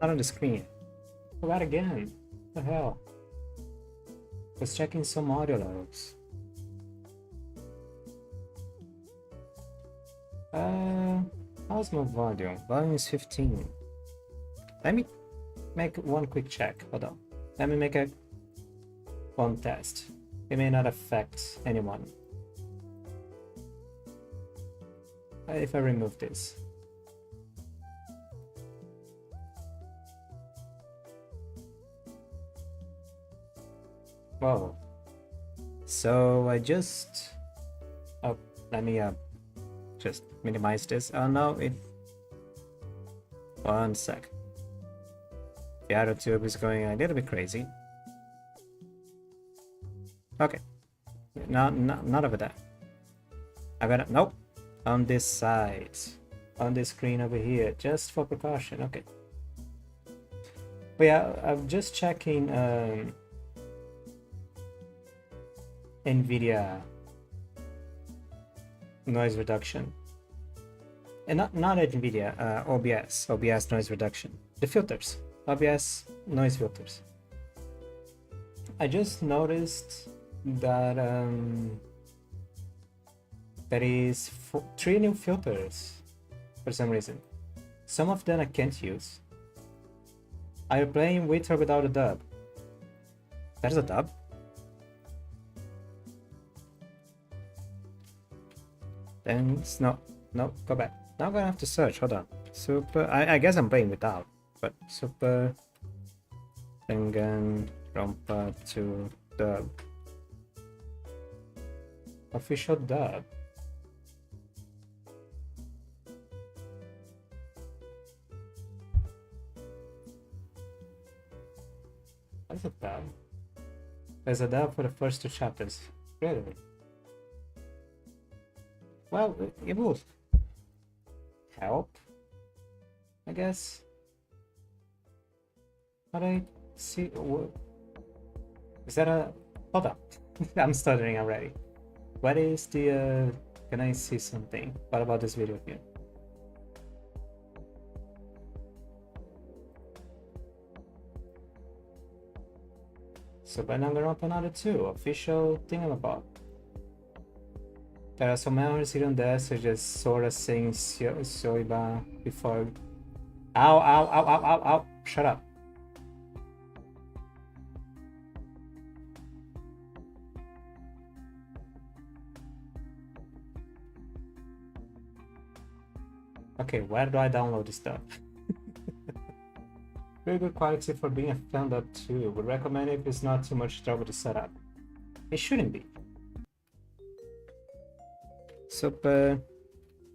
Not on the screen. Go out again. What the hell? Was checking some audio logs. How's my volume? Volume is 15. Let me make one quick check. Hold on. Let me make one test. It may not affect anyone. If I remove this. Whoa. So I just... Oh, let me just minimize this. Oh no, it... One sec. The auto tube is going a little bit crazy. Okay. No, not over there. I gotta... Nope. On this side. On this screen over here. Just for precaution. Okay. But yeah, I'm just checking NVIDIA noise reduction. And not NVIDIA, OBS noise reduction. The filters. OBS noise filters. I just noticed that there is 3 new filters for some reason. Some of them I can't use. Are you playing with or without a dub? There's a dub. Then no, go back. Now I'm gonna have to search. Hold on. Super. I guess I'm playing without, but Super Danganronpa 2 dub. Official dub. What's a dub? There's a dub for the first 2 chapters. Really? Well, it will help, I guess. But I see. Is that a... Hold up. I'm stuttering already. What is the... Can I see something? What about this video here? So Danganronpa Another 2, official thingamabob. There are some memories here and there, so just sort of saying Soiba before... Ow, ow, ow, ow, ow, ow, shut up. Okay, where do I download this stuff? Very good quality for being a fan of 2. Would recommend if it's not too much trouble to set up. It shouldn't be. Super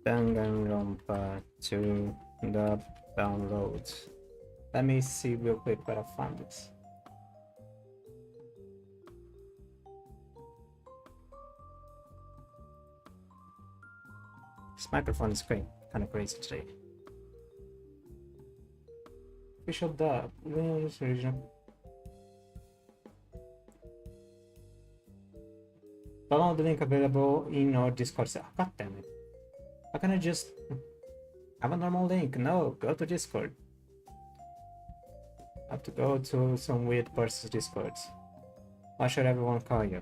Danganronpa 2 the download. Let me see real quick where I found this. This microphone is kind of crazy today. Official dub. Original. Download the link available in our Discord. Oh, God damn it. How can I just have a normal link? No, go to Discord. I have to go to some weird person's Discord. Why should everyone call you?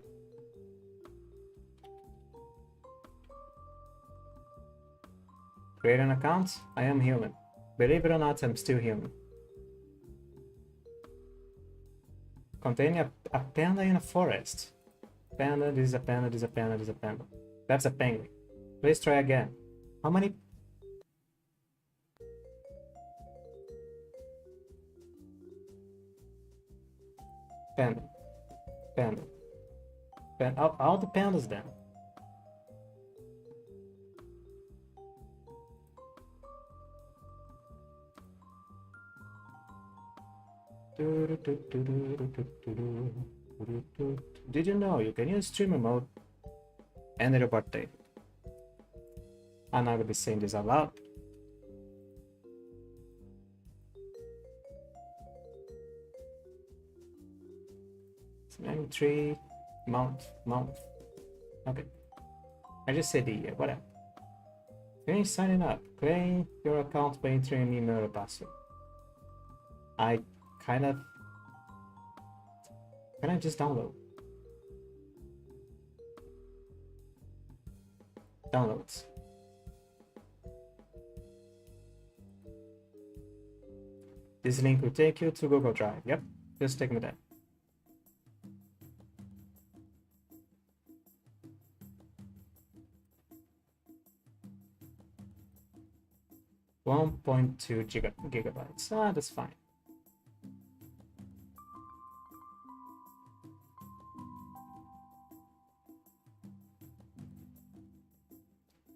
Create an account? I am human. Believe it or not, I'm still human. Containing a panda in a forest. Panda, this is a panda, this is a panda, this is a panda. That's a penguin. Please try again. How many? Panda. Panda. Panda. All the pandas then. Did you know you can use streamer mode and your birthday? I'm not gonna be saying this out loud. It's 3 month. Okay. I just said the year, whatever. Finish signing up. Claim your account by entering an email or password. I kind of... Can I just download? Downloads. This link will take you to Google Drive. Yep, just take me there. .2 gigabytes. Ah, that's fine.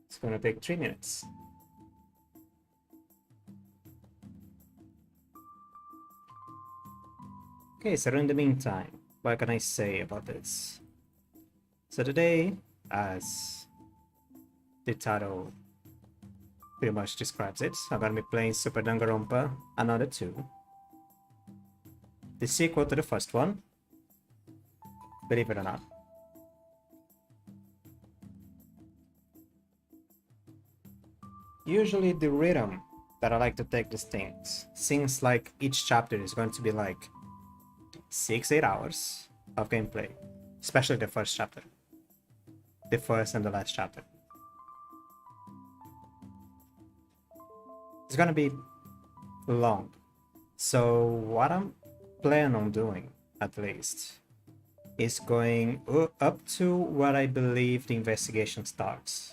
It's gonna take 3 minutes. Okay, so in the meantime, what can I say about this? So today, as the title pretty much describes it, I'm gonna be playing Super Danganronpa Another 2. The sequel to the first one, believe it or not. Usually the rhythm that I like to take these things seems like each chapter is going to be like 6-8 hours of gameplay, especially the first chapter, the first and the last chapter. It's gonna be long. So what I'm planning on doing, at least, is going up to what I believe the investigation starts.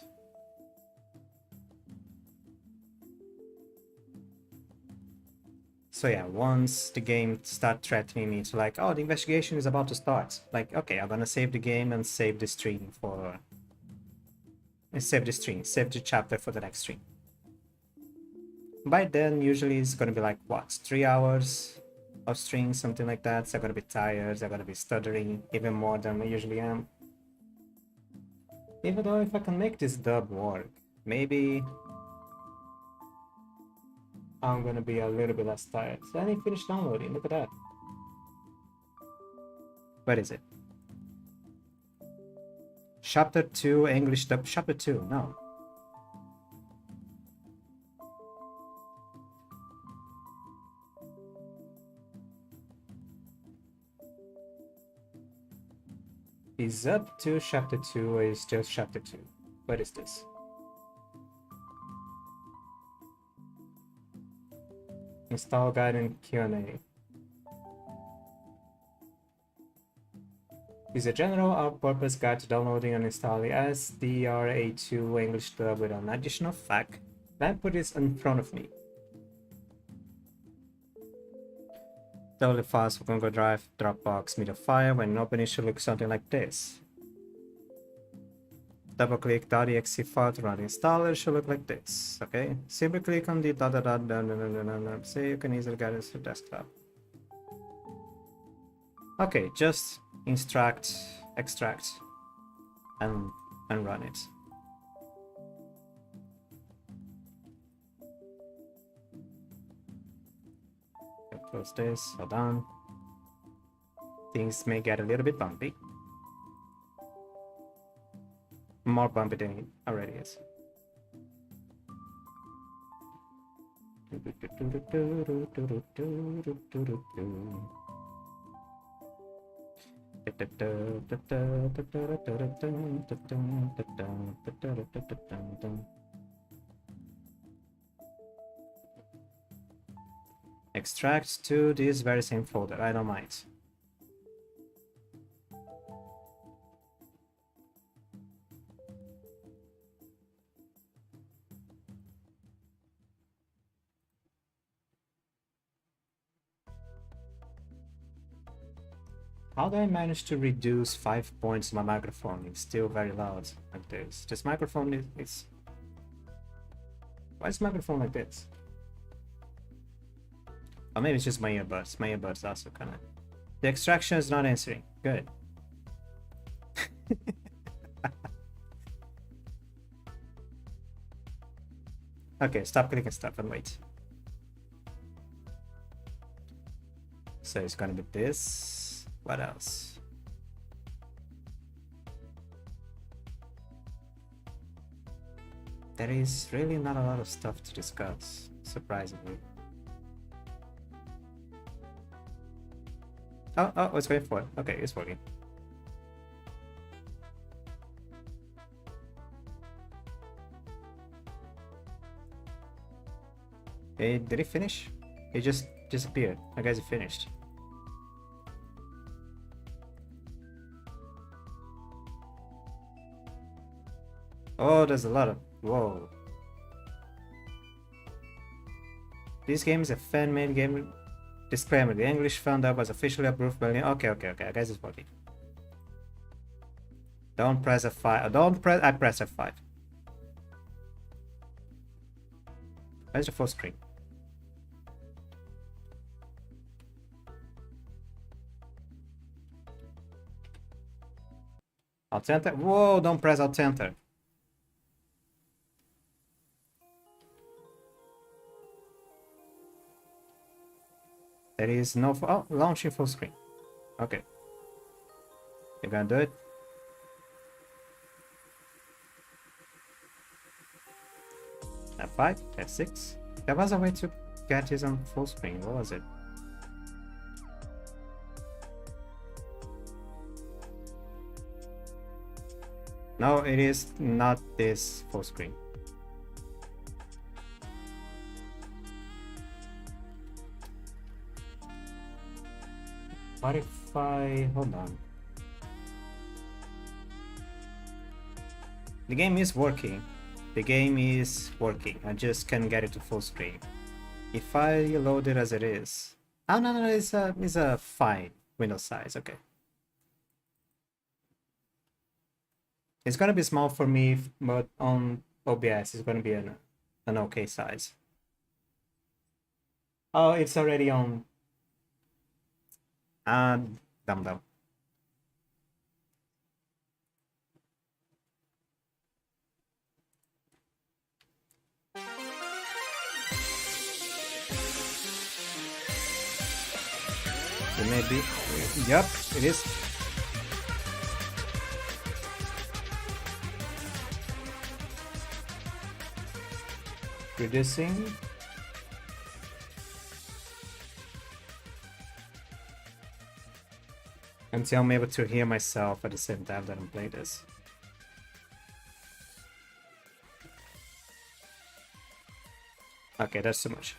So yeah, once the game starts threatening me to like, oh, the investigation is about to start. Like, okay, I'm gonna save the game and save the stream for... save the chapter for the next stream. By then, usually it's gonna be like, what, 3 hours of stream, something like that. So I'm gonna be tired, I'm gonna be stuttering even more than I usually am. Even though if I can make this dub work, maybe I'm gonna be a little bit less tired. So I didn't finish downloading, look at that. What is it? Chapter 2, English dub, Chapter 2, no. Is up to Chapter 2 or is just Chapter 2? What is this? Install guide and Q&A. Is a general all-purpose guide to downloading and installing SDRA2 English dub with an additional fact. Let me put this in front of me. Download files for Google Drive, Dropbox, Media File. When opening, it should look something like this. Double click .exe file to run the installer. It should look like this. Okay, simply click on the so you can easily get it to desktop. Okay, just extract, and run it. Close this, hold on. Things may get a little bit bumpy. More bumpy than it already is. Extract to this very same folder, I don't mind. How do I manage to reduce 5 points in my microphone? It's still very loud like this. This microphone is... Why is the microphone like this? Or maybe it's just my earbuds. My earbuds also kind of... The extraction is not answering. Good. Okay, stop clicking stuff and wait. So it's gonna be this. What else? There is really not a lot of stuff to discuss, surprisingly. Oh, it's going for it. Okay, it's working. Hey, did it finish? It just disappeared. I guess it finished. Oh, there's a lot of... Whoa. This game is a fan-made game. Disclaimer, the English font was officially approved by... Okay, I guess it's working. Don't press F5. Don't press... I press F5. Where's the full screen? Alt Enter? Whoa, don't press Alt Enter. There is no... Oh, launching full screen. Okay. You gonna do it? F5, F6. There was a way to get this on full screen. What was it? No, it is not this full screen. What if I... Hold on. The game is working. The game is working. I just can't get it to full screen. If I load it as it is... Oh, no, it's a fine window size. Okay. It's gonna be small for me, but on OBS it's gonna be an okay size. Oh, it's already on. Dumb. It may be. Yep, it is. Reducing. Until I'm able to hear myself at the same time that I'm playing this. Okay, that's too much.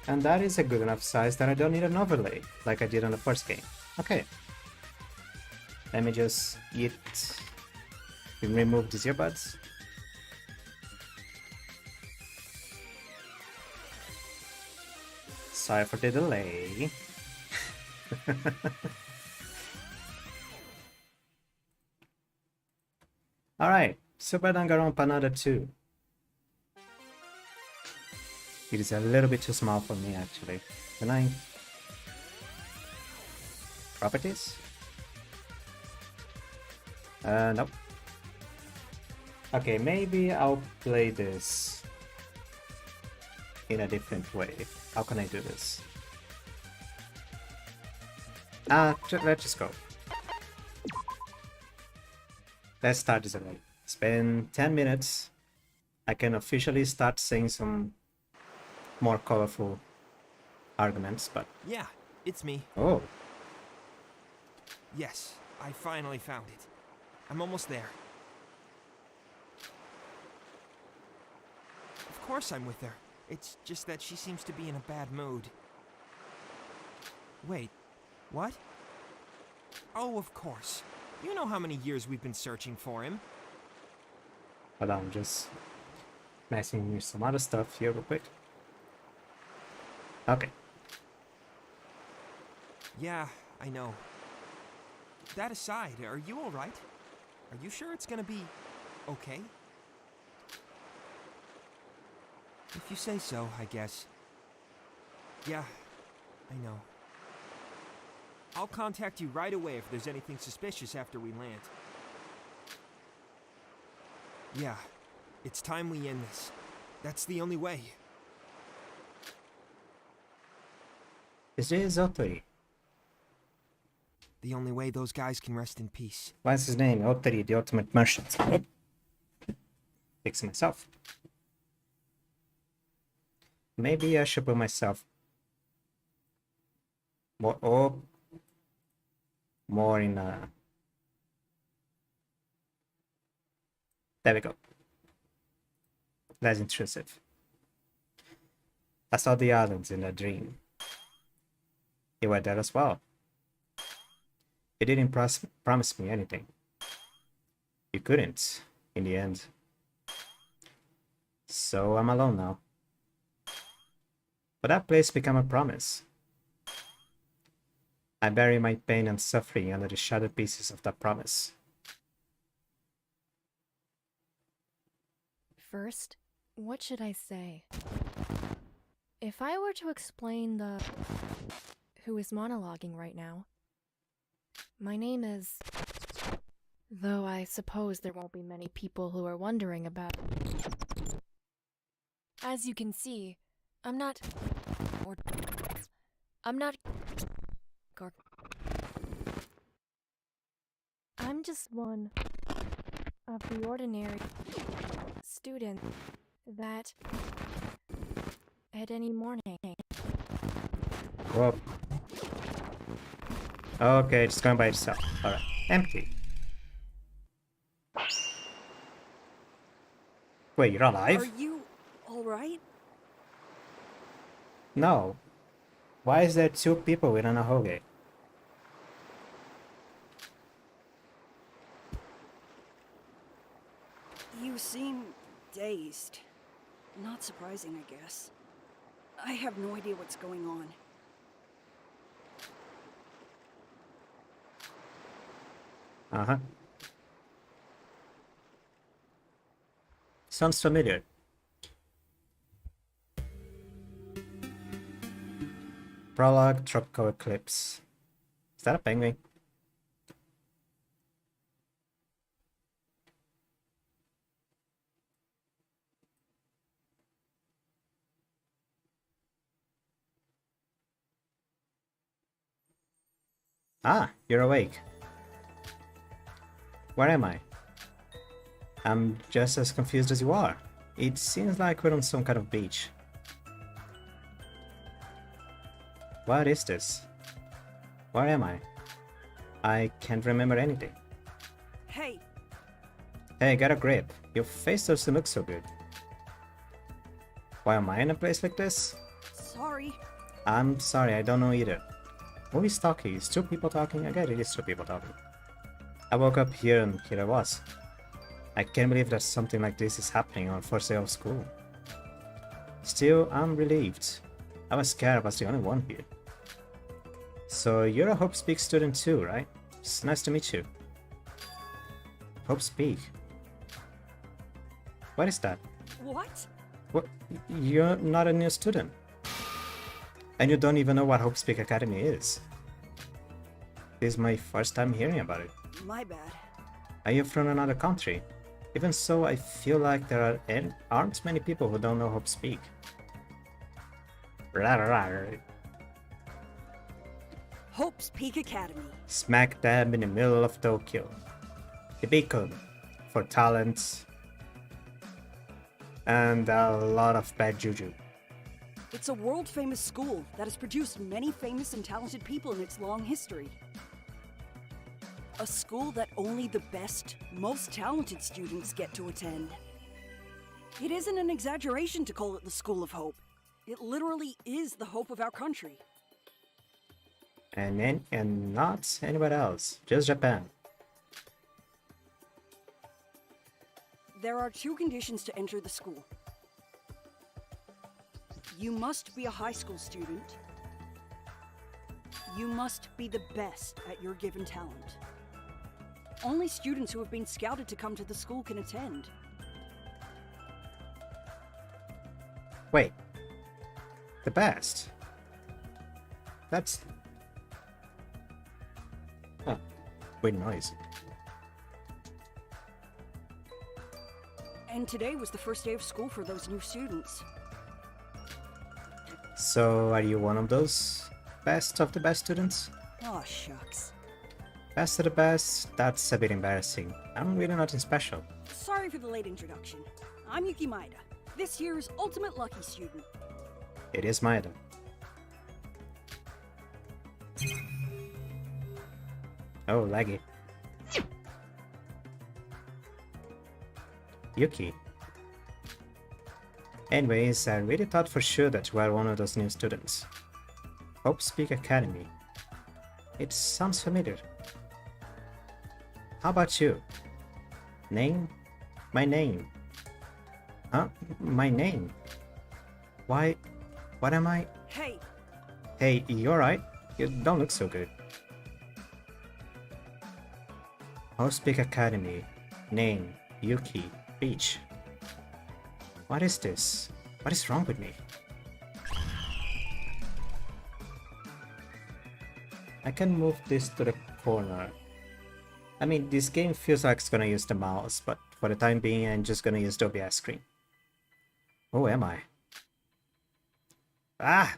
And that is a good enough size that I don't need an overlay, like I did on the first game. Okay. Let me just remove these earbuds. Sorry for the delay. Alright, Super Danganronpa Another 2. It is a little bit too small for me actually. Can I... Properties? Nope. Okay, maybe I'll play this in a different way. How can I do this? Let's just go. Let's start this already. Spend 10 minutes. I can officially start saying some more colorful arguments, but... Yeah, it's me. Oh. Yes, I finally found it. I'm almost there. Of course I'm with her. It's just that she seems to be in a bad mood. Wait, what? Oh, of course. You know how many years we've been searching for him. But I'm just messing with some other stuff here real quick. Okay. Yeah, I know. That aside, are you alright? Are you sure it's gonna be okay? If you say so, I guess. Yeah, I know. I'll contact you right away if there's anything suspicious after we land. Yeah, it's time we end this. That's the only way. Is this Otori? The only way those guys can rest in peace. What's his name? Otari, the ultimate merchant. Fix myself. Maybe I should put myself more in a... There we go. Less intrusive. I saw the islands in a dream. You were there as well. You didn't promise me anything. You couldn't, in the end. So I'm alone now. But that place became a promise. I bury my pain and suffering under the shattered pieces of that promise. First, what should I say? If I were to explain who is monologuing right now, my name is... Though I suppose there won't be many people who are wondering about... As you can see, I'm not... I'm just one of the ordinary student that at any morning. Whoa. Okay, it's going by itself. Alright, empty. Wait, you're alive? Are you alright? No. Why is there 2 people within a hoagie? You seem dazed. Not surprising, I guess. I have no idea what's going on. Uh-huh. Sounds familiar. Prologue, Tropical Eclipse. Is that a penguin? Ah, you're awake. Where am I? I'm just as confused as you are. It seems like we're on some kind of beach. What is this? Where am I? I can't remember anything. Hey! Hey, get a grip. Your face doesn't look so good. Why am I in a place like this? Sorry. I'm sorry, I don't know either. Who is talking? Is 2 people talking? I get it is 2 people talking. I woke up here and here I was. I can't believe that something like this is happening on first day of school. Still, I'm relieved. I was scared I was the only one here. So you're a Hope Speak student too, right? It's nice to meet you. Hope Speak? What is that? What? What? You're not a new student. And you don't even know what Hope Speak Academy is. This is my first time hearing about it. My bad. Are you from another country? Even so, I feel like there aren't many people who don't know Hope Speak. Hope's Peak Academy. Smack dab in the middle of Tokyo. The beacon for talent and a lot of bad juju. It's a world-famous school that has produced many famous and talented people in its long history. A school that only the best, most talented students get to attend. It isn't an exaggeration to call it the School of Hope. It literally is the hope of our country. And not anywhere else, just Japan. There are 2 conditions to enter the school. You must be a high school student. You must be the best at your given talent. Only students who have been scouted to come to the school can attend. Wait. The best? That's... Huh. Weird noise. And today was the first day of school for those new students. So, are you one of those best of the best students? Aw, shucks. Best of the best? That's a bit embarrassing. I'm really nothing special. Sorry for the late introduction. I'm Yuki Maeda, this year's ultimate lucky student. It is Maeda. Oh, laggy. Yuki. Anyways, I really thought for sure that you were one of those new students. Hope Speak Academy. It sounds familiar. How about you? Name? My name. Huh? My name? Why? What am I? Hey, Hey, you alright? You don't look so good. Hope Speak Academy. Name. Yuki. Beach. What is this? What is wrong with me? I can move this to the corner. I mean, this game feels like it's gonna use the mouse, but for the time being, I'm just gonna use the OBS screen. Who am I? Ah!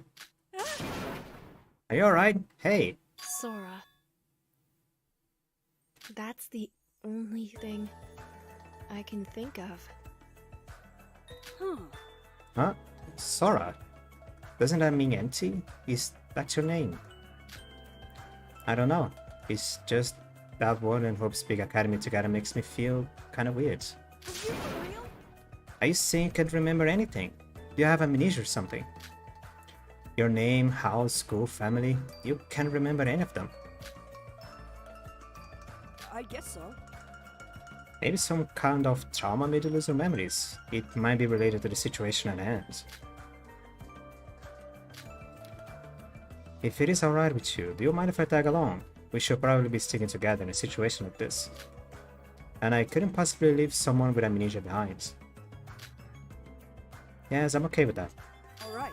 Are you alright? Hey! Sora. That's the only thing I can think of. huh. Huh? Sora? Doesn't that mean empty? Is that your name? I don't know. It's just that word and Hope Speak Academy together makes me feel kind of weird. Are you for real? Are you saying you can't remember anything? Do you have amnesia or something? Your name, house, school, family? You can't remember any of them. I guess so. Maybe some kind of trauma made you lose your memories. It might be related to the situation at hand. If it is alright with you, do you mind if I tag along? We should probably be sticking together in a situation like this. And I couldn't possibly leave someone with amnesia behind. Yes, I'm okay with that. Alright.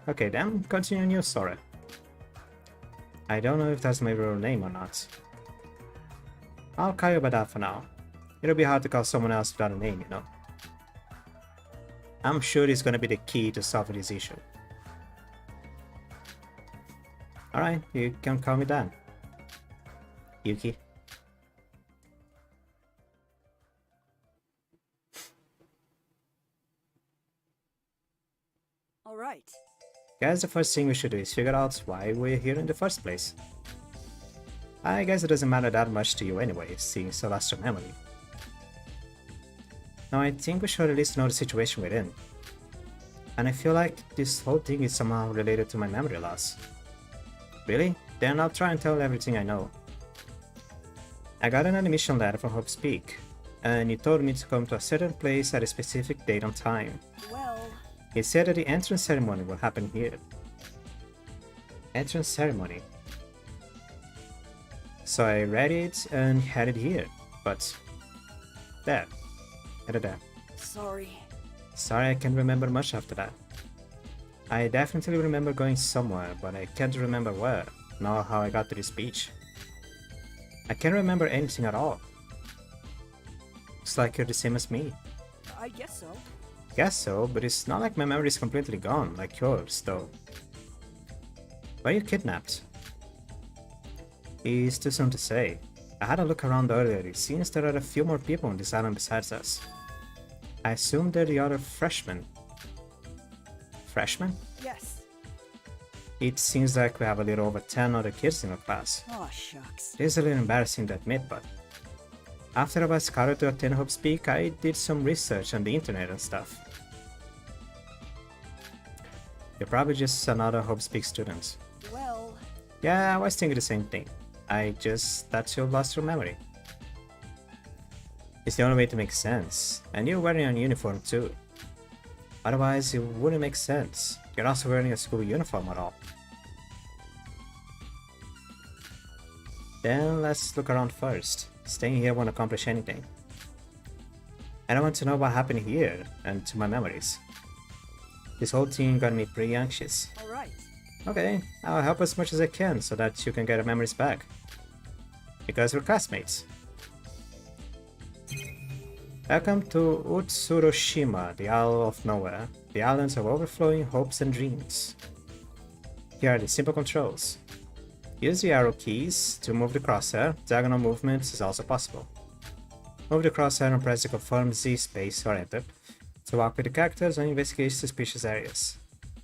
Okay then, continue on you, Sora. I don't know if that's my real name or not. I'll call you by that for now. It'll be hard to call someone else without a name, you know. I'm sure it's gonna be the key to solving this issue. Alright, you can call me Dan. Yuki. Alright. Guess the first thing we should do is figure out why we're here in the first place. I guess it doesn't matter that much to you anyway, seeing so lost your memory. Now I think we should at least know the situation we're in. And I feel like this whole thing is somehow related to my memory loss. Really? Then I'll try and tell everything I know. I got an admission letter from Hope Speak, and he told me to come to a certain place at a specific date and time. Well, He said that the entrance ceremony will happen here. Entrance ceremony. So I read it and had it here, but there. Had it there. sorry. Sorry, I can't remember much after that. I definitely remember going somewhere, but I can't remember where, nor how I got to this beach. I can't remember anything at all. Looks like you're the same as me. I guess so. Guess so, but it's not like my memory is completely gone, like yours, though. Were you kidnapped? It's too soon to say. I had a look around earlier, it seems there are a few more people on this island besides us. I assume they're the other freshmen. Freshmen? Yes. It seems like we have a little over 10 other kids in our class. Aw, shucks. It is a little embarrassing to admit, but after I was scouted to attend Hope Speak, I did some research on the internet and stuff. You're probably just another Hope Speak student. Well, Yeah, I was thinking the same thing. I just thought you lost your memory. It's the only way to make sense, and you're wearing a uniform too. Otherwise, it wouldn't make sense. You're also wearing a school uniform at all. Then let's look around first. Staying here won't accomplish anything. And I want to know what happened here and to my memories. This whole thing got me pretty anxious. alright. Okay, I'll help as much as I can so that you can get your memories back. Because we're classmates. Welcome to Utsuroshima, the Isle of Nowhere, the islands of overflowing hopes and dreams. Here are the simple controls. Use the arrow keys to move the crosshair. Diagonal movement is also possible. Move the crosshair and press the confirm Z space or enter to walk with the characters and investigate suspicious areas.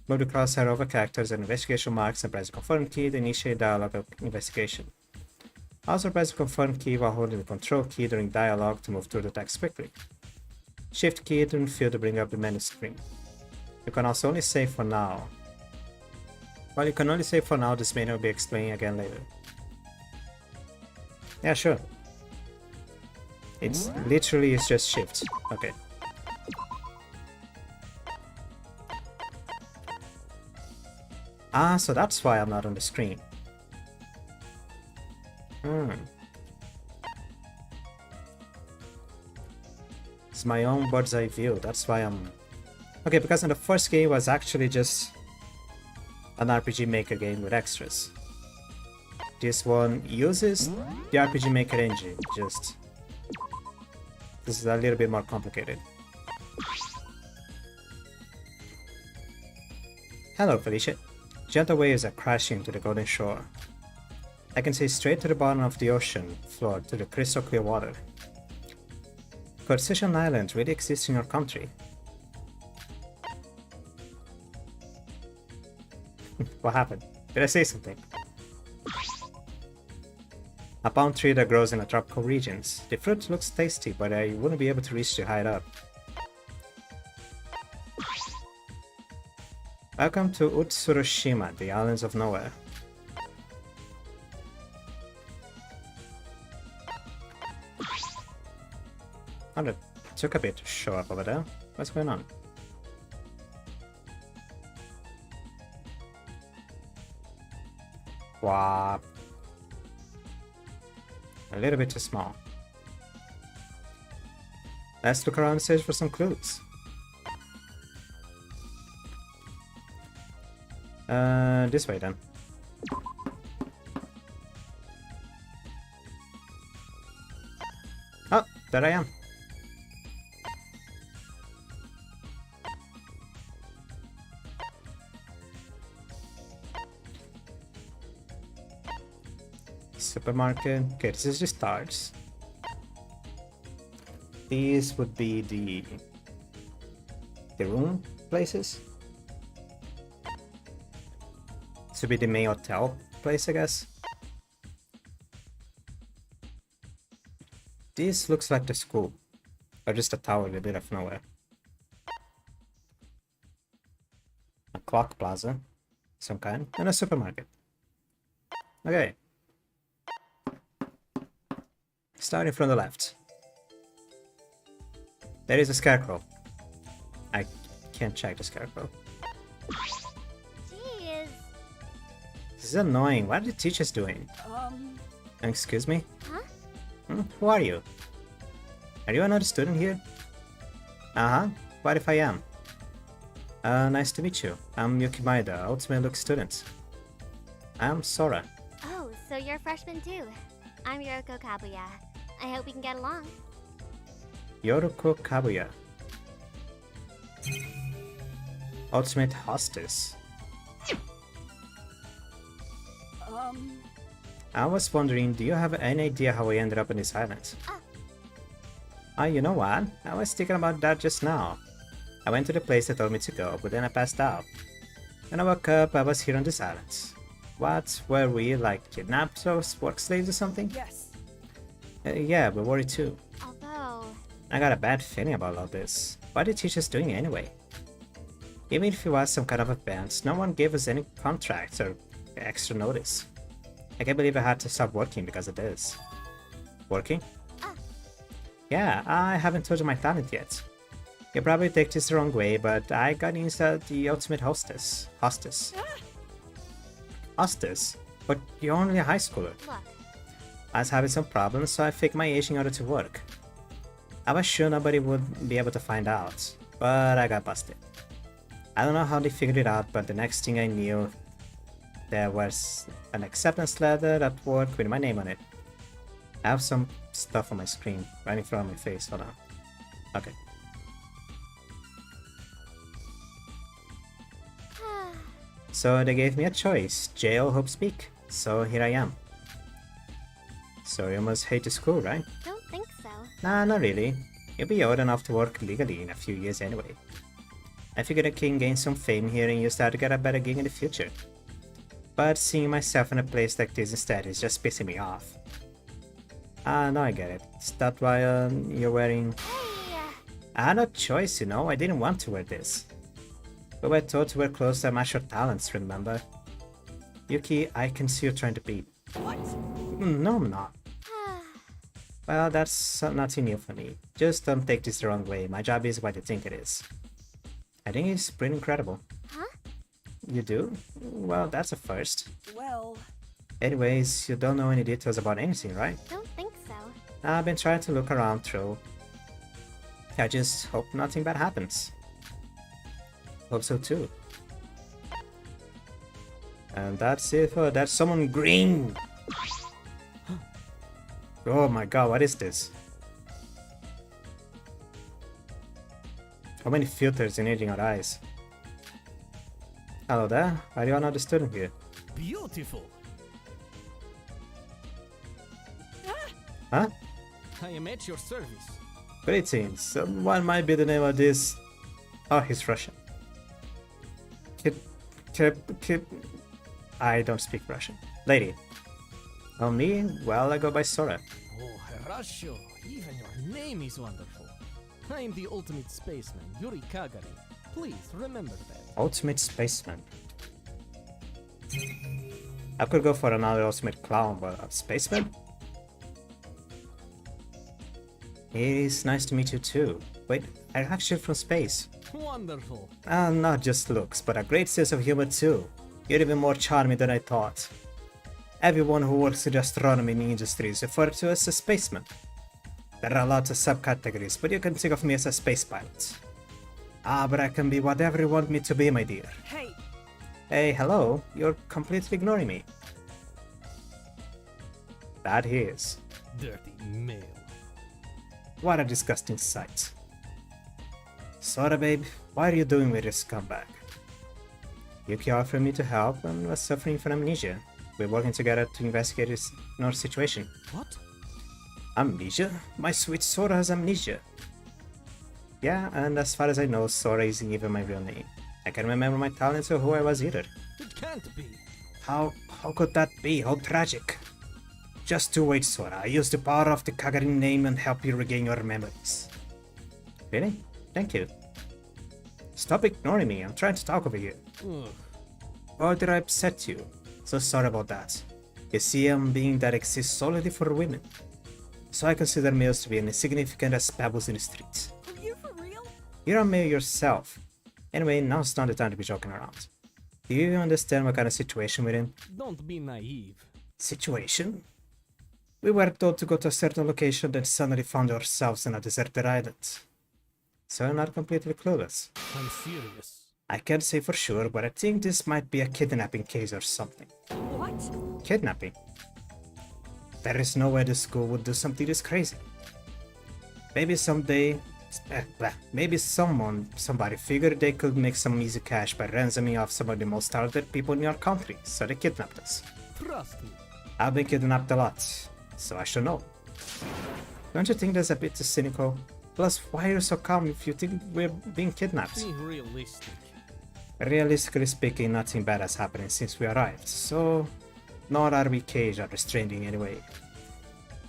Move the crosshair over characters and investigation marks and press the confirm key to initiate dialogue of investigation. Also press the confirm key while holding the control key during dialogue to move through the text quickly. Shift key during field to bring up the menu screen. You can also only save for now. While you can only save for now, this menu will be explained again later. Yeah, sure. It's literally is just shift. Okay. Ah, so that's why I'm not on the screen. It's my own bird's eye view, that's why I'm... Okay, because in the first game was actually just an RPG Maker game with extras. This one uses the RPG Maker engine, just... This is a little bit more complicated. Hello, Felicia. Gentle waves are crashing to the golden shore. I can see straight to the bottom of the ocean floor to the crystal clear water. Could such an island really exist in your country? What happened? Did I say something? A palm tree that grows in the tropical regions. The fruit looks tasty, but I wouldn't be able to reach the height up. Welcome to Utsurushima, the islands of nowhere. Oh, that took a bit to show up over there. What's going on? Wow. A little bit too small. Let's look around and search for some clues. This way then. Oh, there I am. Supermarket. Okay, this is the stars. These would be the room places. This would be the main hotel place, I guess. This looks like the school, or just a tower in the middle of nowhere. A clock plaza, some kind, and a supermarket. Okay. Starting from the left. There is a scarecrow. I can't check the scarecrow. Jeez. This is annoying. What are the teachers doing? Excuse me? Huh? Who are you? Are you another student here? Uh-huh. What if I am? Nice to meet you. I'm Yuki Maeda, Ultimate Look student. I'm Sora. Oh, so you're a freshman too. I'm Yoroko Kabuya. I hope we can get along. Yoroko Kabuya. Ultimate hostess. I was wondering, do you have any idea how I ended up on this island? You know what? I was thinking about that just now. I went to the place they told me to go, but then I passed out. When I woke up, I was here on this island. What? Were we, like, kidnapped or work slaves or something? Yes. Yeah, we're worried too. Although... I got a bad feeling about all this. What are the teachers doing anyway? Even if it was some kind of advance, no one gave us any contracts or extra notice. I can't believe I had to stop working because of this. Working? Yeah, I haven't told you my talent yet. You probably take this the wrong way, but I got inside the ultimate hostess. Hostess? But you're only a high schooler. Look, I was having some problems, so I faked my age in order to work. I was sure nobody would be able to find out, but I got busted. I don't know how they figured it out, but the next thing I knew, there was an acceptance letter at work with my name on it. I have some stuff on my screen right in front of my face. Hold on. Okay. So they gave me a choice, jail or hope speak. So here I am. So you must hate the school, right? Don't think so. Nah, not really. You'll be old enough to work legally in a few years anyway. I figured I can gain some fame here and use that to get a better gig in the future. But seeing myself in a place like this instead is just pissing me off. Ah, now I get it. Is that why you're wearing... Hey, I had no choice, you know. I didn't want to wear this. We were taught to wear clothes that match your talents, remember? Yuki, I can see you trying to beat. What? No, I'm not. Well, that's nothing new for me. Just don't take this the wrong way. My job is what you think it is. I think it's pretty incredible. Huh? You do? Well, that's a first. Well, Anyways, you don't know any details about anything, right? Don't think so. I've been trying to look around through. I just hope nothing bad happens. Hope so too. And that's it for that's someone green! Oh my god, what is this? How many filters in your eyes? Hello there, are you another student here? Beautiful. Huh? I am at your service. Greetings, what might be the name of this? Oh, he's Russian. Kid. I don't speak Russian. Lady. Oh, me? Well, I go by Sora. Oh, Harasho, even your name is wonderful. I am the ultimate spaceman, Yuri Kagari. Please remember that. Ultimate Spaceman. I could go for another Ultimate Clown, but a Spaceman? It is nice to meet you too. Wait, are you actually from space? Wonderful. Not just looks, but a great sense of humor too. You're even more charming than I thought. Everyone who works in the astronomy industry is referred to as a spaceman. There are lots of subcategories, but you can think of me as a space pilot. Ah, but I can be whatever you want me to be, my dear. hey, Hey, hello, you're completely ignoring me. That he is. Dirty male. What a disgusting sight. Sora, babe, why are you doing with this scumbag? Yuki offered me to help and was suffering from amnesia. We're working together to investigate his situation. What? Amnesia? My sweet Sora has amnesia. Yeah, and as far as I know, Sora isn't even my real name. I can't remember my talents or who I was either. It can't be. How could that be? How tragic. Just you wait, Sora. I use the power of the Kagari name and help you regain your memories. Really? Thank you. Stop ignoring me. I'm trying to talk over here. Ugh. Or did I upset you? So sorry about that. You see, I'm a being that exists solely for women. So I consider males to be as insignificant as pebbles in the streets. are you for real? You're a male yourself. Anyway, now's not the time to be joking around. Do you even understand what kind of situation we're in? Don't be naive. Situation? We were told to go to a certain location, then suddenly found ourselves in a deserted island. So I'm not completely clueless. I'm serious. I can't say for sure, but I think this might be a kidnapping case or something. What? Kidnapping? There is no way the school would do something this crazy. Maybe someday... maybe somebody figured they could make some easy cash by ransoming off some of the most talented people in your country, so they kidnapped us. Trust me. I've been kidnapped a lot, so I should know. Don't you think that's a bit too cynical? Plus, why are you so calm if you think we're being kidnapped? Be realistic. Realistically speaking, nothing bad has happened since we arrived, so nor are we caged or restrained in any way.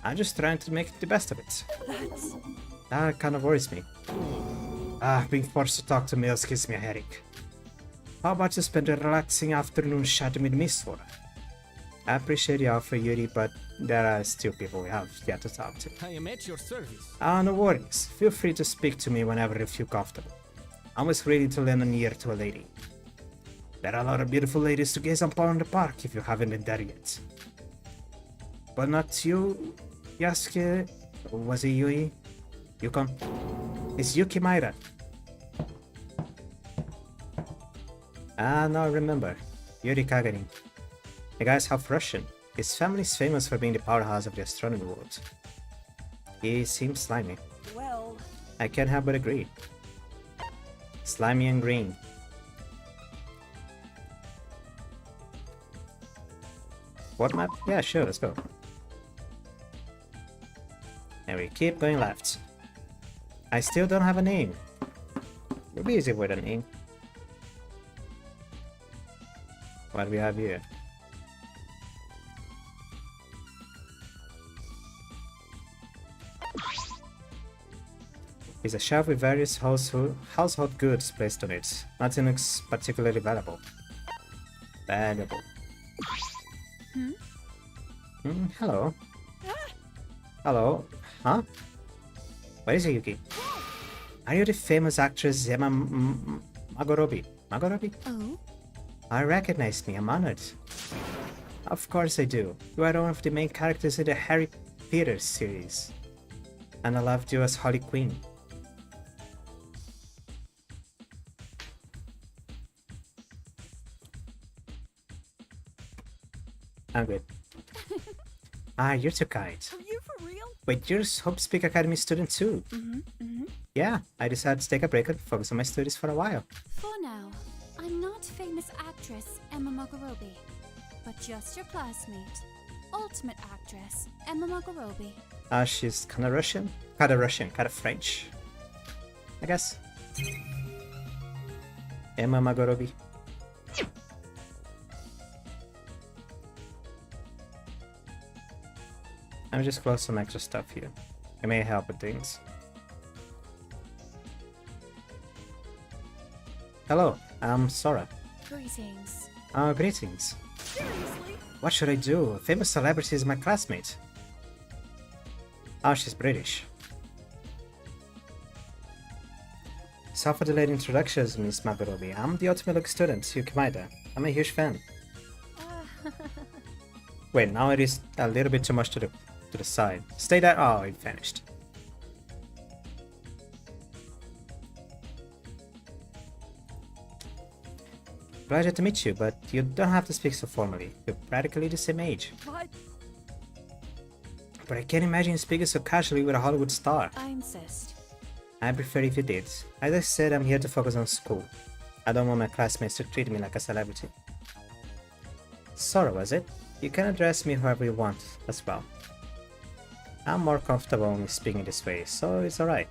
I'm just trying to make the best of it. That's... That kind of worries me. Being forced to talk to males gives me a headache. How about you spend a relaxing afternoon chatting with me, Sora? I appreciate the offer, Yuri, but there are still people we have yet to talk to. I am at your service. No worries. Feel free to speak to me whenever you feel comfortable. I'm always ready to lend an ear to a lady. There are a lot of beautiful ladies to gaze upon in the park if you haven't been there yet. But not you, Yasuke. Was it Yui? Yukon? It's Yuki Maira. Now I remember. Yuri Kagarin. The guy's half Russian. His family's famous for being the powerhouse of the astronomy world. He seems slimy. well... I can't help but agree. Slimy and green. What map? Yeah, sure, let's go. And we keep going left. I still don't have a name. It'll be easy with a name. What do we have here? It's a shelf with various household goods placed on it. Nothing looks particularly valuable. Valuable. Hello. Hello. Huh? What is it, Yuki? Are you the famous actress Emma Magorobi? Magorobi? Oh? I recognize me, I'm honored. Of course I do. You are one of the main characters in the Harry Potter series. And I loved you as Harley Quinn. I'm good. Ah, you're too kind. Are you for real? Wait, you're Hope Speak Academy student too? Yeah, I decided to take a break and focus on my studies for a while. For now, I'm not famous actress Emma Magorobi, but just your classmate, ultimate actress Emma Magorobi. She's kinda Russian? Kinda French. I guess. Emma Magorobi. Let me just close some extra stuff here. It may help with things. Hello, I'm Sora. Greetings. Greetings. Seriously? What should I do? A famous celebrity is my classmate. Oh, she's British. So for the late introductions, Miss Magorobi. I'm the ultimate student, Yukimida. I'm a huge fan. Wait, now it is a little bit too much to the side. Stay there. Oh, it vanished. Pleasure to meet you, but you don't have to speak so formally. You're practically the same age. But I can't imagine you speaking so casually with a Hollywood star. I insist. I prefer if you did. As I said, I'm here to focus on school. I don't want my classmates to treat me like a celebrity. Sora, was it? You can address me however you want as well. I'm more comfortable when speaking this way, so it's alright.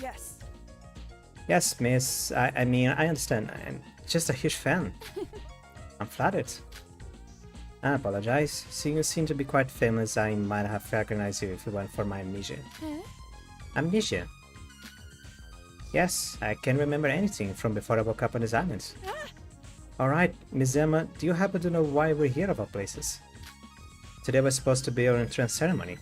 Yes. Yes, miss. I mean, I understand. I'm just a huge fan. I'm flattered. I apologize. Seeing you seem to be quite famous, I might have recognized you if you went for my amnesia. Huh? Amnesia? Yes, I can't remember anything from before I woke up on this island. Alright, Miss Emma, do you happen to know why we're here of all places? Today was supposed to be our entrance ceremony.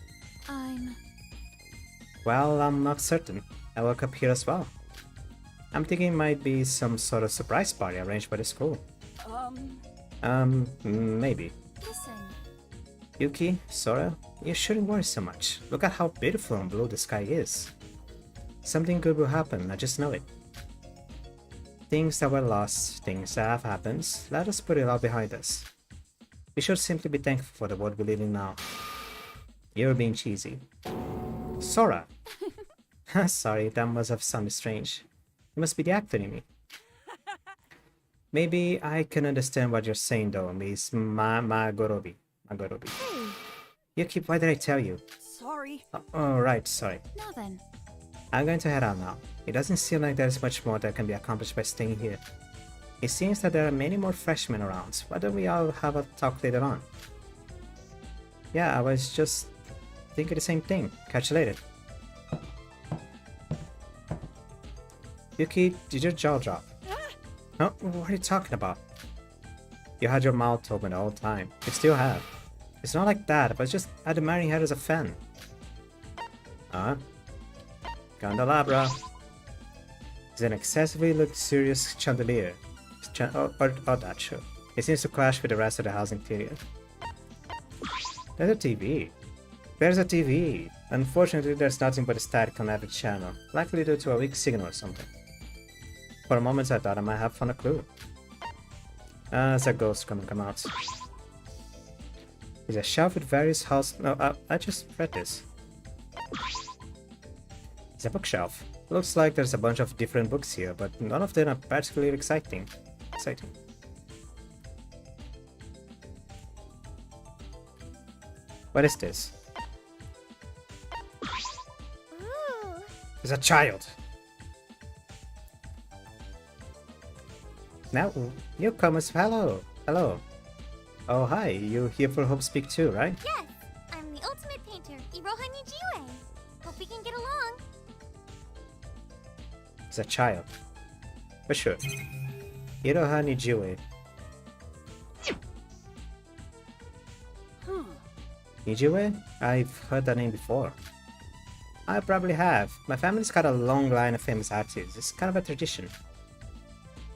Well, I'm not certain. I woke up here as well. I'm thinking it might be some sort of surprise party arranged by the school. Maybe. Listen. Yuki, Sora, you shouldn't worry so much. Look at how beautiful and blue the sky is. Something good will happen, I just know it. Things that were lost, things that have happened, let us put it all behind us. We should simply be thankful for the world we live in now. You're being cheesy. Sora! Sorry, that must have sounded strange. You must be the actor in me. Maybe I can understand what you're saying though, Miss Magorobi. Yuki, why did I tell you? Sorry. Oh, right, sorry. Now then. I'm going to head out now. It doesn't seem like there's much more that can be accomplished by staying here. It seems that there are many more freshmen around. Why don't we all have a talk later on? Yeah, I was just thinking the same thing. Catch you later. Yuki, did your jaw drop? Oh, what are you talking about? You had your mouth open the whole time. You still have. It's not like that, I was just admiring her as a fan. Huh? Candelabra. It's an excessively luxurious chandelier. Or that sure. It seems to clash with the rest of the house interior. There's a TV. There's a TV. Unfortunately, there's nothing but a static on every channel, likely due to a weak signal or something. For a moment, I thought I might have found a clue. There's a ghost come out. There's a shelf with various house. No, I just read this. It's a bookshelf. Looks like there's a bunch of different books here, but none of them are particularly exciting. What is this? Ooh. It's a child. Now, newcomers, hello. Hello. Oh, hi. You here for Hope Speak too, right? Yes, I'm the ultimate painter, Iroha Nijiue. Hope we can get along. It's a child. For sure. Iroha Nijiue. Huh. Nijiue? I've heard that name before. I probably have. My family's got a long line of famous artists. It's kind of a tradition.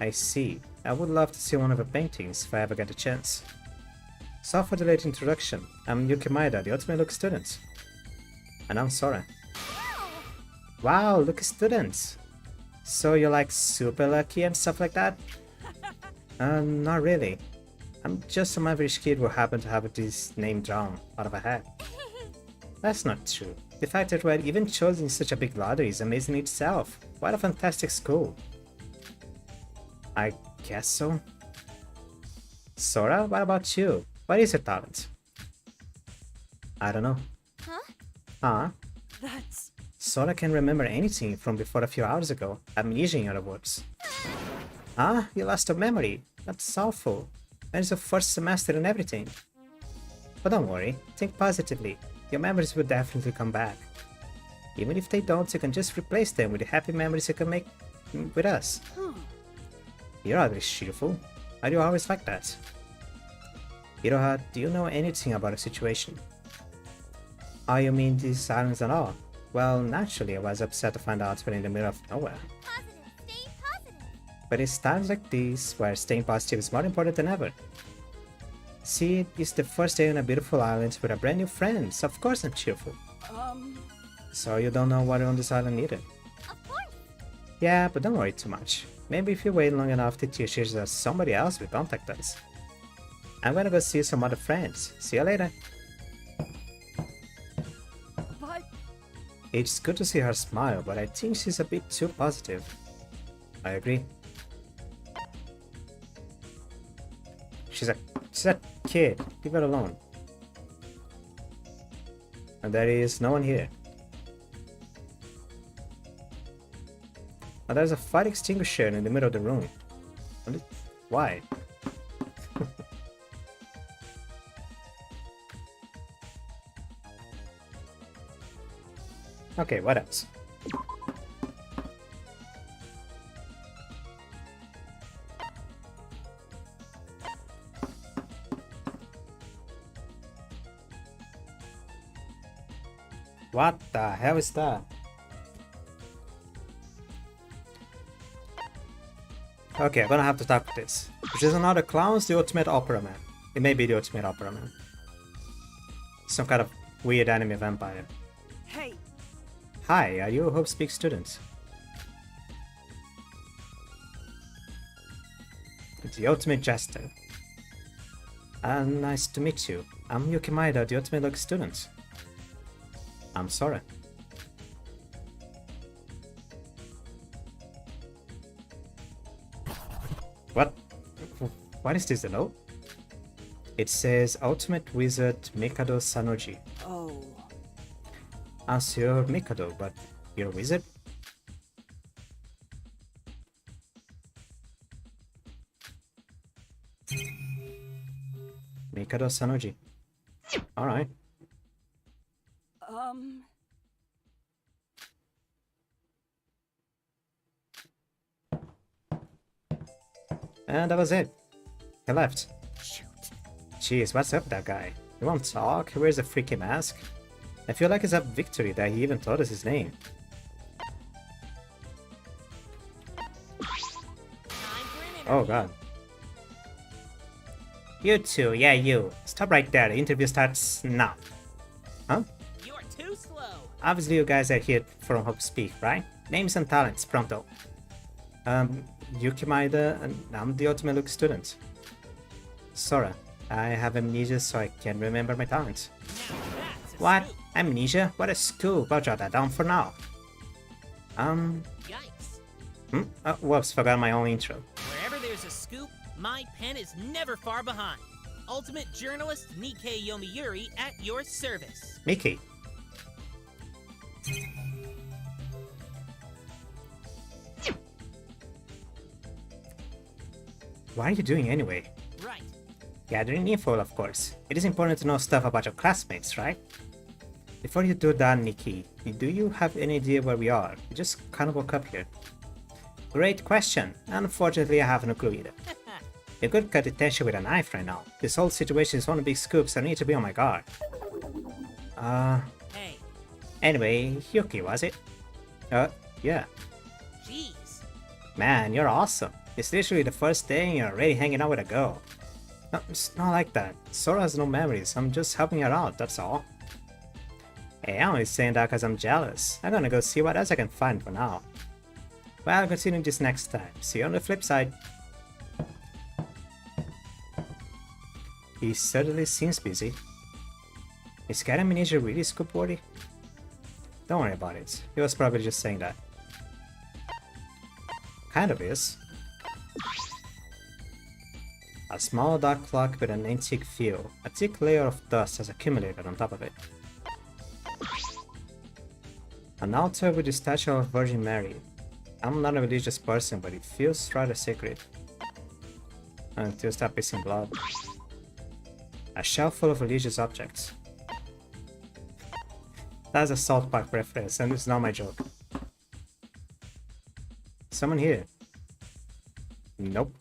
I see. I would love to see one of her paintings if I ever get a chance. So for the late introduction, I'm Yuki Maeda, the ultimate Luke student. And I'm Sora. Wow, Luke students! So you're like super lucky and stuff like that? Not really. I'm just some average kid who happened to have this name drawn out of a hat. That's not true. The fact that we're even chosen in such a big lottery is amazing in itself. What a fantastic school. I guess so. Sora, what about you? What is your talent? I don't know. Huh? Huh? That's... Sora can remember anything from before a few hours ago. Amnesia in other words. Ah, you lost your memory. That's awful. It's your first semester and everything. But don't worry, think positively. Your memories will definitely come back. Even if they don't, you can just replace them with the happy memories you can make with us. Huh. You're always cheerful. Are you always like that? Iroha, do you know anything about the situation? Oh, you mean this silence at all? Well, naturally I was upset to find out we're in the middle of nowhere. Positive, stay positive. But it's times like these where staying positive is more important than ever. See, it's the first day on a beautiful island with a brand new friend, so of course I'm cheerful. So you don't know what on this island either? Of course. Yeah, but don't worry too much. Maybe if you wait long enough, the teacher says somebody else will contact us. I'm gonna go see some other friends. See you later. But... It's good to see her smile, but I think she's a bit too positive. I agree. She's a kid. Leave her alone. And there is no one here. Now there's a fire extinguisher in the middle of the room. Why? Okay, what else? What the hell is that? Okay, I'm gonna have to talk with this. This is another clown's the ultimate opera man. It may be the ultimate opera man. Some kind of weird anime vampire. Hey, Hi, are you a Hope Speak student? The ultimate jester. Nice to meet you. I'm Yuki Maeda, the ultimate Luck student. I'm Sora. What? What is this, the note? It says Ultimate Wizard Mikado Sanoji. oh... So you're Mikado, but you're a wizard? Mikado Sanoji. Alright. And that was it. He left. Shoot. Jeez, what's up with that guy? He won't talk? He wears a freaky mask? I feel like it's a victory that he even told us his name. Oh god. You two, yeah you. Stop right there, the interview starts now. Huh? You're too slow. Obviously you guys are here from Hope Speak, right? Names and talents, pronto. Yuki Maeda, and I'm the ultimate Luke student. Sora, I have amnesia so I can't remember my talents. What? Amnesia? What a scoop, I'll jot that down for now. Yikes. Whoops, forgot my own intro. Wherever there's a scoop, my pen is never far behind. ultimate journalist Nikkei Yomiuri at your service. Mickey. What are you doing anyway? Right. Gathering info, of course. It is important to know stuff about your classmates, right? Before you do that, Nikki, do you have any idea where we are? We just kind of woke up here. Great question. Unfortunately, I have no clue either. You could cut attention with a knife right now. This whole situation is one of big scoops, so I need to be on my guard. Hey. Anyway, Yuki, was it? Yeah. Jeez. Man, you're awesome. It's literally the first day and you're already hanging out with a girl. No, it's not like that. Sora has no memories. I'm just helping her out, that's all. Hey, I'm only saying that because I'm jealous. I'm gonna go see what else I can find for now. Well, I'll continue this next time. See you on the flip side. He certainly seems busy. Is Cat Amnesia really scoop-worthy? Don't worry about it. He was probably just saying that. Kind of is. A small dark clock with an antique feel. A thick layer of dust has accumulated on top of it. An altar with the statue of Virgin Mary. I'm not a religious person, but it feels rather sacred. Until stop pissing blood. A shelf full of religious objects. That's a South Park reference, and it's not my joke. Someone here? Nope.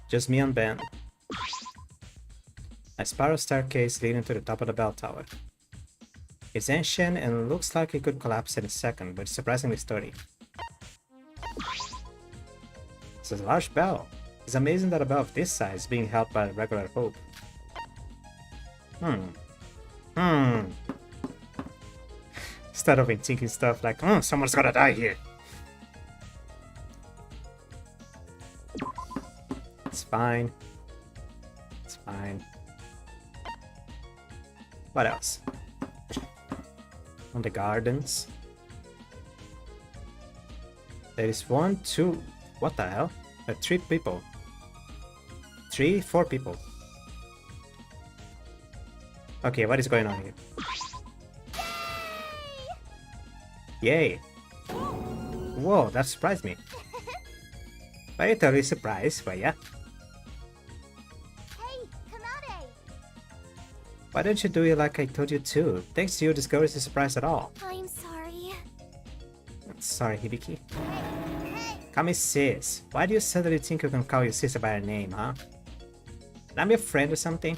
Just me and Ben. A spiral staircase leading to the top of the bell tower. It's ancient and looks like it could collapse in a second, but it's surprisingly sturdy. It's a large bell. It's amazing that a bell of this size is being held by a regular rope. Instead of thinking stuff like, someone's gotta die here. It's fine. It's fine. What else? On the gardens. There is 1, 2. What the hell? 3 people. 4 people. Okay, what is going on here? Yay! Whoa, that surprised me. But you're totally surprised, but yeah. Hey, Kanade! Why don't you do it like I told you to? Thanks to you, this girl isn't surprised at all. I'm sorry. Sorry, Hibiki. Hey! Call me sis. Why do you suddenly think you can call your sister by her name, huh? I'm your friend or something?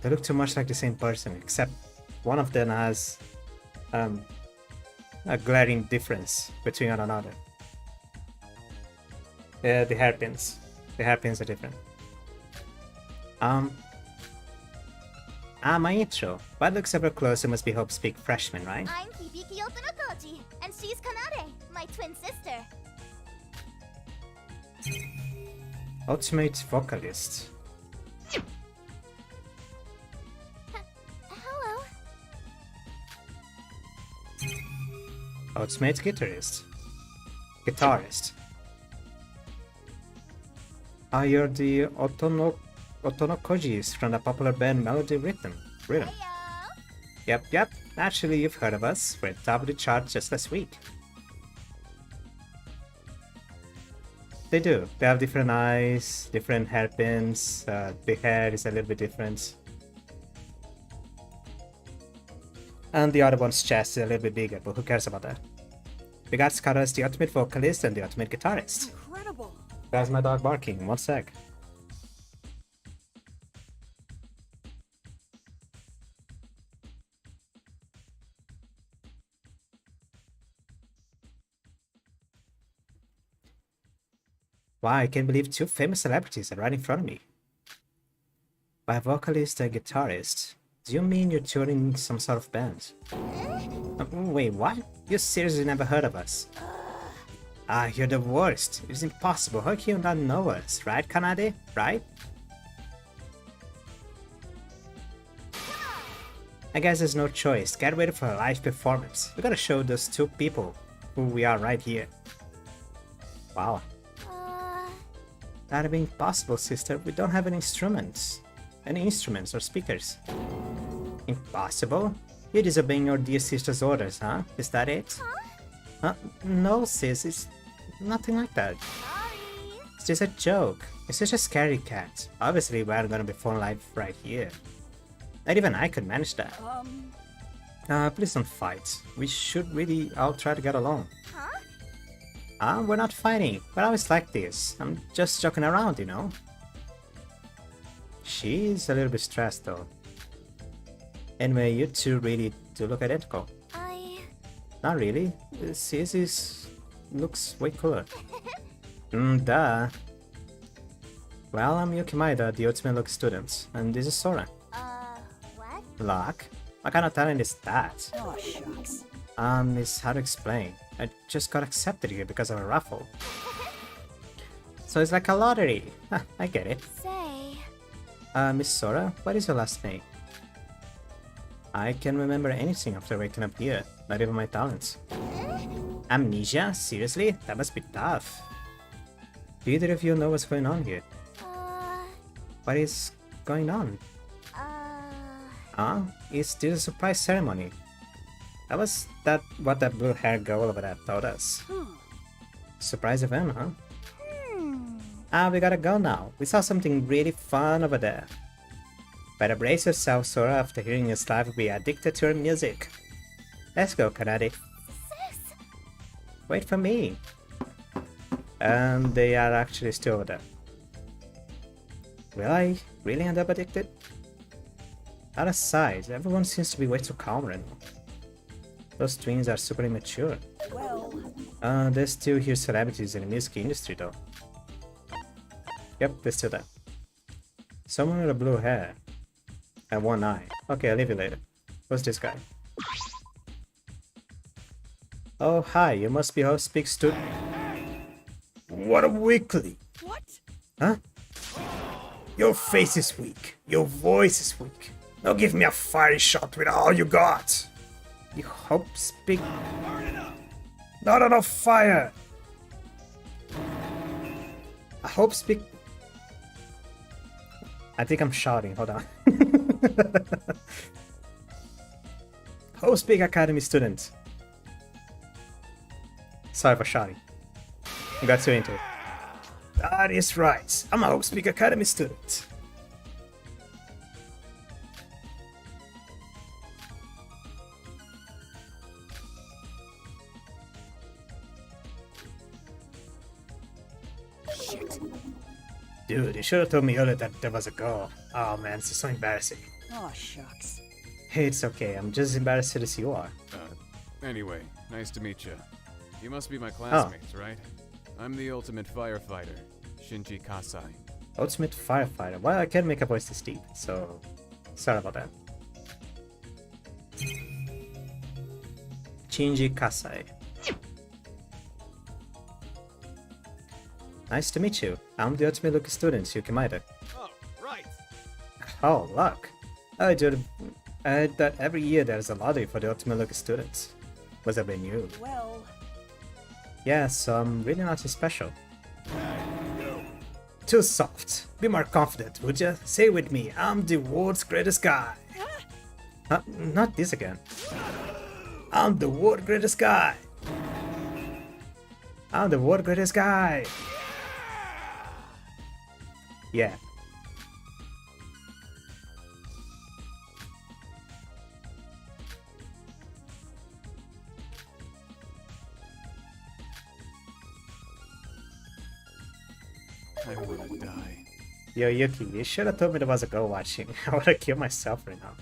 They look too much like the same person, except one of them has a glaring difference between one another. The hairpins. The hairpins are different. My intro. What looks ever closer must be Hope Speak Freshman, right? I'm Hibiki Otonokoji, and she's Kanade, my twin sister. Ultimate vocalist. Hello. Ultimate guitarist. Guitarist. You're the Otonokojis from the popular band Melody Rhythm. Heyo. Yep. Actually, you've heard of us. We're top of the chart just last week. They do. They have different eyes, different hairpins. The hair is a little bit different. And the other one's chest is a little bit bigger, but who cares about that? We got Scott as the ultimate vocalist and the ultimate guitarist. Incredible. That's my dog barking. 1 sec. Wow, I can't believe 2 famous celebrities are right in front of me. By vocalist and guitarist, do you mean you're touring some sort of band? Wait, what? You seriously never heard of us? You're the worst. It's impossible. How can you not know us? Right, Kanade? Right? I guess there's no choice. Get ready for a live performance. We gotta show those 2 people who we are right here. Wow. That'd be impossible, sister. We don't have any instruments. Any instruments or speakers. Impossible? You're disobeying your dear sister's orders, huh? Is that it? Huh? No, sis, it's nothing like that. It's just a joke. It's just a scary cat. Obviously, we're gonna be phone live right here. Not even I could manage that. Please don't fight. We should really all try to get along. We're not fighting. We're always like this. I'm just joking around, you know? She's a little bit stressed, though. Anyway, you two really do look identical. Not really. Sis looks way cooler. Duh. Well, I'm Yuki Maeda, the ultimate look student, and this is Sora. What? Luck? What kind of talent is that? Oh, shucks. It's hard to explain. I just got accepted here because of a raffle. So it's like a lottery. Huh, I get it. Say. Miss Sora, what is your last name? I can't remember anything after waking up here, not even my talents. Amnesia? Seriously? That must be tough. Do either of you know what's going on here? What is going on? Is this a surprise ceremony? Was that what that blue-haired girl over there told us? Surprise event, huh? We gotta go now. We saw something really fun over there. Better brace yourself, Sora, after hearing your life will be addicted to her music. Let's go, Kanade. Wait for me. And they are actually still over there. Will I really end up addicted? Out of sight, everyone seems to be way too calm right now. Those twins are super immature. Well, There's still here celebrities in the music industry though. Yep, they're still there. Someone with a blue hair. And one eye. Okay, I'll leave you later. Who's this guy? Oh, hi, you must be host speak student. What a weakly! what? Huh? Your face is weak. Your voice is weak. Now give me a fiery shot with all you got. You hope speak. Not enough fire. I hope speak. I think I'm shouting. Hold on. Hope speak Academy student. Sorry for shouting. I got too into it. That is right. I'm a Hope Speak Academy student. Shit. Dude, you should have told me earlier that there was a girl. Oh man, this is so embarrassing. Oh, shucks. Hey, it's okay. I'm just embarrassed as you are. Anyway, nice to meet you. You must be my classmates, right? I'm the ultimate firefighter, Shinji Kasai. Ultimate firefighter. Well, I can't make a voice this deep, so sorry about that. Shinji Kasai. Nice to meet you. I'm the ultimate look student, Yuki Maeda. Oh, right. Oh, luck. I heard that every year there's a lottery for the ultimate look students. Was that been you? Well, Yeah, so I'm really nothing special. Too soft. Be more confident, would ya? Say it with me, I'm the world's greatest guy. Not this again. I'm the world's greatest guy. I'm the world's greatest guy. Yeah. I wanna die. Yo, Yuki, you should have told me there was a girl watching. I would have killed myself right now.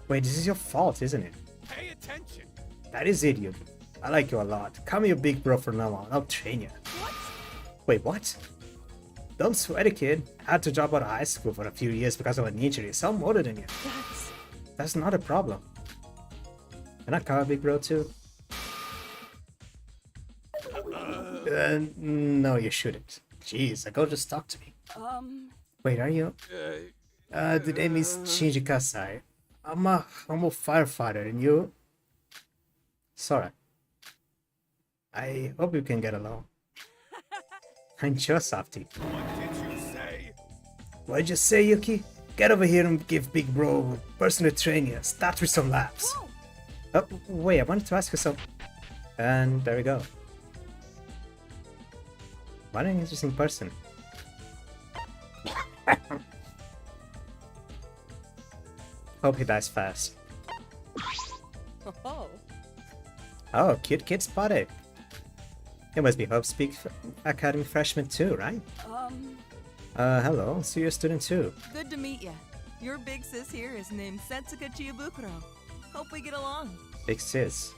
Wait, this is your fault, isn't it? Pay attention. That is it, Yuki. I like you a lot. Call me your big bro from now on. I'll train you. what? Wait, what? Don't sweat it, kid. I had to drop out of high school for a few years because of an injury, so I'm older than you. That's not a problem. Can I call a big bro too? No, you shouldn't. Jeez, a girl just talked to me. Wait, are you? The name is Shinji Kasai. I'm a humble firefighter, and you? Sora. I hope you can get along. I'm Chunsoft. What did you say? What did you say, Yuki? Get over here and give Big Bro personal training. Start with some laps. Oh, wait, I wanted to ask you something. And there we go. What an interesting person. Hope he dies fast. Oh. Oh, cute kid spotted. You must be Hope Speak Academy freshman too, right? Hello, so you're a student too. Good to meet ya. Your big sis here is named Setsuka Chiyabukuro. Hope we get along. Big sis.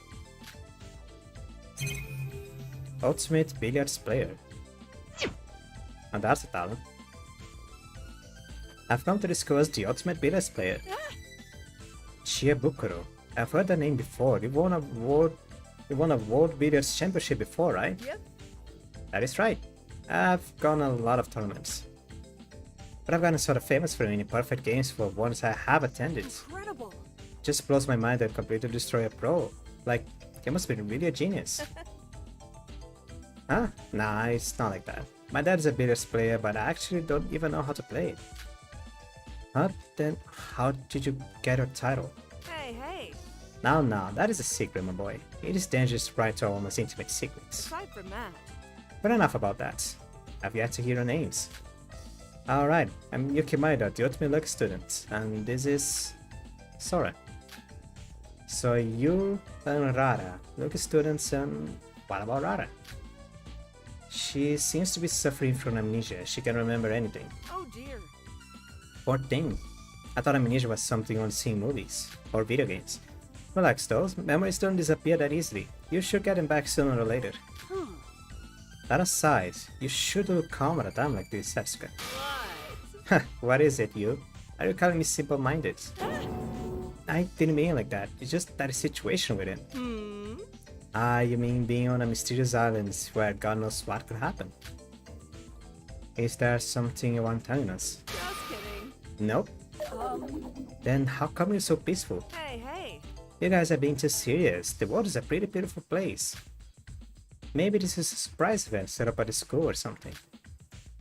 Ultimate billiards player. And that's a talent. I've come to discuss the ultimate billiards player. Chiyabukuro. I've heard the name before. You won a world billiards championship before, right? Yep. That is right. I've gone a lot of tournaments. But I've gotten sort of famous for winning perfect games for ones I have attended. Incredible. Just blows my mind that completely destroy a pro. Like, you must be really a genius. Huh? Nah, it's not like that. My dad's a billiards player, but I actually don't even know how to play it. Huh? Then how did you get your title? Hey. Now, that is a secret, my boy. It is dangerous to write all most intimate secrets. Aside from that. But enough about that. I've yet to hear your names. Alright, I'm Yuki Maeda, the Ultimate Luck student, and this is Sora. So you and Rara, Lucky students, and what about Rara? She seems to be suffering from amnesia. She can't remember anything. Oh dear. Poor thing. I thought amnesia was something only seen in movies or video games. Relax though, memories don't disappear that easily. You should get them back sooner or later. That aside, you should look calm at a time like this, Setsuka. What? What is it, you? Are you calling me simple-minded? I didn't mean like that. It's just that situation with him. Ah, you mean being on a mysterious island where God knows what could happen? Is there something you want telling us? Just kidding. Nope. Then how come you're so peaceful? Hey. You guys are being too serious. The world is a pretty beautiful place. Maybe this is a surprise event set up at the school or something.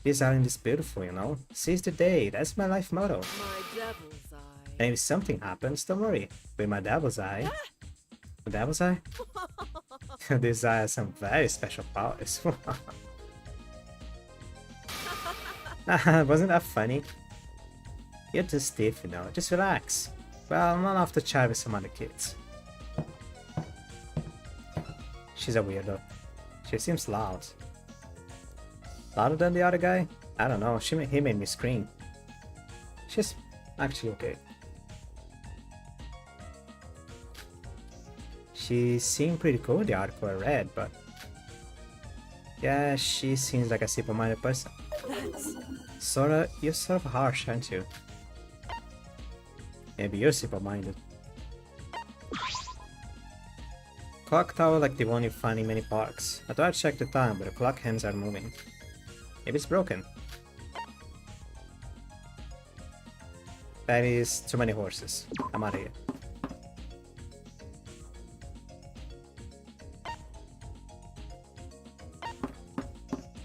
This island is beautiful, you know. Seize the day, that's my life motto. My devil's eye. And if something happens, don't worry. With my devil's eye. The devil's eye? This eye has some very special powers. Wasn't that funny? You're too stiff, you know. Just relax. Well, not off the chat with some other kids. She's a weirdo. She seems loud. Louder than the other guy? I don't know, he made me scream. She's actually okay. She seemed pretty cool in the article I read, but... yeah, she seems like a simple-minded person. Sora, you're sort of harsh, aren't you? Maybe you're simple-minded. Clock tower like the one you find in many parks. I thought I checked the time, but the clock hands are moving. Maybe it's broken. That is too many horses. I'm out of here.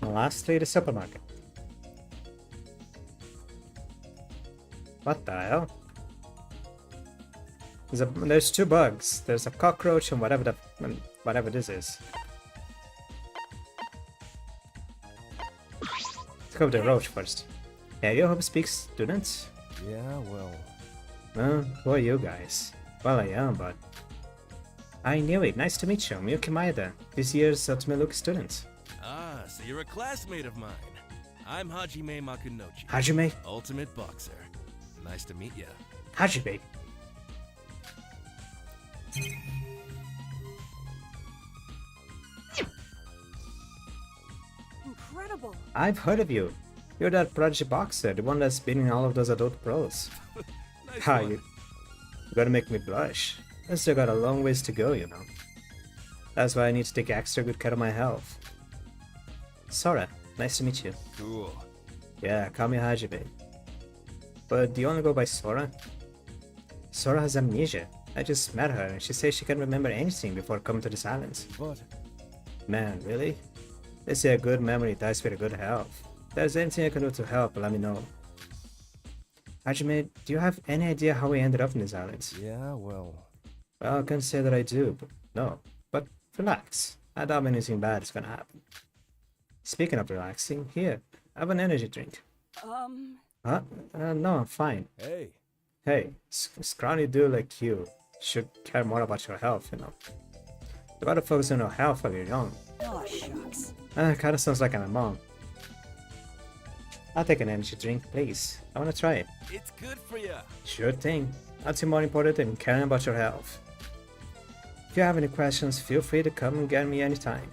And lastly, the supermarket. What the hell? There's two bugs. There's a cockroach and whatever this is. Let's go with the roach first. Yeah, you hope speaks students? Yeah, well... Who are you guys? Well, I am, but... I knew it. Nice to meet you. I'm Yuki Maeda, this year's Ultimate Luck student. Ah, so you're a classmate of mine. I'm Hajime Makunochi. Hajime? Ultimate boxer. Nice to meet ya. Hajime. Incredible. I've heard of you. You're that prodigy boxer, the one that's beating all of those adult pros. Nice Ha, one. you gotta make me blush. I still got a long ways to go, you know. That's why I need to take extra good care of my health. Sora, nice to meet you. Cool. Yeah, call me Hajime. But do you only go by Sora? Sora has amnesia. I just met her and she says she can't remember anything before coming to this island. But... Man, really? They say a good memory dies with a good health. If there's anything I can do to help, let me know. Hajime, do you have any idea how we ended up in these islands? Yeah, well... Well, I can't say that I do, but no. But relax. I doubt anything bad is gonna happen. Speaking of relaxing, here, have an energy drink. Huh? No, I'm fine. Hey. Hey, scrawny dude like you should care more about your health, you know. You gotta focus on your health while you're young. Oh, shucks. Kinda sounds like I'm a mom. I'll take an energy drink, please. I wanna try it. It's good for you. Sure thing. Nothing more important than caring about your health. If you have any questions, feel free to come and get me anytime.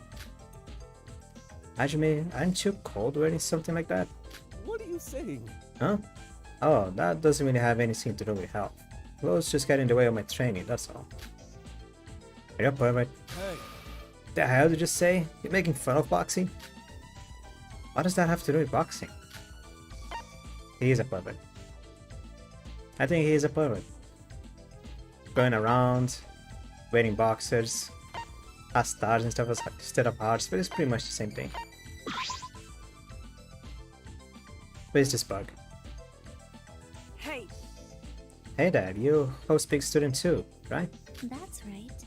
Hajime, aren't you cold wearing something like that? What are you saying? Huh? Oh, that doesn't really have anything to do with health. Clothes just get in the way of my training, that's all. You're a pervert. Hey. The hell did you say? You're making fun of boxing? What does that have to do with boxing? He is a pervert. I think he is a pervert. Going around, wearing boxers, has stars and stuff instead of hearts, but it's pretty much the same thing. Where's this bug? Hey. Hey there, you host big student too, right? That's right.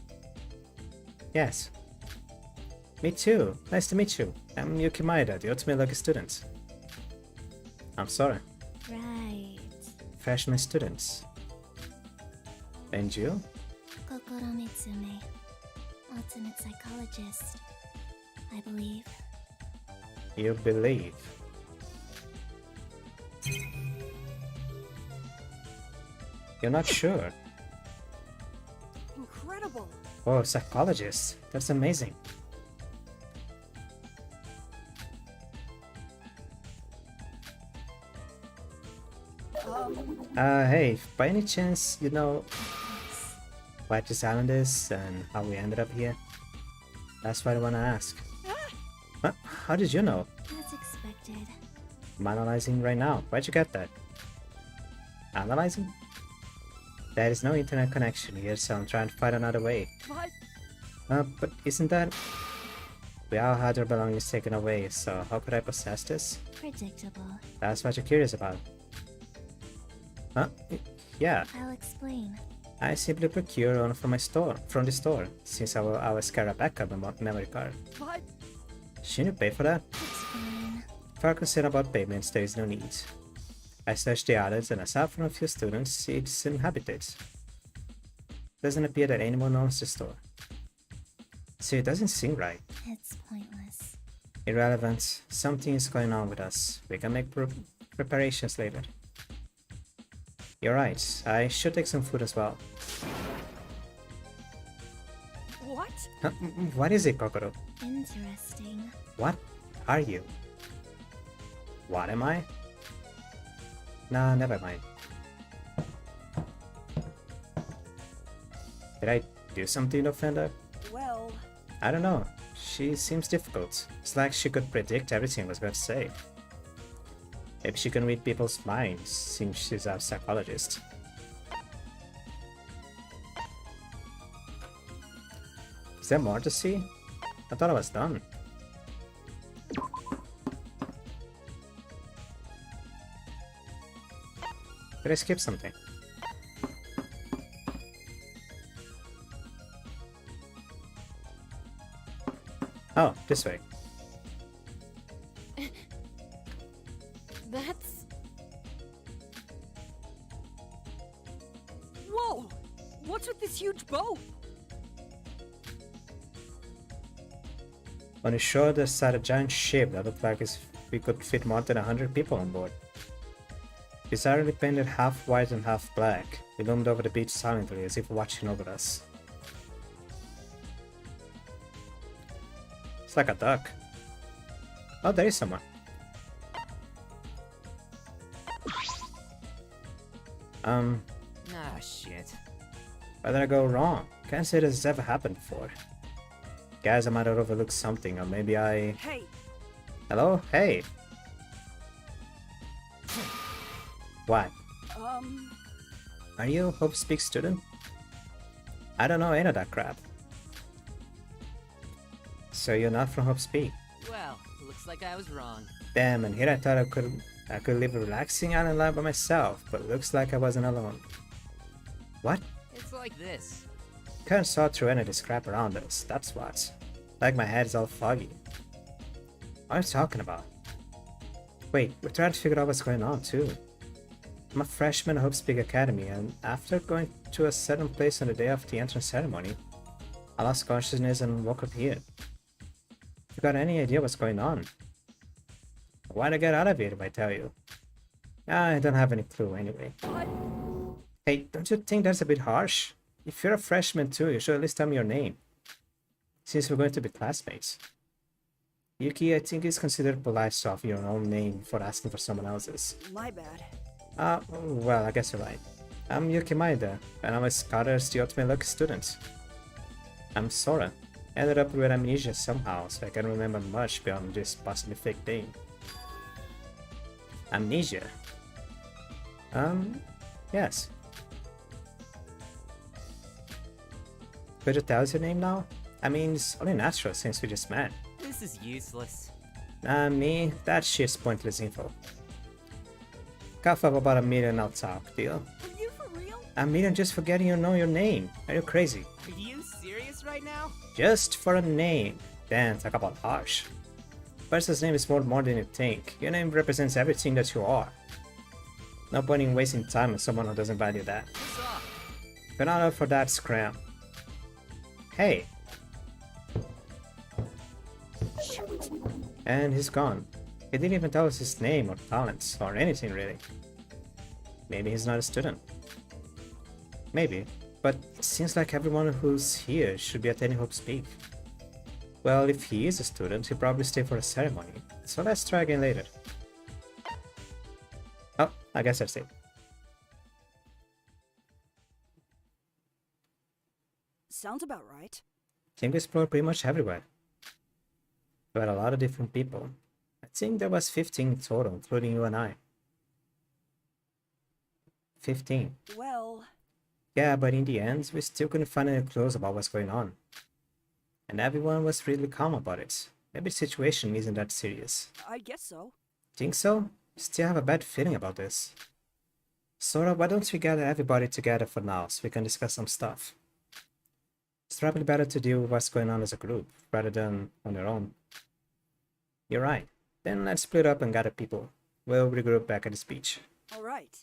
Yes. Me too. Nice to meet you. I'm Yuki Maeda, the ultimate lucky student. I'm sorry. Right. Freshman students. And you? Kokoro Mitsume, ultimate psychologist. I believe. You believe. You're not sure. Incredible. Oh, psychologist. That's amazing. Hey, by any chance, you know what this island is and how we ended up here? That's what I wanna ask. Huh? How did you know? As expected. I'm analyzing right now. Where'd you get that? Analyzing? There is no internet connection here, so I'm trying to find another way. What? But isn't that... We all had our belongings taken away, so how could I possess this? Predictable. That's what you're curious about. Huh? Yeah. I'll explain. I simply procured one from the store, since I was carrying a backup memory card. What? Shouldn't you pay for that? It's fine. If you're concerned about payments, there is no need. I searched the islands and aside from a few students, it's inhabited. Doesn't appear that anyone owns the store. So it doesn't seem right. It's pointless. Irrelevant. Something is going on with us. We can make preparations later. You're right. I should take some food as well. What? Huh? What is it, Kokoro? Interesting. What are you? What am I? Nah, never mind. Did I do something to offend her? Well... I don't know. She seems difficult. It's like she could predict everything I was going to say. Maybe she can read people's minds, since she's a psychologist. Is there more to see? I thought I was done. Did I skip something? Oh, this way. That's... Whoa! What's with this huge boat? On the shore, there sat a giant ship that looked like we could fit more than 100 people on board. Bizarrely painted half white and half black, it loomed over the beach silently as if watching over us. It's like a duck. Oh, there is someone. Ah, shit. Where did I go wrong? Can't say this has ever happened before. Guys, I might have overlooked something, or maybe I... Hey! Hello? Hey! What? Are you a Hope Speak student? I don't know any of that crap. So you're not from Hope Speak? Well, looks like I was wrong. Damn, and here I thought I could live a relaxing island life by myself, but looks like I wasn't alone. What? It's like this. Can't sort through any of this crap around us, that's what. Like my head is all foggy. What are you talking about? Wait, we're trying to figure out what's going on too. I'm a freshman at Hope Speak Academy, and after going to a certain place on the day of the entrance ceremony, I lost consciousness and woke up here. You got any idea what's going on? Why'd I get out of here if I tell you? I don't have any clue anyway. Hey, don't you think that's a bit harsh? If you're a freshman too, you should at least tell me your name. Since we're going to be classmates. Yuki, I think it's considered polite to offer your own name for asking for someone else's. My bad. Well, I guess you're right. I'm Yuki Maeda, and I'm a Scotter's the ultimate lucky student. I'm Sora. Ended up with amnesia somehow, so I can't remember much beyond this possibly fake name. Amnesia? Yes. Could you tell us your name now? I mean, it's only natural since we just met. This is useless. Me, that shit's pointless info. Cough up about a million, I'll talk, deal? Are you for real? A million just for getting you to know your name. Are you crazy? Are you serious right now? Just for a name. Damn, talk about harsh. Person's name is more than you think. Your name represents everything that you are. No point in wasting time on someone who doesn't value that. You're not up for that scram. Hey! And he's gone. He didn't even tell us his name or talents or anything really. Maybe he's not a student. Maybe, but it seems like everyone who's here should be attending Hope Speak. Well, if he is a student, he'll probably stay for a ceremony, so let's try again later. Oh, I guess that's it. Sounds about right. I think we explored pretty much everywhere. We had a lot of different people. I think there was 15 in total, including you and I. 15. Well... Yeah, but in the end, we still couldn't find any clues about what's going on. And everyone was really calm about it. Maybe the situation isn't that serious. I guess so. Think so? Still have a bad feeling about this. Sora, why don't we gather everybody together for now so we can discuss some stuff? It's probably better to deal with what's going on as a group, rather than on your own. You're right. Then let's split up and gather people. We'll regroup back at the beach. Alright.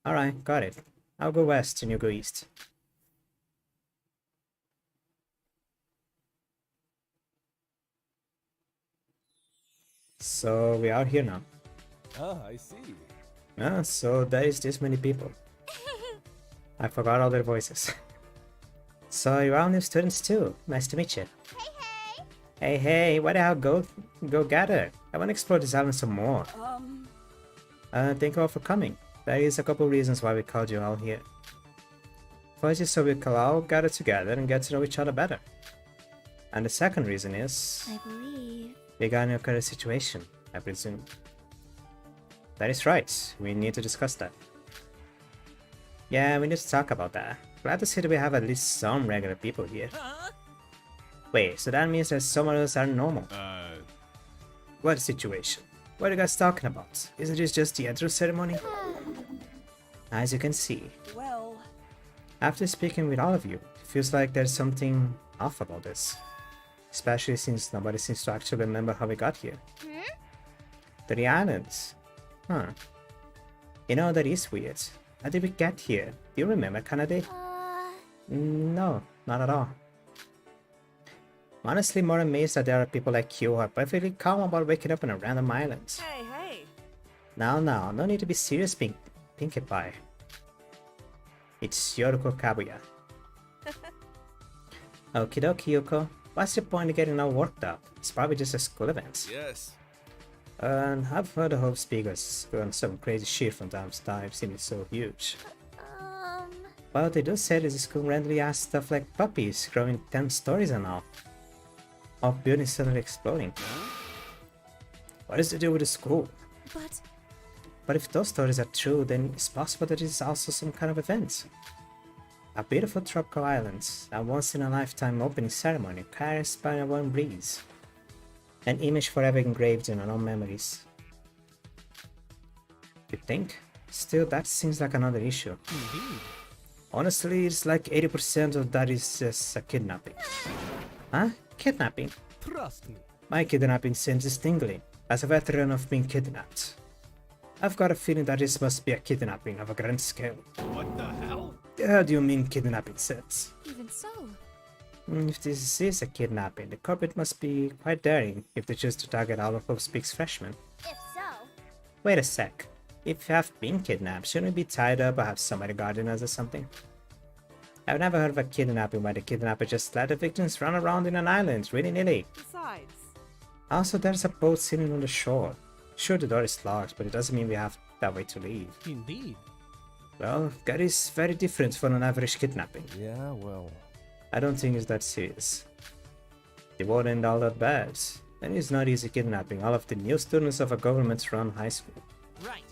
Alright, got it. I'll go west and you go east. So we are here now. Ah, I see. So there is this many people. I forgot all their voices. So you're all new students too. Nice to meet you. Hey, why the hell go gather? I want to explore this island some more. Thank you all for coming. There is a couple reasons why we called you all here. First is so we can all gather together and get to know each other better. And the second reason is... I believe... regarding your current situation, I presume. That is right. We need to discuss that. Yeah, we need to talk about that. Glad to see that we have at least some regular people here. Wait, so that means that some of us are normal? What situation? What are you guys talking about? Isn't this just the entrance ceremony? As you can see. Well... After speaking with all of you, it feels like there's something off about this. Especially since nobody seems to actually remember how we got here. To the islands. Huh. You know, that is weird. How did we get here? Do you remember, Kanade? No, not at all. I'm honestly more amazed that there are people like you who are perfectly calm about waking up on a random island. Hey. Now, no need to be serious, Pinkie Pie. It's Yoriko Kabuya. Okie dokie, Yuko. What's the point of getting all worked up? It's probably just a school event. Yes. I've heard the Hope Speakers go on some crazy shit from time to time, seeming so huge. Well, they do say this school randomly asks stuff like puppies growing 10 stories and all. Or buildings suddenly exploding. What is the deal with the school? But if those stories are true, then it's possible that it is also some kind of event. A beautiful tropical island, a once-in-a-lifetime opening ceremony carried by a warm breeze. An image forever engraved in our own memories. You think? Still, that seems like another issue. Indeed. Honestly, it's like 80% of that is just a kidnapping. Huh? Kidnapping? Trust me. My kidnapping sense is tingling, as a veteran of being kidnapped. I've got a feeling that this must be a kidnapping of a grand scale. What the hell? How do you mean kidnapping sense? Even so. If this is a kidnapping, the culprit must be quite daring if they choose to target all of Speaks freshmen. If so, Wait a sec. If you have been kidnapped, shouldn't we be tied up or have somebody guarding us or something? I've never heard of a kidnapping where the kidnapper just let the victims run around in an island, willy-nilly. Besides, Also, there's a boat sitting on the shore. Sure, the door is locked, but it doesn't mean we have that way to leave. Indeed. Well, that is very different from an average kidnapping. Yeah, well. I don't think it's that serious. It won't end all that bad. And it's not easy kidnapping all of the new students of a government-run high school. Right.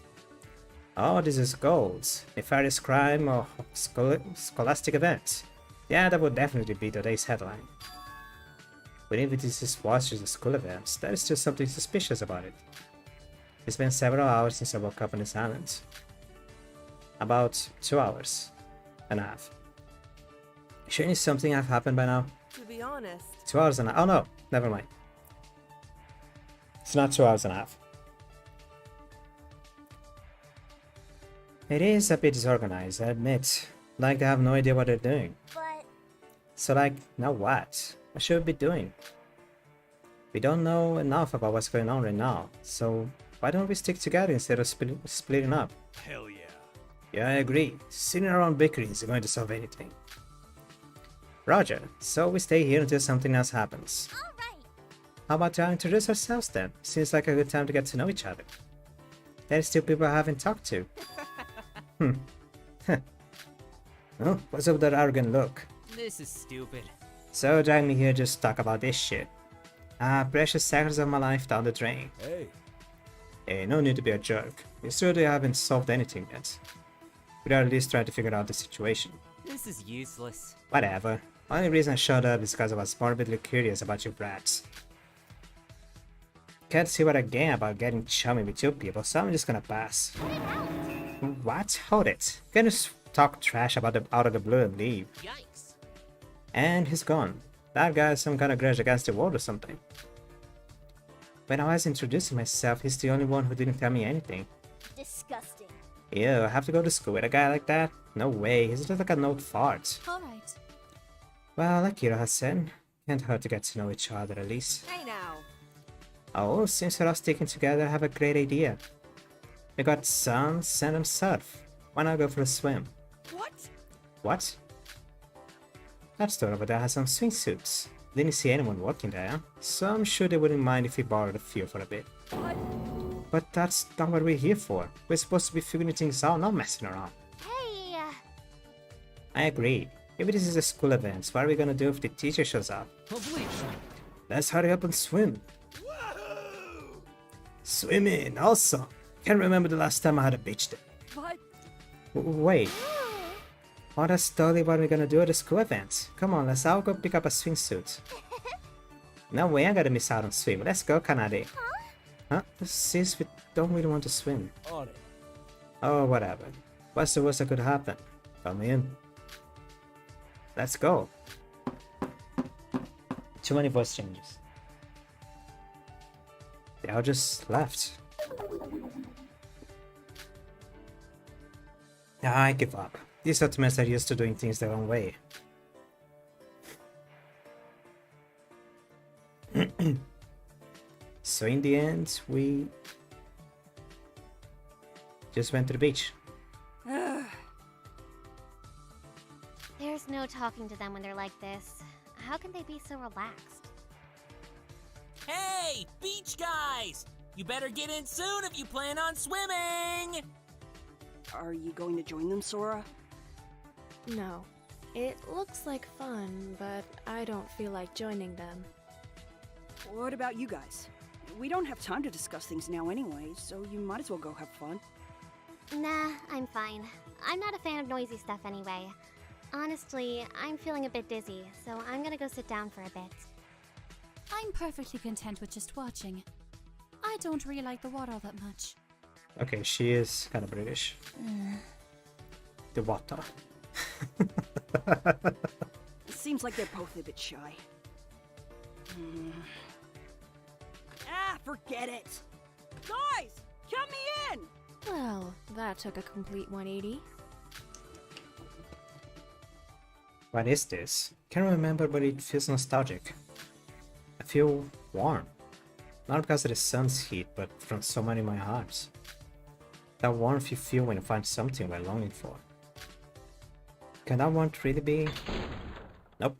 Oh, this is goals. Nefarious crime or scholastic event. Yeah, that would definitely be today's headline. But if it is just watches the school events, there is still something suspicious about it. It's been several hours since I woke up on this island. About 2 hours and a half. Shouldn't something have happened by now? to be honest, 2 hours and a half. Oh no, never mind. It's not 2 hours and a half. It is a bit disorganized, I admit. Like they have no idea what they're doing. but So like, now what? What should we be doing? We don't know enough about what's going on right now, so why don't we stick together instead of splitting up? Hell yeah. Yeah, I agree. Sitting around bickering isn't going to solve anything. Roger, so we stay here until something else happens. all right. How about I introduce ourselves then? Seems like a good time to get to know each other. There's still people I haven't talked to. Oh, what's up with that arrogant look? this is stupid. So drag me here just to talk about this shit. Precious seconds of my life down the drain. Hey. Hey, no need to be a jerk. We certainly haven't solved anything yet. We're at least trying to figure out the situation. This is useless. Whatever. Only reason I showed up is because I was morbidly curious about you brats. Can't see what I gain about getting chummy with you people, so I'm just gonna pass. What? Hold it. You can just talk trash about them out of the blue and leave. Yikes. And he's gone. That guy has some kind of grudge against the world or something. When I was introducing myself, he's the only one who didn't tell me anything. Disgusting. Ew, I have to go to school with a guy like that? No way, he's just like a note fart. Alright. Well, like Kira has said, can't hurt to get to know each other at least. hey now. Oh, since we're all sticking together, I have a great idea. We got sun, sand and surf. Why not go for a swim? What? What? That store over there has some swimsuits. Didn't see anyone working there, so I'm sure they wouldn't mind if we borrowed a few for a bit. What? But that's not what we're here for. We're supposed to be figuring things out, not messing around. Hey, I agree. Maybe this is a school event, so what are we gonna do if the teacher shows up? Obligatory. Let's hurry up and swim. Swimming, also. Can't remember the last time I had a beach day. What? Wait. Oh, that's totally what we're gonna do at the school event. Come on, let's all go pick up a swimsuit. No way I'm gonna miss out on swim. Let's go, Kanade. Huh? Sis, we don't really want to swim. On it. Oh, whatever. What's the worst that could happen? Come in. Let's go. Too many voice changes. They all just left. I give up. These Ultimates are used to doing things their own way. So in the end, we just went to the beach. there's no talking to them when they're like this. How can they be so relaxed? Hey, beach guys! You better get in soon if you plan on swimming! Are you going to join them, Sora? No. It looks like fun, but I don't feel like joining them. What about you guys? We don't have time to discuss things now anyway, so you might as well go have fun. Nah, I'm fine. I'm not a fan of noisy stuff anyway. Honestly, I'm feeling a bit dizzy, so I'm gonna go sit down for a bit. I'm perfectly content with just watching. I don't really like the water all that much. Okay, she is kind of British. The water. It seems like they're both a bit shy. Ah, forget it! Guys, count me in! Well, that took a complete 180. What is this? Can't remember, but it feels nostalgic. I feel warm. Not because of the sun's heat, but from someone in my arms. That warmth you feel when you find something we're longing for. Can that warmth really be... Nope.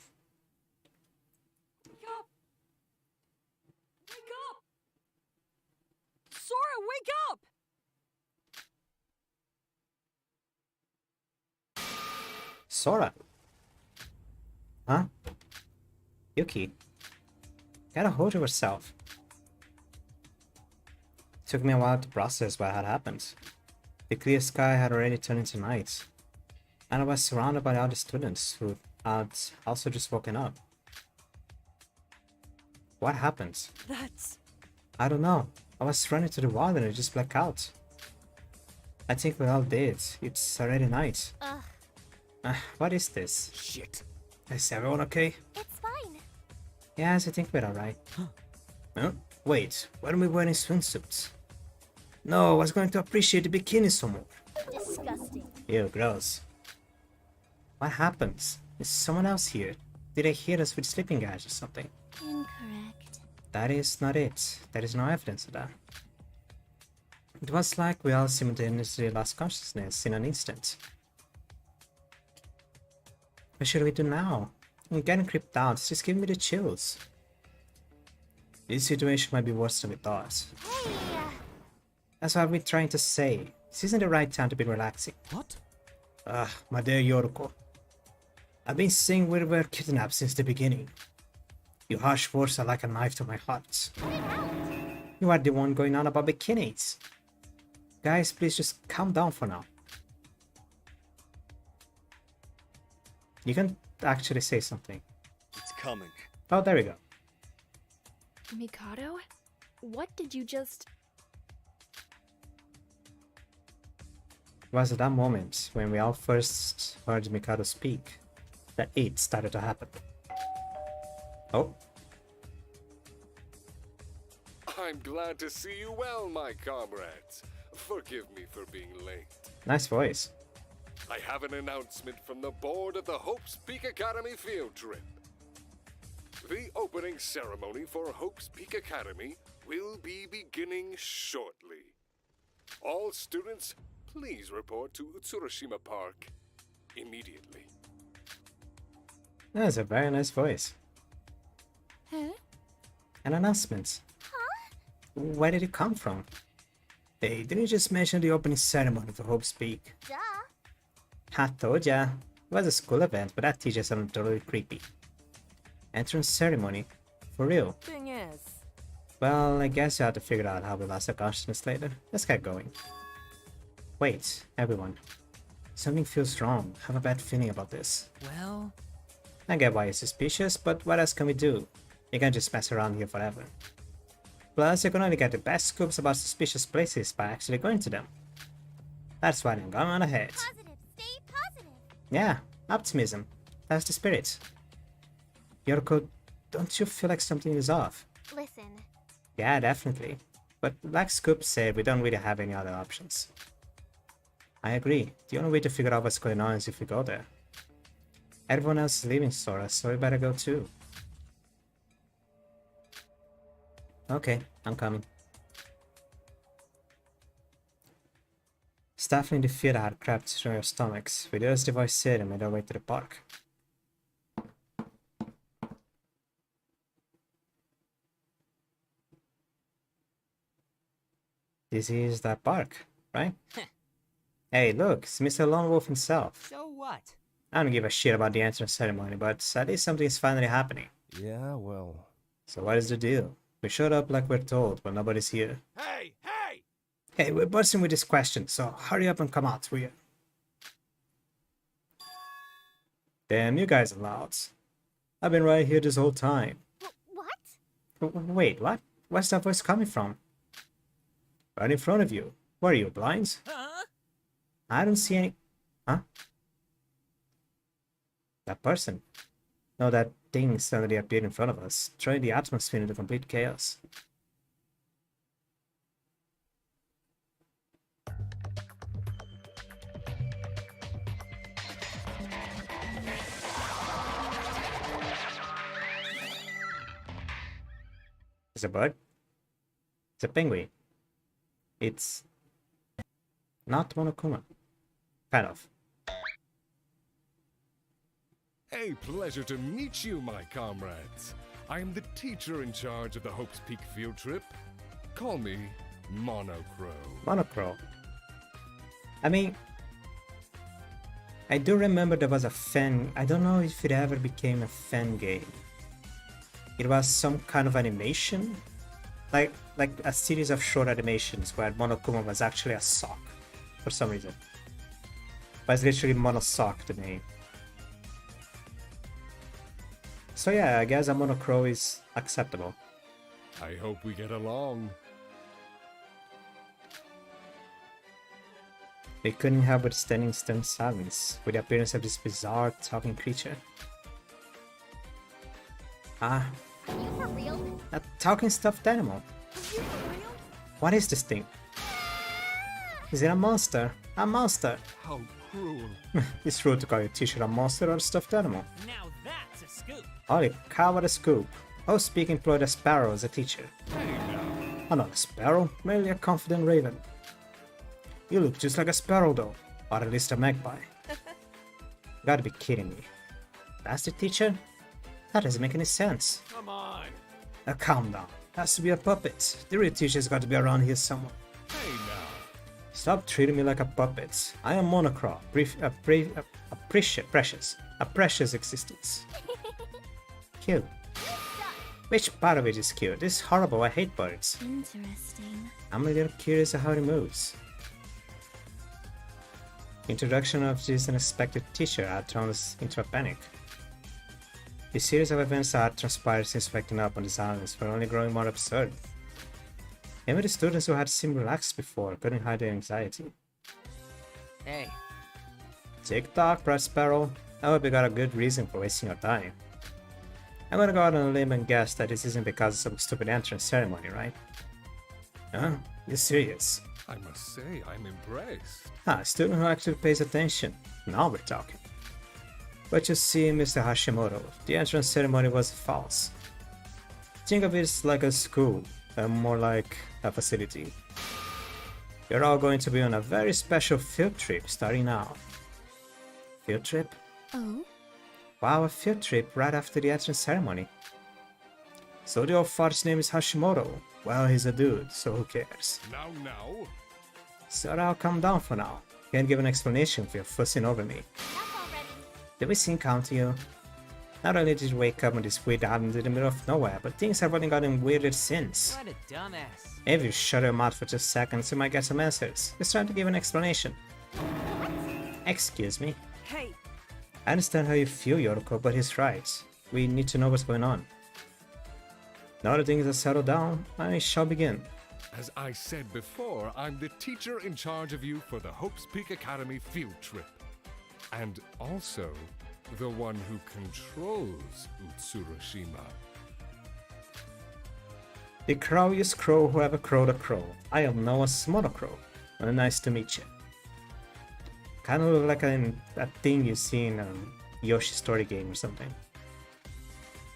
Wake up! Wake up! Sora, wake up! Sora? Huh? Yuki? Get a hold of yourself. Took me a while to process what had happened. The clear sky had already turned into night, and I was surrounded by other students who had also just woken up. What happened? That's... I don't know. I was running to the water and it just blacked out. I think we all did. It's already night. What is this? Shit. Is everyone okay? It's fine. Yes, I think we're alright. Huh? Wait, why are we wearing swimsuits? No, I was going to appreciate the bikini some more. Disgusting. Ew, gross. What happens? Is someone else here? Did they hit us with sleeping gas or something? Incorrect. That is not it. There is no evidence of that. It was like we all simultaneously lost consciousness in an instant. What should we do now? I'm getting creeped out. It's just giving me the chills. This situation might be worse than we thought. Hey! That's what we're trying to say. This isn't the right time to be relaxing. What? My dear Yoriko. I've been saying we were kidnapped since the beginning. Your harsh words are like a knife to my heart. You are the one going on about bikinis. Guys, please just calm down for now. You can actually say something. It's coming. Oh, there we go. Mikado? What did you just... It was at that moment, when we all first heard Mikado speak, that it started to happen. Oh. I'm glad to see you well, my comrades. Forgive me for being late. Nice voice. I have an announcement from the board of the Hope's Peak Academy field trip. The opening ceremony for Hope's Peak Academy will be beginning shortly. All students, please report to Utsuroshima Park immediately. That's a very nice voice. Huh? An announcement. Huh? Where did it come from? Hey, didn't you just mention the opening ceremony for Hope's Peak? Duh. I told ya. It was a school event, but that teacher sounded totally creepy. Entrance ceremony? For real? Thing is... Well, I guess you have to figure out how we lost our consciousness later. Let's get going. Wait, everyone. Something feels wrong. I have a bad feeling about this. Well... I get why you're suspicious, but what else can we do? You can't just mess around here forever. Plus, you can only get the best scoops about suspicious places by actually going to them. That's why I'm going on ahead. Positive. Stay positive. Yeah, optimism. That's the spirit. Yoriko, don't you feel like something is off? Listen. Yeah, definitely. But like Scoop said, we don't really have any other options. I agree. The only way to figure out what's going on is if we go there. Everyone else is leaving Sora, so we better go too. Okay, I'm coming. Staff in the theater had crept through your stomachs. We just the voice said and made our way to the park. This is that park, right? Hey, look, it's Mr. Lone Wolf himself. So what? I don't give a shit about the entrance ceremony, but at least something is finally happening. Yeah, well... So what is the deal? We showed up like we're told, but nobody's here. Hey! Hey! Hey, we're bursting with this question, so hurry up and come out, will you? Damn, you guys are loud. I've been right here this whole time. What? Wait, what? Where's that voice coming from? Right in front of you. What are you, blind? Huh? I don't see any... Huh? That person. No, that thing suddenly appeared in front of us, throwing the atmosphere into complete chaos. It's a bird. It's a penguin. It's not Monokuma. Kind of. A pleasure to meet you, my comrades. I am the teacher in charge of the Hope's Peak field trip. Call me Monocro. Monocro. I mean, I do remember there was a fan. I don't know if it ever became a fan game. It was some kind of animation, like a series of short animations where Monokuma was actually a sock for some reason. But it's literally Monosock, the name. So yeah, I guess a Monocro is acceptable. I hope we get along. They couldn't help but stand in stunned silence with the appearance of this bizarre talking creature. Ah. Are you for real? A talking stuffed animal. Are you for real? What is this thing? Is it a monster? A monster! How cruel. It's rude to call your teacher a monster or a stuffed animal. Now that's a scoop. Holy cow, what a scoop. I was speaking employed a sparrow as a teacher. Hey now. I'm not a sparrow, merely a confident raven. You look just like a sparrow though, or at least a magpie. Gotta be kidding me. That's the teacher? That doesn't make any sense. Come on. Now calm down. Has to be a puppet. The real teacher's got to be around here somewhere. Hey now. Stop treating me like a puppet. I am Monocro, a precious existence. Cute. Which part of it is cute? This is horrible, I hate birds. Interesting. I'm a little curious of how it moves. Introduction of this unexpected teacher had thrown us into a panic. The series of events that had transpired since waking up on these islands were only growing more absurd. Even the students who had seemed relaxed before couldn't hide their anxiety. Hey. Tick-tock, Brad Sparrow. I hope you got a good reason for wasting your time. I'm gonna go out on a limb and guess that this isn't because of some stupid entrance ceremony, right? Huh? You're serious? I must say, I'm impressed. Ah, a student who actually pays attention. Now we're talking. But you see, Mr. Hashimoto, the entrance ceremony was false. Think of it like a school, more like a facility. You're all going to be on a very special field trip starting now. Field trip? Oh? Wow, a field trip right after the entrance ceremony. So the old fart's name is Hashimoto. Well, he's a dude, so who cares? Now. So I'll calm down for now. Can't give an explanation if you're fussing over me. Did we encounter you? Not only did you wake up on this weird island in the middle of nowhere, but things have only gotten weirder since. What a dumbass. If you shut your mouth for just seconds, you might get some answers. Just trying to give an explanation. Excuse me. Hey, I understand how you feel, Yoroko, but he's right. We need to know what's going on. Now that things are settled down, I shall begin. As I said before, I'm the teacher in charge of you for the Hope's Peak Academy field trip. And also, the one who controls Utsurushima. The crowiest crow who ever crowed a crow. I am Noah's Monocro. Well, nice to meet you. Kind of look like a thing you see in Yoshi story game or something.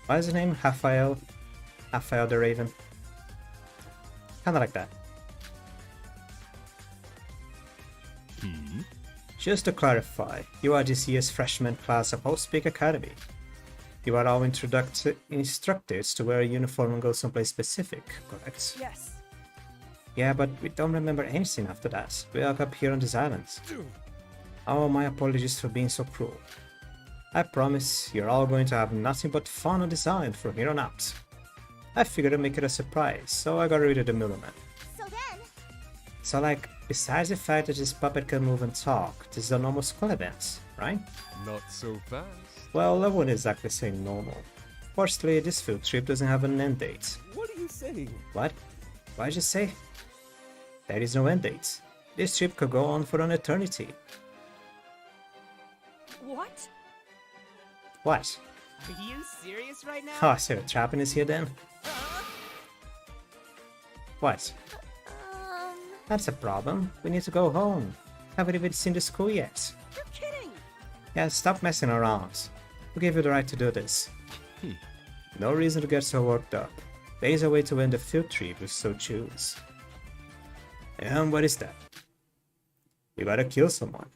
What is his name? Raphael the Raven. Kinda like that. Just to clarify, you are this year's freshman class of Hope's Peak Academy. You are all instructed to wear a uniform and go someplace specific, correct? yes. Yeah, but we don't remember anything after that. We woke up here on this island. Oh, my apologies for being so cruel. I promise you're all going to have nothing but fun on this island from here on out. I figured I'd make it a surprise, so I got rid of the middleman. So like, besides the fact that this puppet can move and talk, this is a normal school event, right? Not so fast. Well, I wouldn't exactly say normal. Fortunately, this field trip doesn't have an end date. What are you saying? What? What did you say? There is no end date. This trip could go on for an eternity. What? What? Are you serious right now? Oh, so trapping is here then? What? That's a problem. We need to go home. Haven't even seen the school yet. You're kidding! Yeah, stop messing around. Who gave you the right to do this? No reason to get so worked up. There is a way to end the field trip if you so choose. And what is that? You gotta kill someone.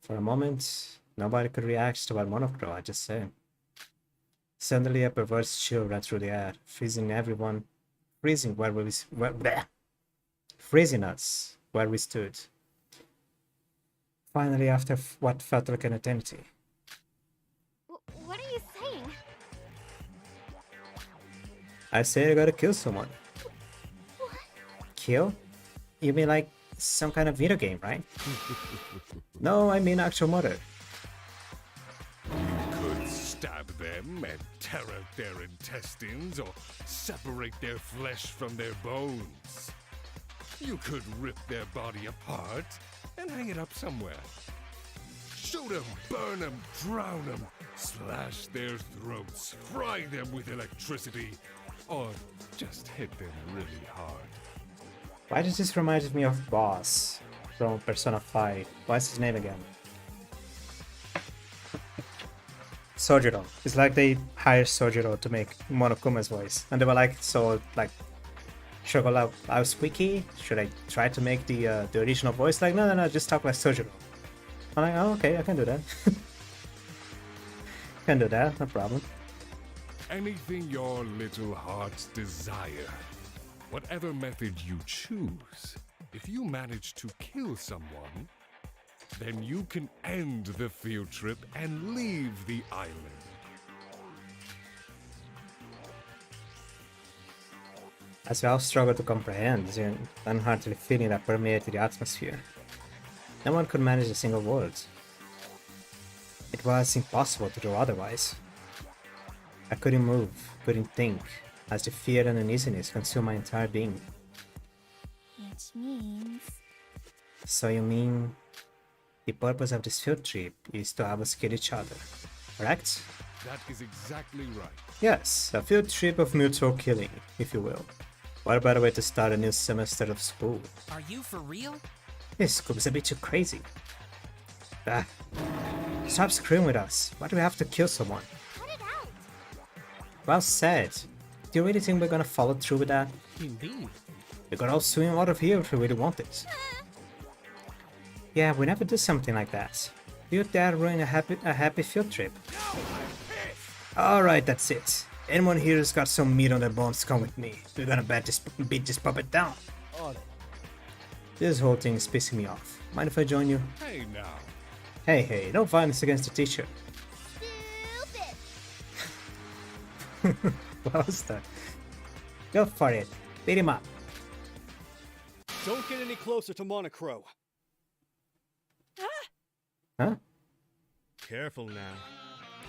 For a moment, nobody could react to what Monocro had just said. Suddenly a perverse chill ran through the air, freezing everyone, freezing freezing us where we stood. Finally, after what felt like an eternity. What are you saying? I say I gotta kill someone. What? Kill? You mean like some kind of video game, right? No, I mean actual murder. You could stab them and tear out their intestines or separate their flesh from their bones. You could rip their body apart and hang it up somewhere. Shoot them, burn them, drown them, slash their throats, fry them with electricity, or just hit them really hard. Why does this remind me of Boss from Persona 5? What's his name again? Sojiro. It's like they hired Sojiro to make Monokuma's voice. And they were like, so like, Shogola, I was squeaky. Should I try to make the original voice? Like, no, just talk like Sojiro. I'm like, oh, okay, I can do that. Can do that, no problem. Anything your little hearts desire. Whatever method you choose, if you manage to kill someone, then you can end the field trip and leave the island. As we all struggle to comprehend the unheartedly feeling that permeated the atmosphere, no one could manage a single word. It was impossible to do otherwise. I couldn't move, couldn't think, as the fear and uneasiness consumed my entire being. Which means... So you mean the purpose of this field trip is to have us kill each other, correct? That is exactly right. Yes, a field trip of mutual killing, if you will. What a better way to start a new semester of school? Are you for real? This school is a bit too crazy. Ah. Stop screwing with us. Why do we have to kill someone? Cut it out. Well said. Do you really think we're gonna follow through with that? Indeed. We could all swim out of here if we really want it. Yeah, we never do something like that. You dare ruin a happy field trip. Alright, that's it. Anyone here who's got some meat on their bones, come with me. We're gonna beat this puppet down. This whole thing is pissing me off. Mind if I join you? Hey now. Hey, no violence against the teacher. Stupid. What was that? Go for it. Beat him up. Don't get any closer to Monocro. Huh? Careful now.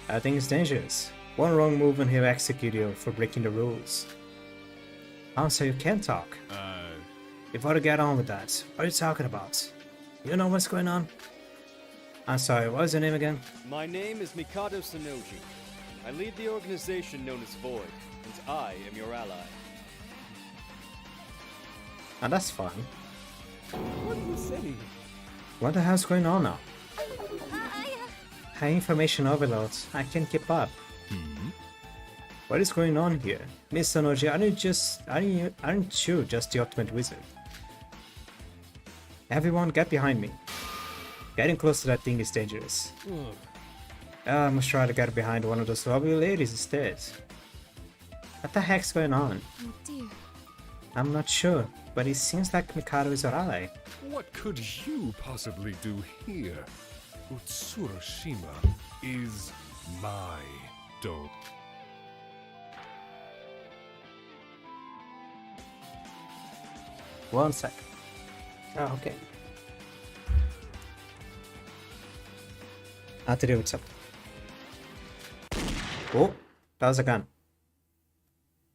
I think it's dangerous. One wrong move and he'll execute you for breaking the rules. Oh, so you can talk. Before we get on with that, what are you talking about? You know what's going on? I'm sorry, what was your name again? My name is Mikado Sonoji. I lead the organization known as Void, and I am your ally. Oh, that's fun. What are you saying? What the hell's going on now? High information overload. I can't keep up. What is going on here? Miss Sonoji, aren't you just the ultimate wizard? Everyone, get behind me. Getting close to that thing is dangerous. I must try to get behind one of those lovely ladies instead. What the heck's going on? Oh dear. I'm not sure, but it seems like Mikado is our ally. What could you possibly do here? Utsuroshima is my dope. One sec. Oh, okay. have to do with something. Oh, that was a gun.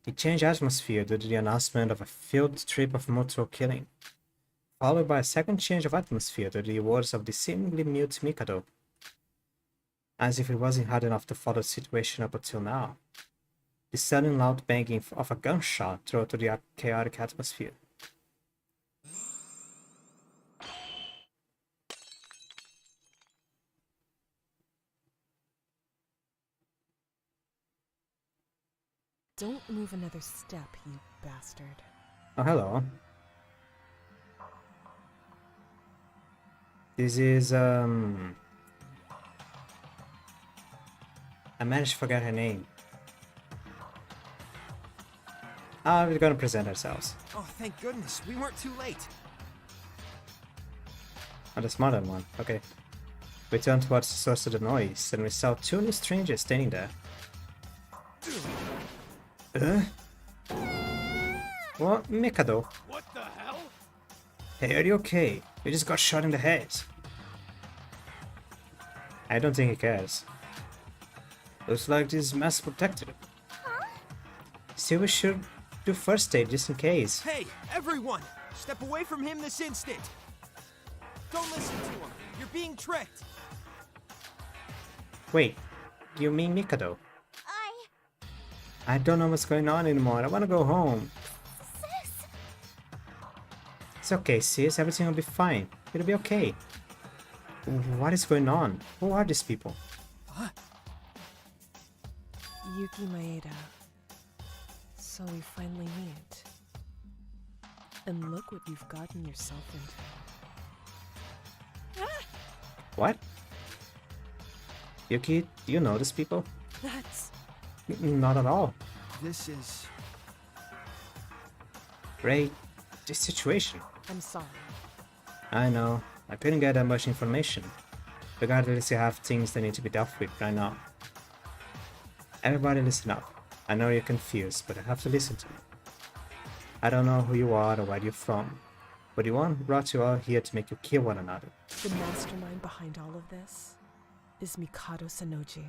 The changed atmosphere due to the announcement of a field trip of mortal killing, followed by a second change of atmosphere due to the words of the seemingly mute Mikado. As if it wasn't hard enough to follow the situation up until now. The sudden loud banging of a gunshot through to the chaotic atmosphere. Don't move another step, you bastard. Oh, hello. This is, I managed to forget her name. Ah, we're gonna present ourselves. Oh, thank goodness, we weren't too late. Oh, the smaller one, okay. We turned towards the source of the noise, and we saw two new strangers standing there. What? Mikado? What the hell? Hey, are you okay? You just got shot in the head. I don't think he cares. Looks like this mask protected him. Still, we should do first aid just in case. Hey, everyone! Step away from him this instant! Don't listen to him! You're being tricked! Wait, you mean Mikado? I don't know what's going on anymore. I want to go home. Sis! It's okay, sis. Everything will be fine. It'll be okay. What is going on? Who are these people? Huh? Yuki Maeda. So we finally meet. And look what you've gotten yourself into. What? Yuki, do you know these people? That's... Not at all. This is... Ray, this situation. I'm sorry. I know. I couldn't get that much information. Regardless, you have things that need to be dealt with right now. Everybody listen up. I know you're confused, but you have to listen to me. I don't know who you are or where you're from, but the one who brought you all here to make you kill one another. The mastermind behind all of this is Mikado Sanoji.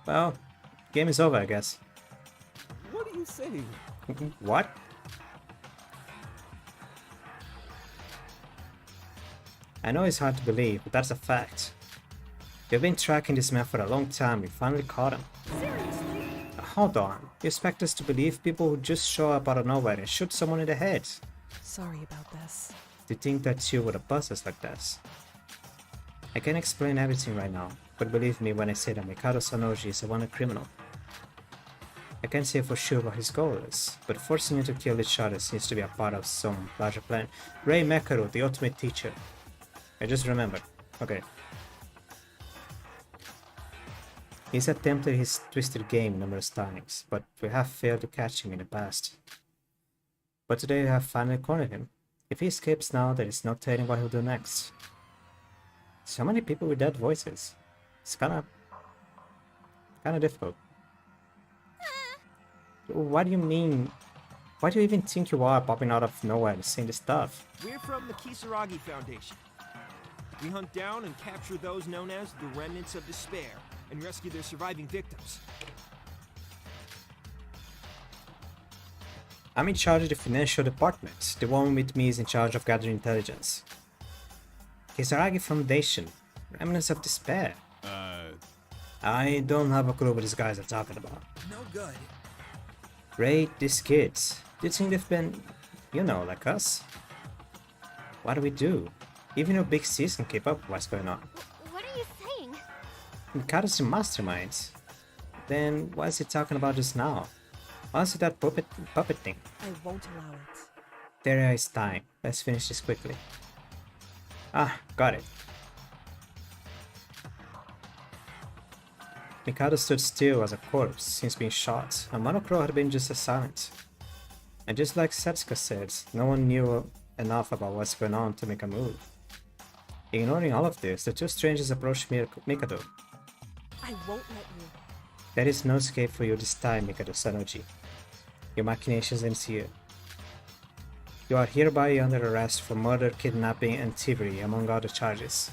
Well, game is over, I guess. What are you saying? What? I know it's hard to believe, but that's a fact. We've been tracking this man for a long time. We finally caught him. Seriously? Hold on. You expect us to believe people who just show up out of nowhere and shoot someone in the head? Sorry about this. To think that you would have bust us like this. I can't explain everything right now, but believe me when I say that Mikado Sanoji is a wanted criminal. I can't say for sure what his goal is, but forcing you to kill each other seems to be a part of some larger plan. Rei Mekaru, the ultimate teacher. I just remembered. Okay. He's attempted his twisted game numerous times, but we have failed to catch him in the past. But today we have finally cornered him. If he escapes now, there is no telling what he'll do next. So many people with dead voices. It's kinda difficult. What do you mean? Why do you even think you are popping out of nowhere and saying this stuff? We're from the Kisaragi Foundation. We hunt down and capture those known as the Remnants of Despair and rescue their surviving victims. I'm in charge of the financial department. The woman with me is in charge of gathering intelligence. Kisaragi Foundation. Remnants of Despair. I don't have a clue what these guys are talking about. No good. Ray, these kids. Do you think they've been, you know, like us? What do we do? Even your big sis can keep up with what's going on. What are you saying? Mikado's the mastermind. Then why is he talking about this now? Also that puppet thing. I won't allow it. There is time. Let's finish this quickly. Ah, got it. Mikado stood still as a corpse since being shot, and Monocro had been just as silent. And just like Setsuka said, no one knew enough about what's going on to make a move. Ignoring all of this, the two strangers approached Mikado. I won't let you. There is no escape for you this time, Mikado Sanoji. Your machinations end here. You are hereby under arrest for murder, kidnapping, and thievery, among other charges.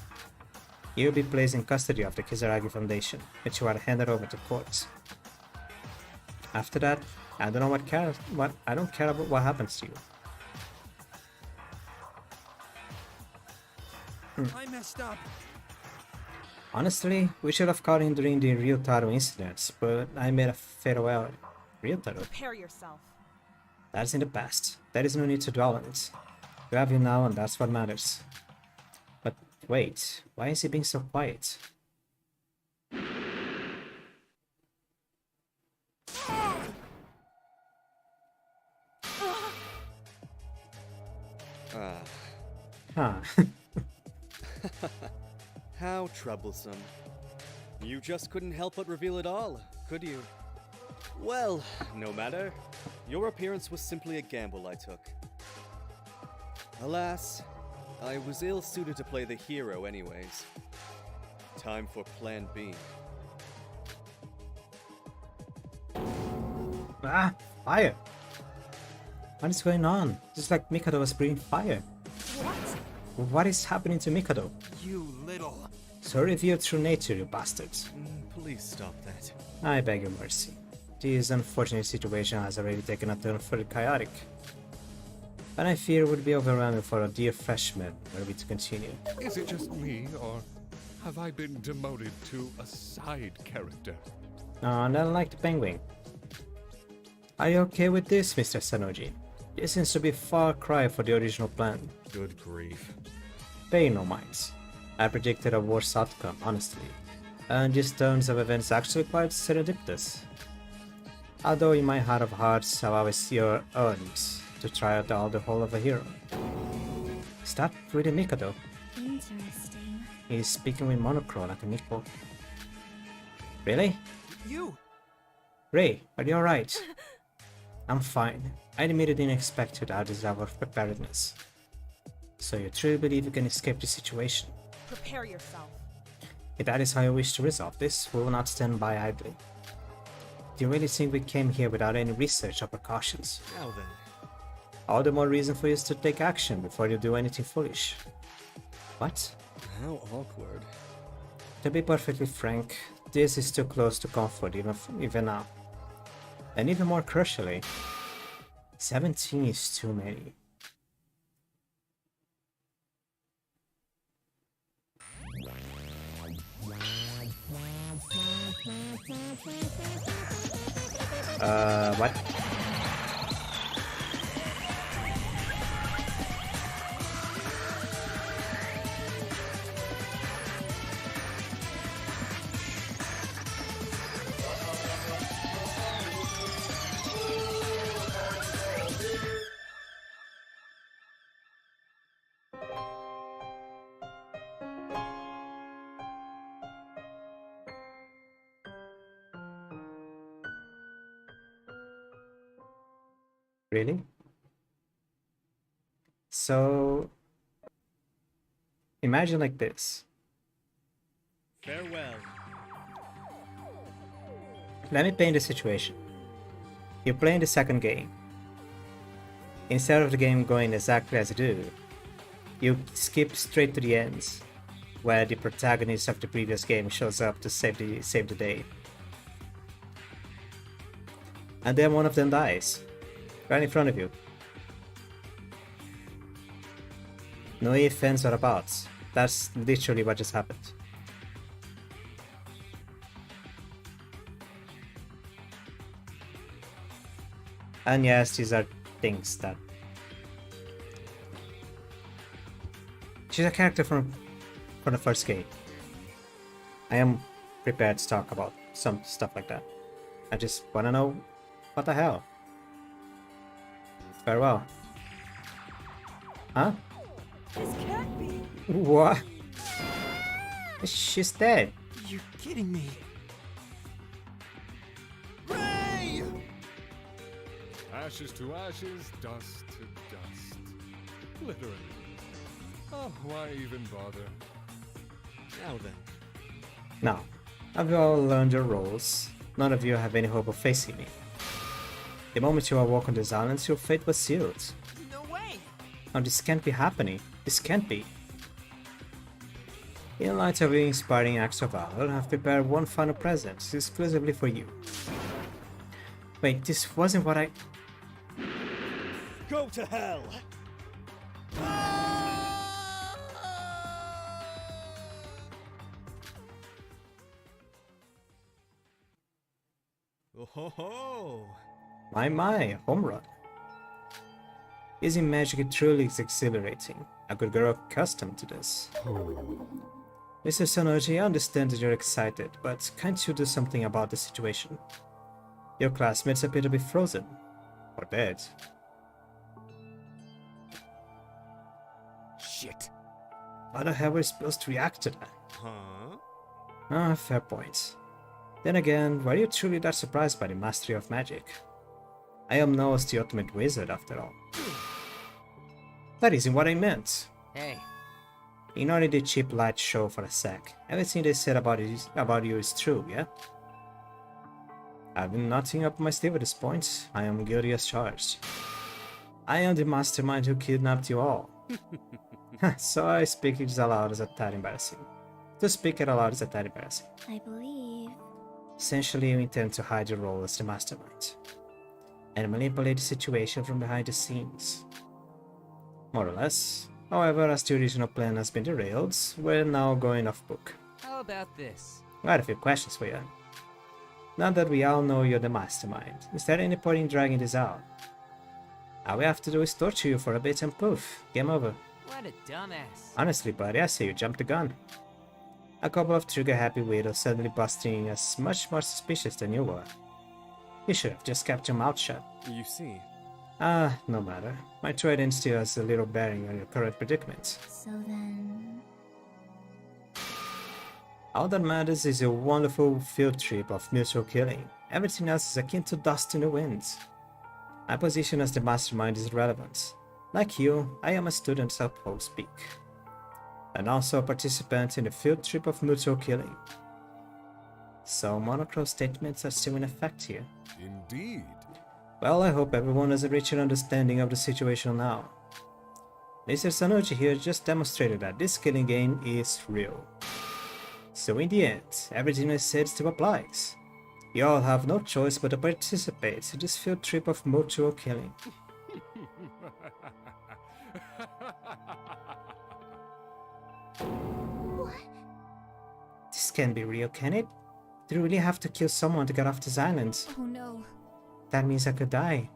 You will be placed in custody of the Kizaragi Foundation, which you are handed over to court. After that, I don't know I don't care about what happens to you. I messed up. Honestly, we should have caught him during the Ryotaro incidents, but I made a farewell. Ryotaro? Prepare yourself. That's in the past. There is no need to dwell on it. We have you now, and that's what matters. But wait, why is he being so quiet? Huh. How troublesome. You just couldn't help but reveal it all, could you? Well, no matter. Your appearance was simply a gamble I took. Alas, I was ill-suited to play the hero anyways. Time for Plan B. Ah, fire! What is going on? Just like Mikado was breathing fire. What is happening to Mikado? You little... So reveal true nature, you bastards. Please stop that. I beg your mercy. This unfortunate situation has already taken a turn further chaotic. And I fear it would be overwhelming for a dear freshman were we to continue. Is it just me, or have I been demoted to a side character? No, and unlike the penguin. Are you okay with this, Mr. Sanoji? This seems to be a far cry for the original plan. Good grief. Pay no minds. I predicted a worse outcome, honestly. And these turns of events actually quite serendipitous. Although in my heart of hearts, I've always earned to try out the whole of a hero. Is that really Mikado? Interesting. He's speaking with monochrome like a Miko. Really? You! Ray, are you alright? I'm fine. I admit I didn't expect you to have this level of preparedness. So you truly believe you can escape the situation? Prepare yourself. If that is how you wish to resolve this, we will not stand by idly. Do you really think we came here without any research or precautions? Now then. All the more reason for you to take action before you do anything foolish. What? How awkward. To be perfectly frank, this is too close to comfort even now. And even more crucially, 17 is too many. What? Really? So, imagine like this. Farewell. Let me paint the situation. You're playing the second game. Instead of the game going exactly as you do, you skip straight to the end, where the protagonist of the previous game shows up to save the day. And then one of them dies. Right in front of you. No ifs, ands, or buts. That's literally what just happened. And yes, these are things that... She's a character from the first game. I am prepared to talk about some stuff like that. I just wanna know what the hell. Farewell. Huh? This can't be. What? She's dead. You're kidding me. Ray! Ashes to ashes, dust to dust. Literally. Oh, why even bother? Now then. Now, have you all learned your roles? None of you have any hope of facing me. The moment you awoke on this island, your fate was sealed. No way! Oh, this can't be happening. This can't be. In light of your inspiring acts of valor, I've prepared one final present exclusively for you. Wait, this wasn't what I... Go to hell! Oh ho ho! My, home run. Using magic truly is exhilarating. I could grow accustomed to this. Mr. Sonoji, I understand that you're excited, but can't you do something about the situation? Your classmates appear to be frozen. Or dead. Shit. How the hell are we supposed to react to that? Huh? Ah, fair point. Then again, were you truly that surprised by the mastery of magic? I am now the ultimate wizard after all. That isn't what I meant. Hey. Ignore the cheap light show for a sec. Everything they said about you is true, yeah? I've been nothing up my sleeve at this point. I am guilty as charged. I am the mastermind who kidnapped you all. So I speak it aloud is a tad embarrassing. To speak it aloud is a tad embarrassing. I believe. Essentially, you intend to hide your role as the mastermind. And manipulate the situation from behind the scenes. More or less. However, as the original plan has been derailed, we're now going off book. How about this? I got a few questions for you. Now that we all know you're the mastermind, is there any point in dragging this out? All we have to do is torture you for a bit and poof, game over. What a dumbass. Honestly, buddy, I say you jumped the gun. A couple of trigger-happy widows suddenly busting in as much more suspicious than you were. You should have just kept your mouth shut. You see. No matter. My trident still has a little bearing on your current predicament. So then... All that matters is a wonderful field trip of mutual killing. Everything else is akin to dust in the wind. My position as the mastermind is irrelevant. Like you, I am a student of Hope's Peak. And also a participant in the field trip of mutual killing. So monochrome statements are still in effect here. Indeed. Well, I hope everyone has a richer understanding of the situation now. Mr. Sonoji here just demonstrated that this killing game is real. So in the end, everything I said still applies. You all have no choice but to participate in this field trip of mutual killing. What? This can't be real, can it? Do you really have to kill someone to get off this island? Oh no. That means I could die.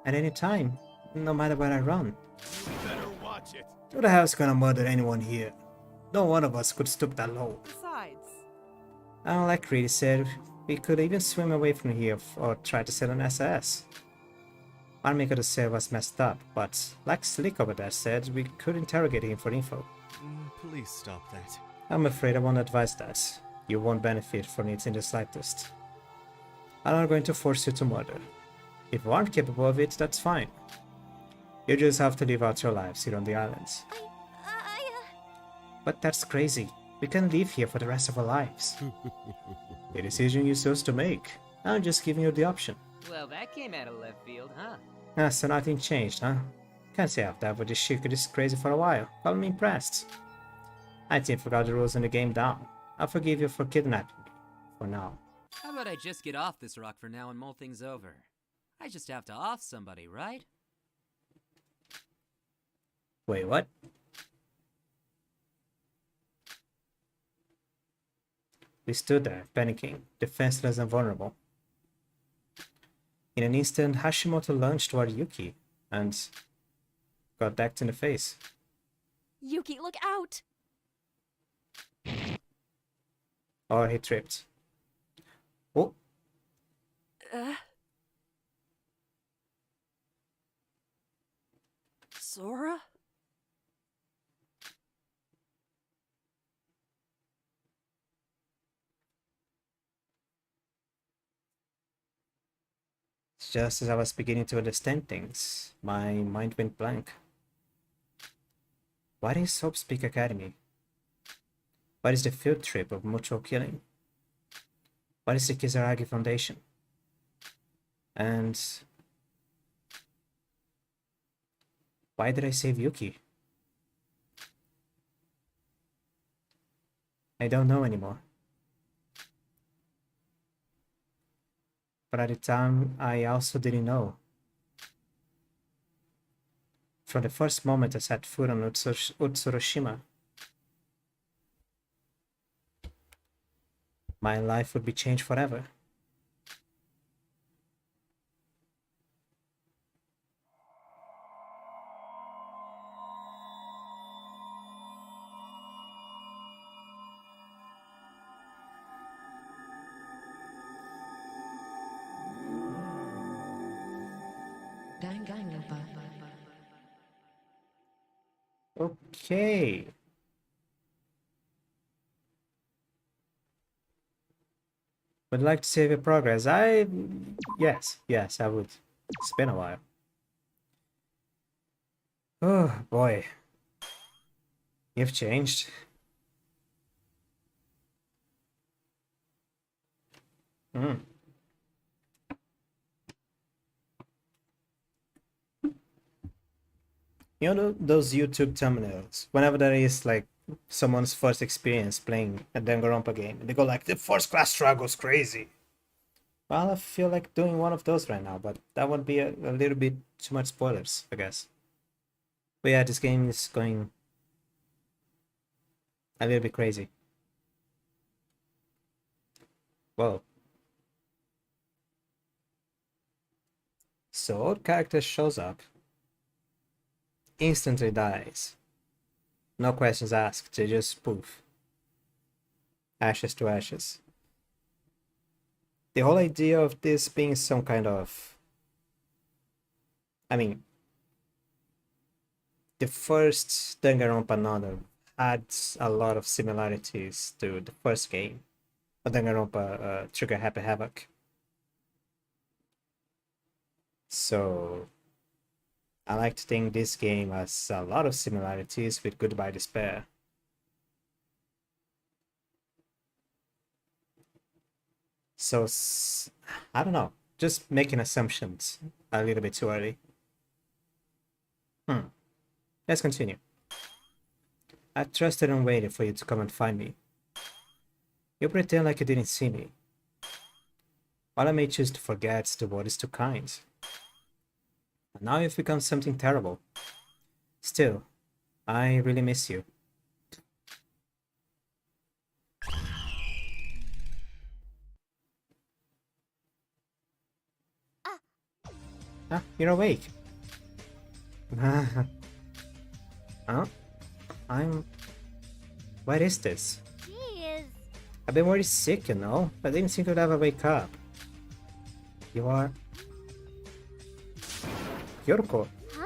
At any time, no matter where I run. You better watch it. Who the hell's gonna murder anyone here? No one of us could stoop that low. Besides, Like Reedy said, we could even swim away from here or try to sail an SAS. Army could have said was messed up, but like Slick over there said, we could interrogate him for info. Please stop that. I'm afraid I won't advise that. You won't benefit from it in the slightest. I'm not going to force you to murder. If you aren't capable of it, that's fine. You just have to live out your lives here on the islands. But that's crazy. We can live here for the rest of our lives. The decision you chose to make. I'm just giving you the option. Well, that came out of left field, huh? So nothing changed, huh? Can't say I've dealt with this shit this crazy for a while. Call me impressed. I think I forgot the rules in the game down. I'll forgive you for kidnapping me. For now. How about I just get off this rock for now and mull things over? I just have to off somebody, right? Wait, what? We stood there, panicking, defenseless and vulnerable. In an instant, Hashimoto lunged toward Yuki and got decked in the face. Yuki, look out! Or he tripped. Oh! Sora? Just as I was beginning to understand things, my mind went blank. What is Hope's Peak Academy? What is the field trip of mutual killing? What is the Kizaragi Foundation? And Why did I save Yuki? I don't know anymore. But at the time, I also didn't know. From the first moment I set foot on Utsuroshima, my life would be changed forever. Danganronpa. Okay. Would like to save your progress. Yes, I would. It's been a while. Oh boy. You've changed. Hmm. You know those YouTube thumbnails? Whenever there is like someone's first experience playing a Danganronpa game, they go like, the first class struggle's crazy. Well, I feel like doing one of those right now, but that would be a little bit too much spoilers, I guess. But yeah, this game is going a little bit crazy. Whoa. So old character shows up, instantly dies. No questions asked, they just poof. Ashes to ashes. The whole idea of this being some kind of... I mean, the first Danganronpa Another had a lot of similarities to the first game, Danganronpa Trigger Happy Havoc. So, I like to think this game has a lot of similarities with Goodbye Despair. So, I don't know, just making assumptions a little bit too early. Let's continue. I trusted and waited for you to come and find me. You pretend like you didn't see me. While I may choose to forget, the word is too kind. And now you've become something terrible. Still, I really miss you. Ah, you're awake. Huh? What is this? Jeez. I've been very sick, you know. I didn't think you'd ever wake up. You are... Yoriko. Huh?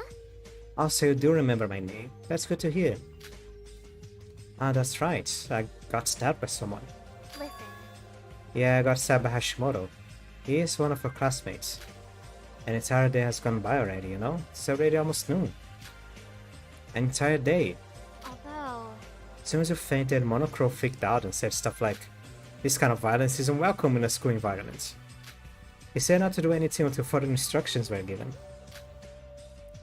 Also, you do remember my name. That's good to hear. Ah, that's right. I got stabbed by someone. Listen. Yeah, I got stabbed by Hashimoto. He is one of our classmates. An entire day has gone by already, you know? It's already almost noon. An entire day. Although... As soon as you fainted, Monocro freaked out and said stuff like, this kind of violence isn't welcome in a school environment. He said not to do anything until further instructions were given.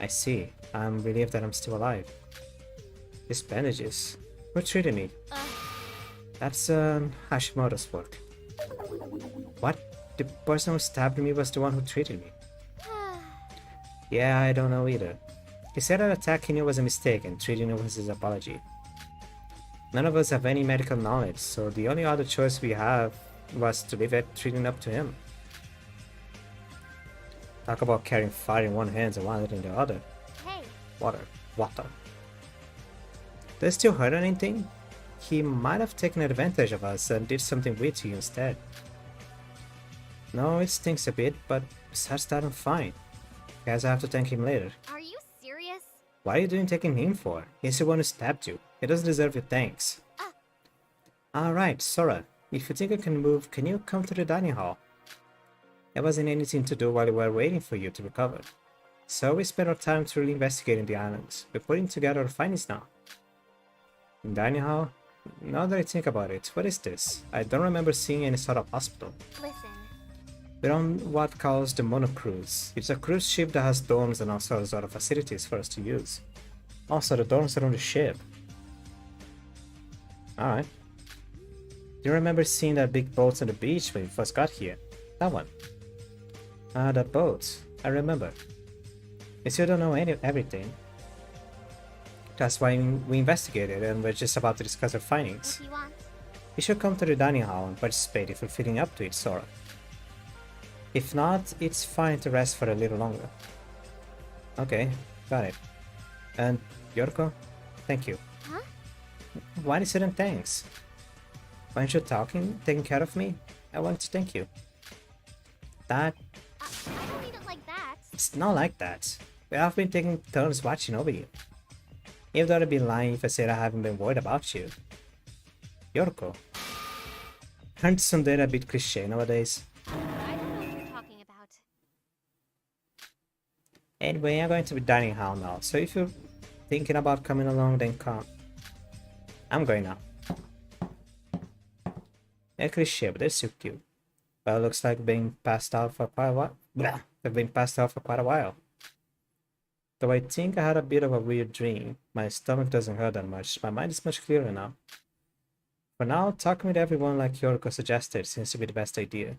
I see. I'm relieved that I'm still alive. These bandages. Who treated me? That's Hashimoto's work. What? The person who stabbed me was the one who treated me. Yeah, I don't know either. He said that attacking you was a mistake and treating you was his apology. None of us have any medical knowledge, so the only other choice we have was to leave it treating up to him. Talk about carrying fire in one hand and water in the other. Hey. Water. Does it still hurt anything? He might have taken advantage of us and did something weird to you instead. No, it stinks a bit, but besides that I'm fine. Guess I have to thank him later. Are you serious? What are you doing taking him for? He's the one who stabbed you. He doesn't deserve your thanks. Alright, Sora. If you think I can move, can you come to the dining hall? There wasn't anything to do while we were waiting for you to recover. So we spent our time thoroughly investigating the islands. We're putting together our findings now. In dining hall? Now that I think about it, what is this? I don't remember seeing any sort of hospital. Listen. We're on what calls the Mono Cruise. It's a cruise ship that has dorms and all sorts of facilities for us to use. Also, the dorms are on the ship. Alright. Do you remember seeing that big boat on the beach when we first got here? That one. Ah, that boat. I remember. You still don't know everything. That's why we investigated and we're just about to discuss our findings. What do you want? You should come to the dining hall and participate if you're feeling up to it, Sora. If not, it's fine to rest for a little longer. Okay, got it. And Yorko, thank you. Huh? Why the sudden thanks? Weren't you taking care of me? I want to thank you. That... I don't mean it like that. It's not like that. We have been taking turns watching over you. Even though I'd be lying if I said I haven't been worried about you. Yorko. Aren't tsundere a bit cliché nowadays? I don't know what you're talking about. Anyway, I'm going to be dining hall now, so if you're thinking about coming along, then come. I'm going now. A cliché, but they're so cute. Well, looks like being passed out for quite a while. Blah, they've been passed out for quite a while. Though I think I had a bit of a weird dream. My stomach doesn't hurt that much. My mind is much clearer now. For now, talking with everyone like Yorko suggested seems to be the best idea.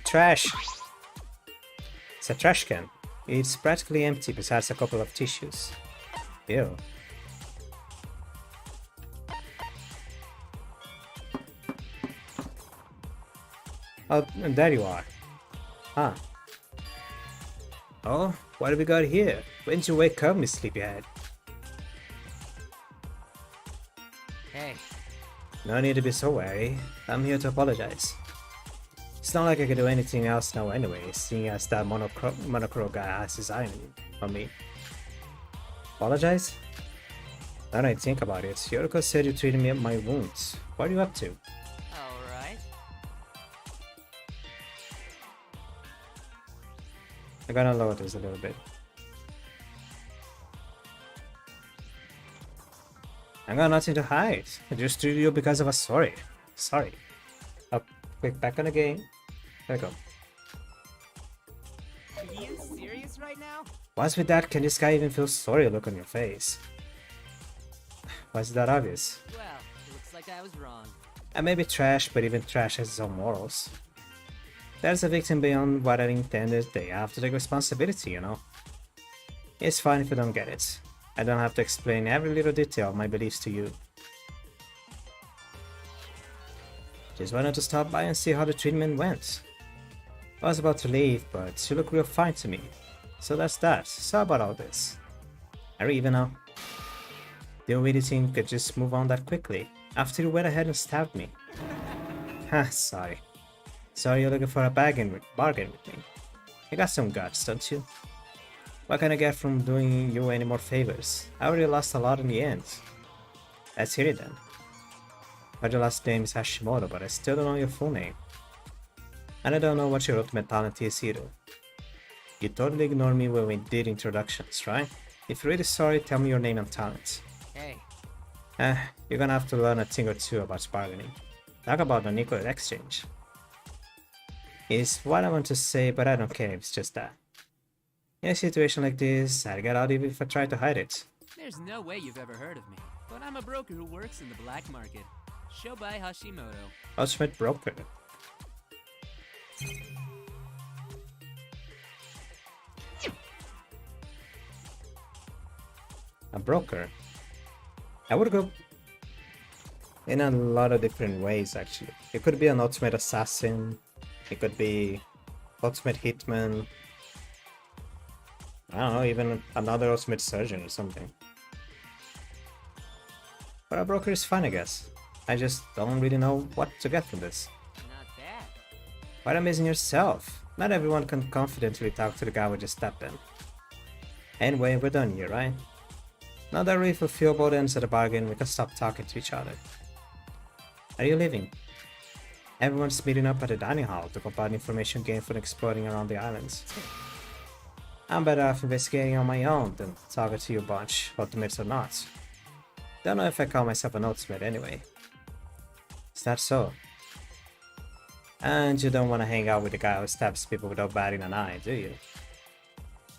Trash! It's a trash can. It's practically empty besides a couple of tissues. Ew. Oh, and there you are. Huh. Oh, what have we got here? When did you wake up, Miss Sleepyhead? Hey. No need to be so wary. I'm here to apologize. It's not like I could do anything else now anyway, seeing as that monochrome guy has his eye on me. Apologize? Now that I think about it, Yoriko said you treated me at my wounds. What are you up to? Alright. I'm gonna lower this a little bit. I got nothing to hide. I just treated you because of a sorry. Sorry. Up, quick, back on the game. There we go. Are you serious right now? What's with that? Can this guy even feel sorry look on your face? Why is that obvious? Well, looks like I was wrong. I may be trash, but even trash has its own morals. There's a victim beyond what I intended, they have to take responsibility, you know? It's fine if you don't get it. I don't have to explain every little detail of my beliefs to you. Just wanted to stop by and see how the treatment went. I was about to leave, but you look real fine to me. So that's that. So about all this. Are you even now? Do you really think you could just move on that quickly, after you went ahead and stabbed me? Ha, sorry. Sorry you're looking for a bargain with me. You got some guts, don't you? What can I get from doing you any more favors? I already lost a lot in the end. Let's hear it then. But your last name is Hashimoto, but I still don't know your full name. And I don't know what your ultimate talent is either. You totally ignored me when we did introductions, right? If you're really sorry, tell me your name and talent. Hey. You're gonna have to learn a thing or two about bargaining. Talk about an equal exchange. Is what I want to say, but I don't care if it's just that. In a situation like this, I'd get out even if I tried to hide it. There's no way you've ever heard of me, but I'm a broker who works in the black market. Shobai Hashimoto. Ultimate broker. A broker. I would go in a lot of different ways actually. It could be an ultimate assassin. It could be ultimate hitman. I don't know, even another ultimate surgeon or something. But a broker is fun, I guess. I just don't really know what to get from this. Not bad. Quite amazing yourself. Not everyone can confidently talk to the guy we just stepped in. Anyway, we're done here, right? Now that we fulfill both ends of the bargain, we can stop talking to each other. Are you leaving? Everyone's meeting up at the dining hall to compile information gained from exploring around the islands. I'm better off investigating on my own than talking to you a bunch, ultimates or not. Don't know if I call myself an ultimate anyway. Is that so? And you don't want to hang out with the guy who stabs people without batting an eye, do you?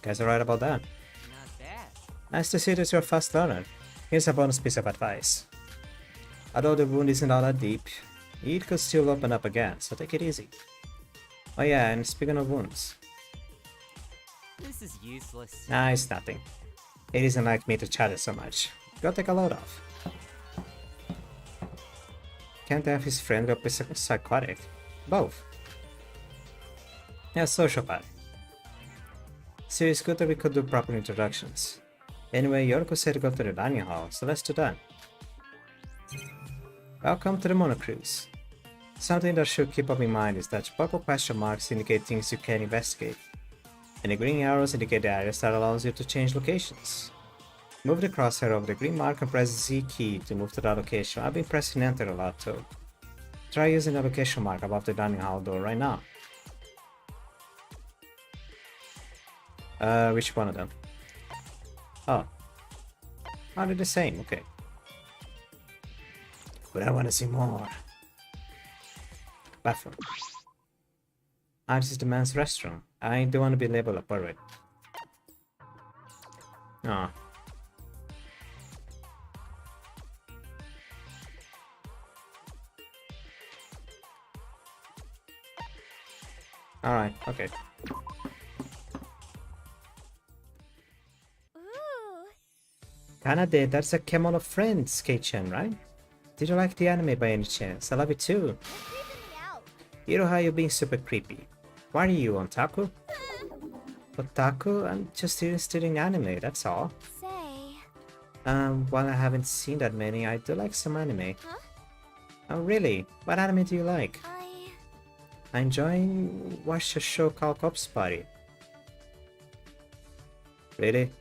Guys are right about that. Not bad. Nice to see that you're a fast learner. Here's a bonus piece of advice. Although the wound isn't all that deep, it could still open up again, so take it easy. Oh yeah, and speaking of wounds. This is useless. Nah, it's nothing. It isn't like me to chatter so much. Go take a load off. Can't have his friend go be psychotic. Both. Yeah, sociopath. So it's good that we could do proper introductions. Anyway, Yorko said to go to the dining hall, so let's do that. Welcome to the Mono Cruise. Something that should keep up in mind is that purple question marks indicate things you can investigate, and the green arrows indicate the areas that allows you to change locations. Move the crosshair over the green mark and press Z key to move to that location. I've been pressing enter a lot too. Try using the location mark above the dining hall door right now. Which one of them? Oh. Oh, they're the same, okay. But I want to see more. Bathroom. Ah, this is the men's restroom. I don't want to be labeled a pervert. Oh. Alright, okay. Kanade, that's a Kemono of Friends, Kei-chan, right? Did you like the anime by any chance? I love it too. Iroha, you're being super creepy. Why are you, otaku? Otaku? I'm just interested in anime, that's all. While I haven't seen that many, I do like some anime. Oh really? What anime do you like? I watched a show called Corpse Party. Really?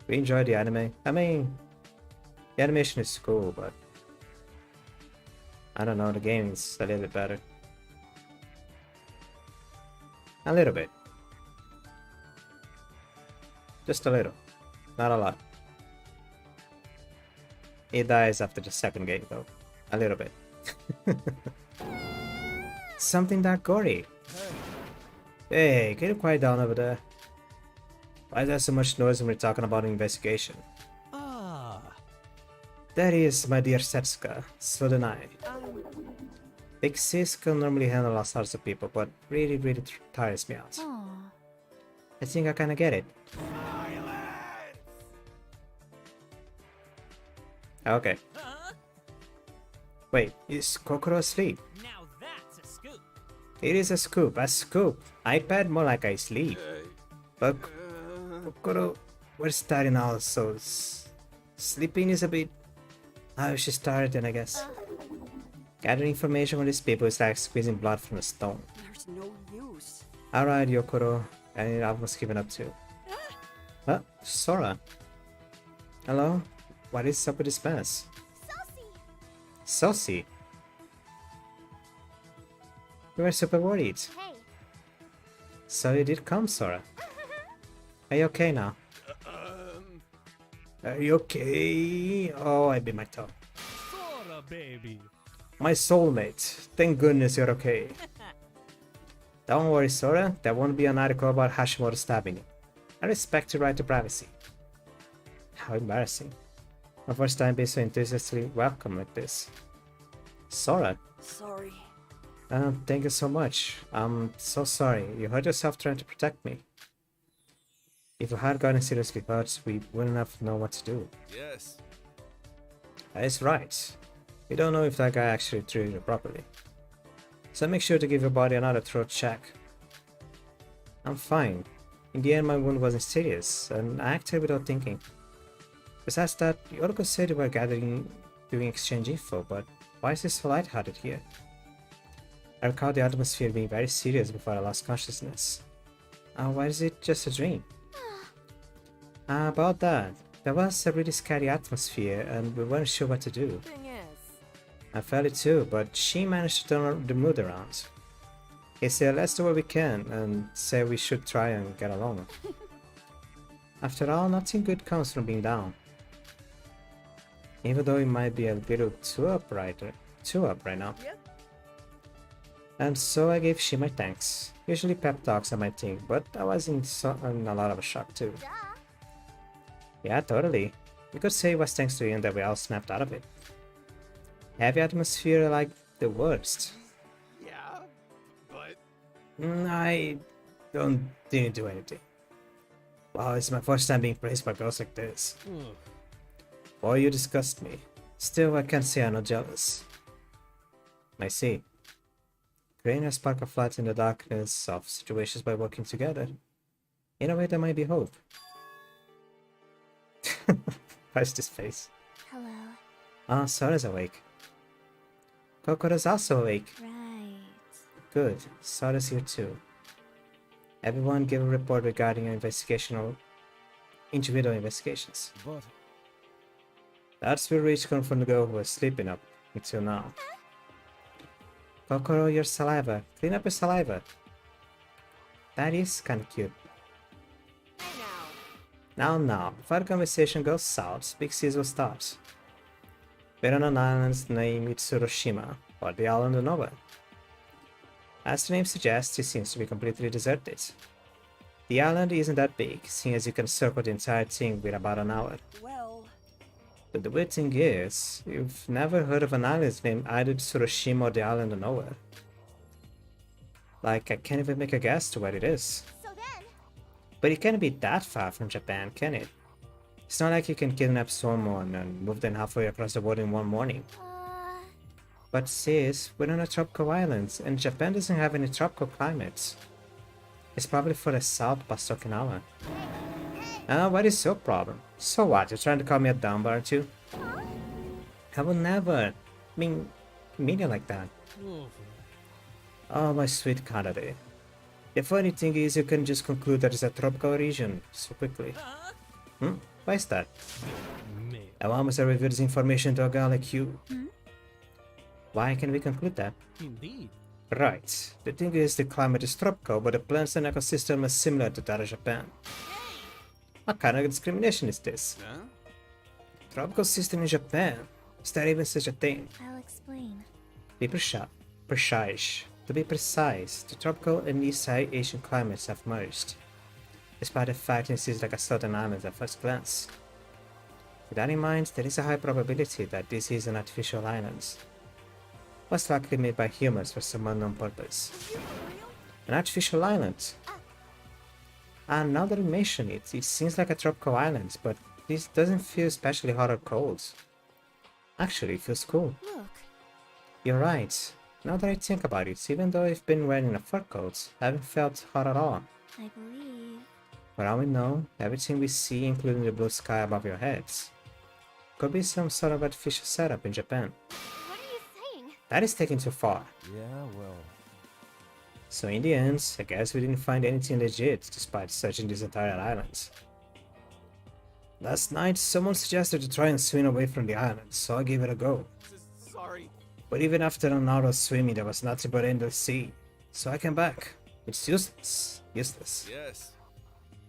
We enjoy the anime. I mean, the animation is cool, but I don't know, the game is a little bit better. A little bit. Just a little. Not a lot. It dies after the second game though. A little bit. Something that gory. Hey, can you quiet down over there? Why is there so much noise when we're talking about an investigation? Ah. That is, my dear Setsuka, so do I. Big sis can normally handle all sorts of people, but really tires me out. I think I kinda get it. Okay. Wait, is Kokoro asleep? Now that's a scoop. It is a scoop, iPad more like I sleep. But Kokoro, we're starting out, so sleeping is a bit... Oh, she's tired then, I guess. Gathering information from these people is like squeezing blood from a stone. There's no use. Alright, Yokoro. I almost given up too. What? Sora? Hello? What is up with this mess? Saucy? We were super worried. Hey. So you did come, Sora. Are you okay now? Are you okay? Oh, I bit my tongue. Sora, baby. My soulmate. Thank goodness you're okay. Don't worry, Sora. There won't be an article about Hashimoto stabbing you. I respect your right to privacy. How embarrassing. My first time being so enthusiastically welcome like this. Sora. Sorry. Thank you so much. I'm so sorry. You hurt yourself trying to protect me. If you had gotten seriously hurt, we wouldn't have known what to do. Yes. That's right. We don't know if that guy actually treated you properly. So make sure to give your body another throat check. I'm fine. In the end, my wound wasn't serious, and I acted without thinking. Besides that, Yorko said you were doing exchange info, but why is it so lighthearted here? I recall the atmosphere being very serious before I lost consciousness. Why is it just a dream? About that, there was a really scary atmosphere and we weren't sure what to do. Thing is, I felt it too, but she managed to turn the mood around. He said let's do what we can and say we should try and get along. After all, nothing good comes from being down. Even though it might be a little too up right now. And so I gave she my thanks. Usually pep talks are my thing, but I was in a lot of a shock too. Yeah, totally. You could say it was thanks to him that we all snapped out of it. Heavy atmosphere like the worst. Yeah, but... I didn't do anything. Wow, it's my first time being praised by girls like this. Boy, you disgust me. Still, I can't say I'm not jealous. I see. Creating a spark of light in the darkness of situations by working together. In a way, there might be hope. What's this face? Hello. Ah, Sora's awake. Kokoro's also awake. Right. Good. Sora's here too. Everyone give a report regarding your individual investigations. But... That's where we each come from the girl who was sleeping up until now. Kokoro, your saliva. Clean up your saliva. That is kinda cute. Now, before the conversation goes south, big Cs will start. We're on an island named Tsurushima, or the island of nowhere. As the name suggests, it seems to be completely deserted. The island isn't that big, seeing as you can circle the entire thing with about an hour. Well... But the weird thing is, you've never heard of an island named either Tsurushima or the island of nowhere. Like, I can't even make a guess to where it is. But it can't be that far from Japan, can it? It's not like you can kidnap someone and move them halfway across the world in one morning. But sis, we're on a tropical island, and Japan doesn't have any tropical climates. It's probably further south past Okinawa. What is your problem? So what, you're trying to call me a dumb, aren't you? I will never mean it like that. Oh, my sweet Kanade. The funny thing is you can just conclude that it's a tropical region so quickly. Why is that? I almost reveal this information to a guy like you. Why can we conclude that? Indeed. Right. The thing is the climate is tropical, but the plants and ecosystem are similar to that of Japan. What kind of discrimination is this? Tropical system in Japan? Is there even such a thing? I'll explain. Be precise. To be precise, the tropical and East Asian climates have merged, despite the fact it seems like a southern island at first glance. With that in mind, there is a high probability that this is an artificial island, most likely made by humans for some unknown purpose. An artificial island? And now that you mention it, it seems like a tropical island, but this doesn't feel especially hot or cold. Actually, it feels cool. Look. You're right. Now that I think about it, even though I've been wearing a fur coat, I haven't felt hot at all. I believe. For all we know, everything we see, including the blue sky above your heads, could be some sort of artificial setup in Japan. What are you saying? That is taking too far. Yeah, well... So in the end, I guess we didn't find anything legit despite searching this entire island. Last night, someone suggested to try and swim away from the island, so I gave it a go. Sorry. But even after an hour of swimming, there was nothing but endless sea. So I came back. It's useless. Useless. Yes.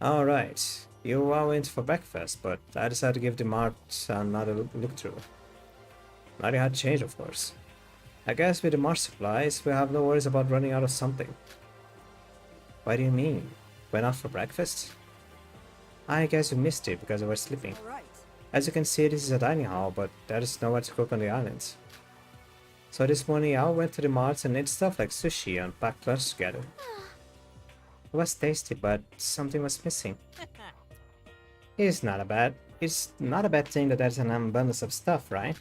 Alright. You all went for breakfast, but I decided to give the mart another look through. Nothing had changed, of course. I guess with the mart supplies, we have no worries about running out of something. What do you mean? Went out for breakfast? I guess you missed it because I was sleeping. As you can see, this is a dining hall, but there is nowhere to cook on the island. So this morning I went to the mart and ate stuff like sushi and packed lunch together. It was tasty, but something was missing. It's not a bad thing that there's an abundance of stuff, right?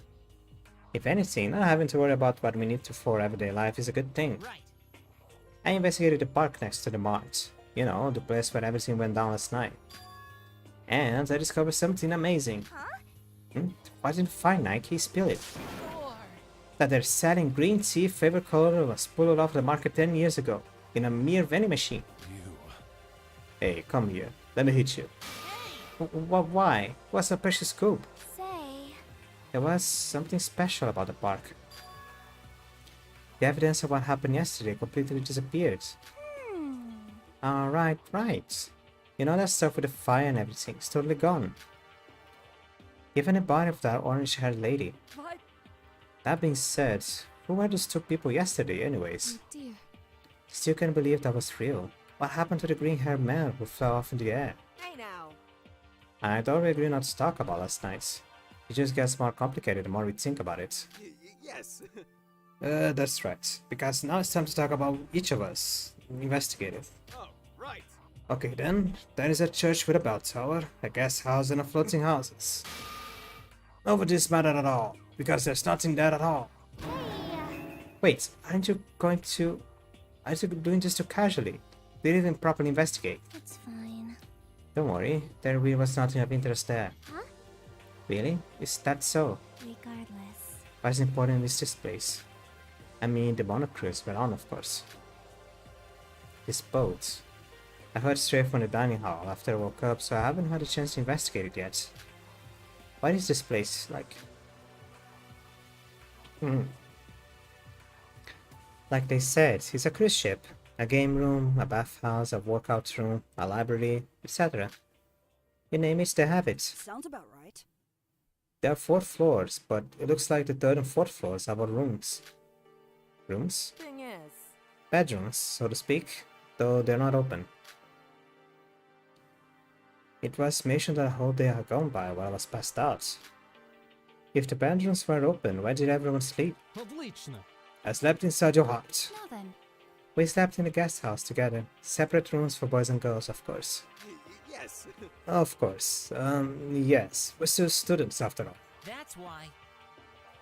If anything, not having to worry about what we need to for everyday life is a good thing. I investigated the park next to the mart. You know, the place where everything went down last night. And I discovered something amazing. Why didn't find Nike spill it? That they're selling green tea favorite color was pulled off the market 10 years ago in a mere vending machine. Hey, come here. Let me hit you. Why? What's the precious scoop? Say. There was something special about the park. The evidence of what happened yesterday completely disappeared. Right, right. You know that stuff with the fire and everything, it's totally gone. Even the body of that orange-haired lady. What? That being said, who were those two people yesterday anyways? Oh dear. Still can't believe that was real. What happened to the green-haired man who fell off in the air? Hey now. I thought we agreed not to talk about last night. It just gets more complicated the more we think about it. Yes. That's right. Because now it's time to talk about each of us. Investigate it. Oh, right. Okay then, there is a church with a bell tower, a guest house and a floating houses. Over this matter at all, because there's nothing there at all. Wait, aren't you doing this too casually? Didn't even properly investigate. It's fine. Don't worry, there really was nothing of interest there. Huh? Really? Is that so? Regardless. What's important is this place? I mean, the monocruise were on, of course. This boat. I heard straight from the dining hall after I woke up, so I haven't had a chance to investigate it yet. What is this place like? Like they said, it's a cruise ship. A game room, a bathhouse, a workout room, a library, etc. You name it, they have it. Sounds about right. There are 4 floors, but it looks like the 3rd and 4th floors are about rooms. Rooms? Thing is, Bedrooms, so to speak, though they're not open. It was mentioned that a whole day had gone by while I was passed out. If the bedrooms were open, where did everyone sleep? Отлично. I slept inside your heart. Now then. We slept in the guest house together. Separate rooms for boys and girls, of course. Yes. Of course. Yes. We're still students after all. That's why.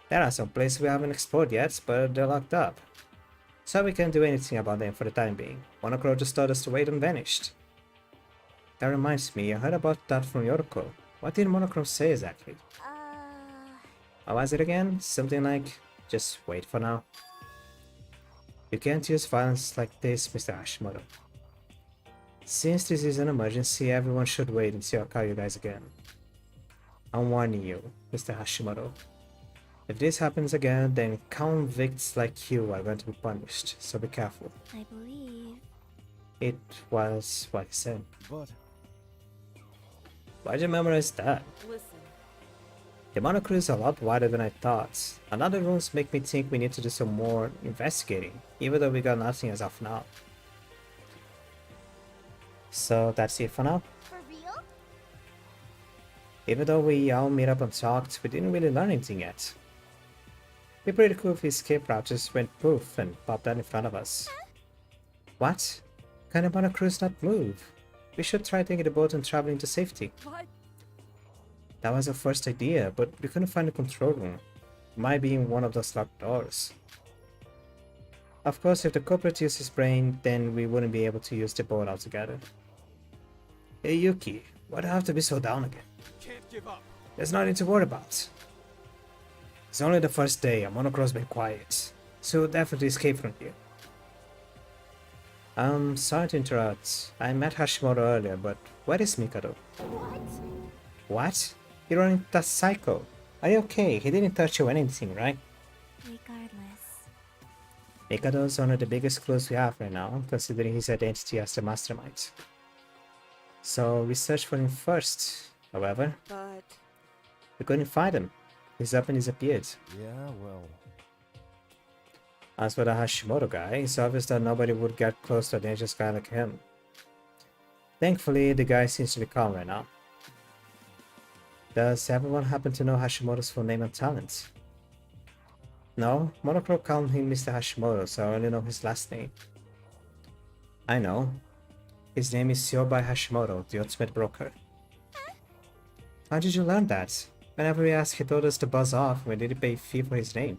There are some places we haven't explored yet, but they're locked up. So we can't do anything about them for the time being. Monocro just told us to wait and vanished. That reminds me, I heard about that from Yoroko. What did Monochrome say exactly? What was it again? Something like, just wait for now. You can't use violence like this, Mr. Hashimoto. Since this is an emergency, everyone should wait until I call you guys again. I'm warning you, Mr. Hashimoto. If this happens again, then convicts like you are going to be punished, so be careful. I believe. It was what he said. But Why'd you memorize that? listen. The monocruise is a lot wider than I thought. Another rooms make me think we need to do some more investigating, even though we got nothing as of now. So that's it for now. For real? Even though we all meet up and talked, we didn't really learn anything yet. It'd be pretty cool if the escape route just went poof and popped out in front of us. What? Can a monocruise not move? We should try taking the boat and traveling to safety. What? That was our first idea, but we couldn't find the control room. It might be in one of those locked doors. Of course, if the culprit used his brain, then we wouldn't be able to use the boat altogether. Hey Yuki, why do I have to be so down again? can't give up. There's nothing to worry about. It's only the first day, and Monocro's been quiet, so we'll definitely escape from here. Sorry to interrupt. I met Hashimoto earlier, but where is Mikado? What? What? You're running that psycho. Are you okay? He didn't touch you or anything, right? Regardless. Mikado's one of the biggest clues we have right now, considering his identity as the mastermind. So we searched for him first. However, But we couldn't find him. He's up and disappeared. Yeah, well. As for the Hashimoto guy, it's obvious that nobody would get close to a dangerous guy like him. Thankfully, the guy seems to be calm right now. Does everyone happen to know Hashimoto's full name and talent? No, Monocro called him Mr. Hashimoto, so I only know his last name. I know. His name is Siobai Hashimoto, the ultimate broker. How did you learn that? Whenever we asked, he told us to buzz off when we didn't pay a fee for his name.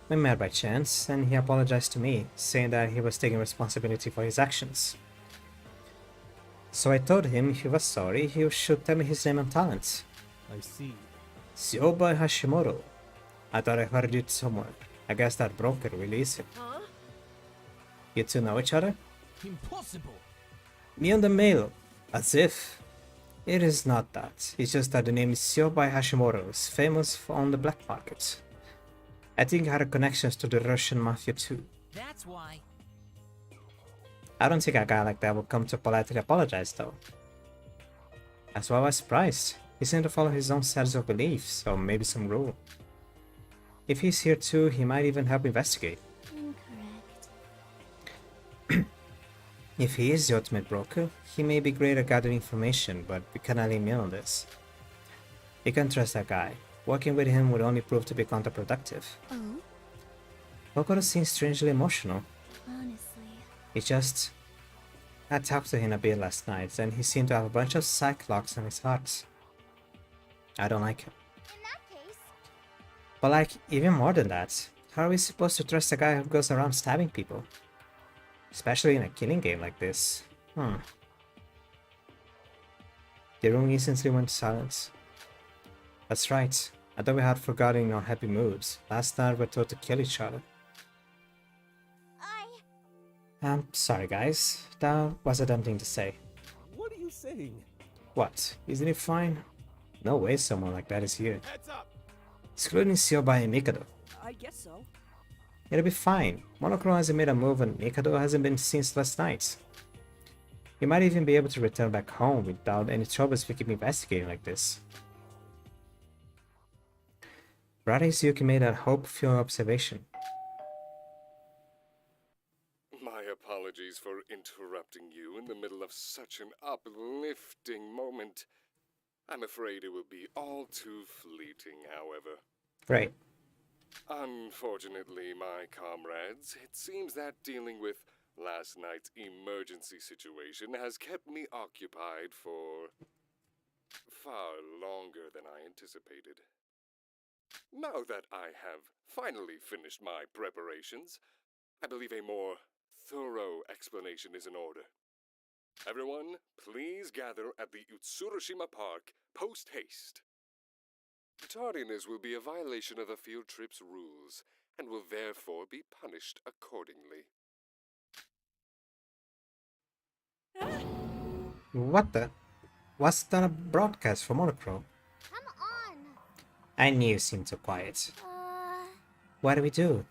We met by chance, and he apologized to me, saying that he was taking responsibility for his actions. So I told him if he was sorry, he should tell me his name and talents. I see. Siobai Hashimoto. I thought I heard it somewhere. I guess that broker released him. Huh? You two know each other? Impossible! Me on the mail. As if. It is not that. It's just that the name Siobai Hashimoto is famous on the black market. I think he had connections to the Russian mafia too. That's why. I don't think a guy like that would come to politely apologize though. That's why I was surprised. He seemed to follow his own set of beliefs, or maybe some rule. If he's here too, he might even help investigate. Incorrect. If he is the ultimate broker, he may be great at gathering information, but we cannot lean in on this. You can't trust that guy. Working with him would only prove to be counterproductive. Oh? Bokoro seems strangely emotional. Honestly. He just... I talked to him a bit last night, and he seemed to have a bunch of psych locks on his heart. I don't like him. In that case... But like, even more than that, how are we supposed to trust a guy who goes around stabbing people? Especially in a killing game like this. The room instantly went silent. That's right. I thought we had forgotten our happy moods. Last night we were told to kill each other. I'm sorry guys. That was a dumb thing to say. What are you saying? What? Isn't it fine? No way someone like that is here. Heads up! Excluding Siobai and Mikado. I guess so. It'll be fine. Monochrome hasn't made a move and Mikado hasn't been since last night. You might even be able to return back home without any troubles if we keep investigating like this. Yuki made a hope-filled observation. My apologies for interrupting you in the middle of such an uplifting moment. I'm afraid it will be all too fleeting, however. Right. Unfortunately, my comrades, it seems that dealing with last night's emergency situation has kept me occupied for far longer than I anticipated. Now that I have finally finished my preparations, I believe a more thorough explanation is in order. Everyone, please gather at the Utsurushima Park post-haste. Tardiness will be a violation of the field trip's rules, and will therefore be punished accordingly. What the? Was that a broadcast from Monochrome? Come on! I knew you seemed so quiet. What do we do?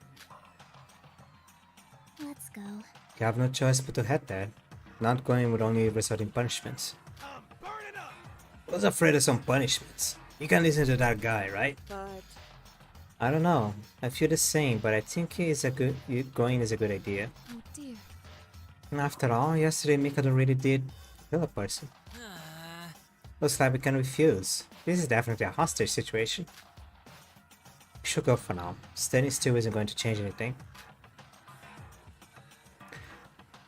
Let's go. You have no choice but to head there. Not going would only result in punishments. I was afraid of some punishments. You can listen to that guy, right? But... I don't know. I feel the same, but I think going is a good idea. Oh dear. And after all, yesterday Mikado really did kill a person. Looks like we can refuse. This is definitely a hostage situation. We should go for now. Standing still isn't going to change anything.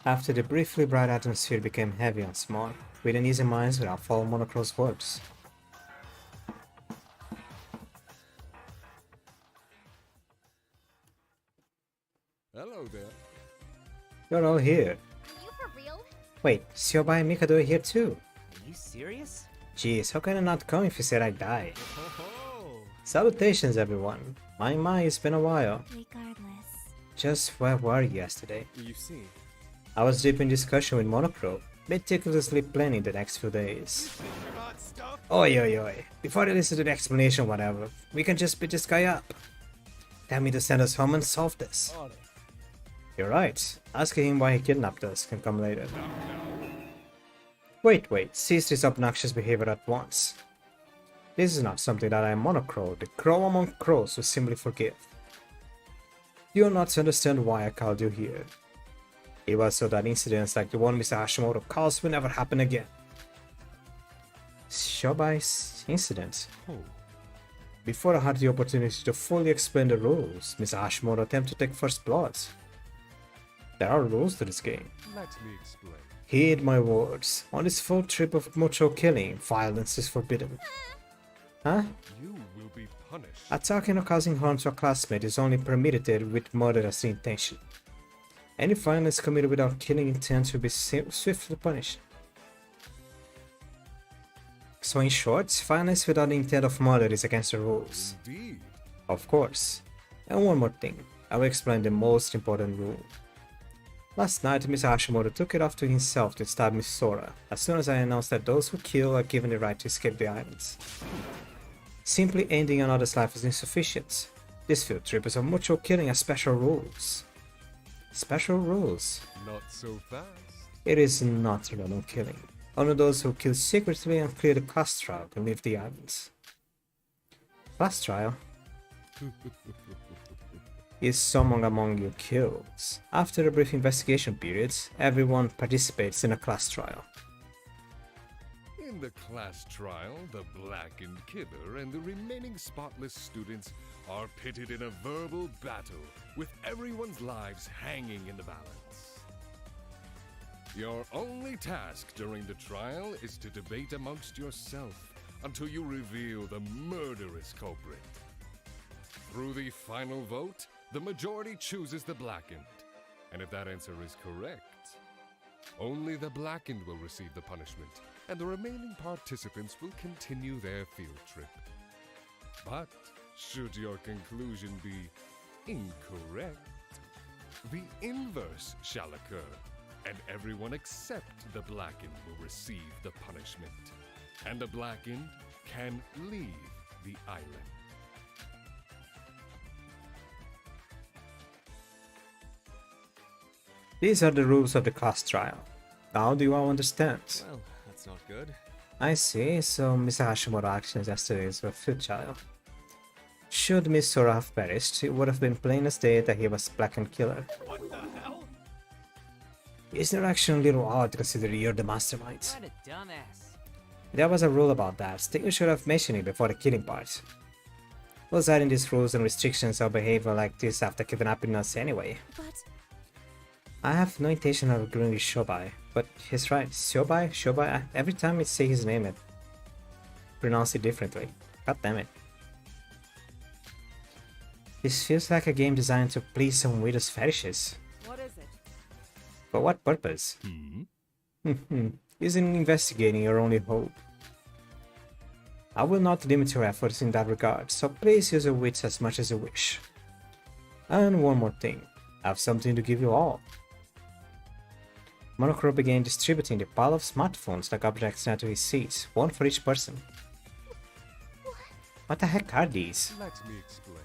After the briefly bright atmosphere became heavy once more, with uneasy minds without following Monochrome's words. Hello there. You're all here. Are you for real? Wait, Siobai and Mikado are here too. Are you serious? Jeez, how can I not come if you said I died? Salutations everyone. My, it's been a while. Regardless. Just where were you yesterday? You see. I was deep in discussion with Monochrome, meticulously planning the next few days. Oi. Before you listen to the explanation whatever, we can just beat this guy up. Tell me to send us home and solve this. You're right. Asking him why he kidnapped us can come later. Wait, cease this obnoxious behavior at once. This is not something that I am Monochrome, the crow among crows, will simply forgive. You will not understand why I called you here. It was so that incidents like the one Mr. Hashimoto caused will never happen again. Shobai's incident? Oh. Before I had the opportunity to fully explain the rules, Mr. Hashimoto attempted to take first blood. There are rules to this game. Let me explain. Heed my words. On this full trip of mutual killing, violence is forbidden. Huh? You will be punished. Attacking or causing harm to a classmate is only permitted with murder as the intention. Any violence committed without killing intent will be swiftly punished. So in short, violence without the intent of murder is against the rules. Indeed. Of course. And one more thing, I will explain the most important rule. Last night, Mr. Hashimoto took it off to himself to stab Miss Sora, as soon as I announced that those who kill are given the right to escape the islands. Simply ending another's life is insufficient. This field trip is a mutual killing has special rules. Special rules? Not so fast. It is not random killing. Only those who kill secretly and clear the class trial can leave the islands. Class trial is someone among you kills. After a brief investigation period, everyone participates in a class trial. In the class trial, the blackened killer and the remaining spotless students are pitted in a verbal battle, with everyone's lives hanging in the balance. Your only task during the trial is to debate amongst yourself until you reveal the murderous culprit. Through the final vote, the majority chooses the blackened, and if that answer is correct, only the blackened will receive the punishment, and the remaining participants will continue their field trip. But should your conclusion be incorrect, the inverse shall occur, and everyone except the blackened will receive the punishment, and the blackened can leave the island. These are the rules of the class trial. Now do you all understand? Well, that's not good. I see, so Mr. Hashimoto's actions yesterday were futile. Should Miss Sora have perished, it would have been plain as day that he was blackened killer. What the hell? Isn't your action a little odd considering you're the mastermind? What a dumbass. There was a rule about that. Think you should have mentioned it before the killing part. Who's adding these rules and restrictions of behavior like this after kidnapping us anyway? But I have no intention of agreeing with Shobai, but he's right. Shobai? Shobai? Every time I say his name, I pronounce it differently. God damn it. This feels like a game designed to please some weirdos' fetishes. What is it? For what purpose? Isn't investigating your only hope? I will not limit your efforts in that regard, so please use your wits as much as you wish. And one more thing, I have something to give you all. Monokuro began distributing the pile of smartphones like objects near to his seat, one for each person. What the heck are these? Let me explain.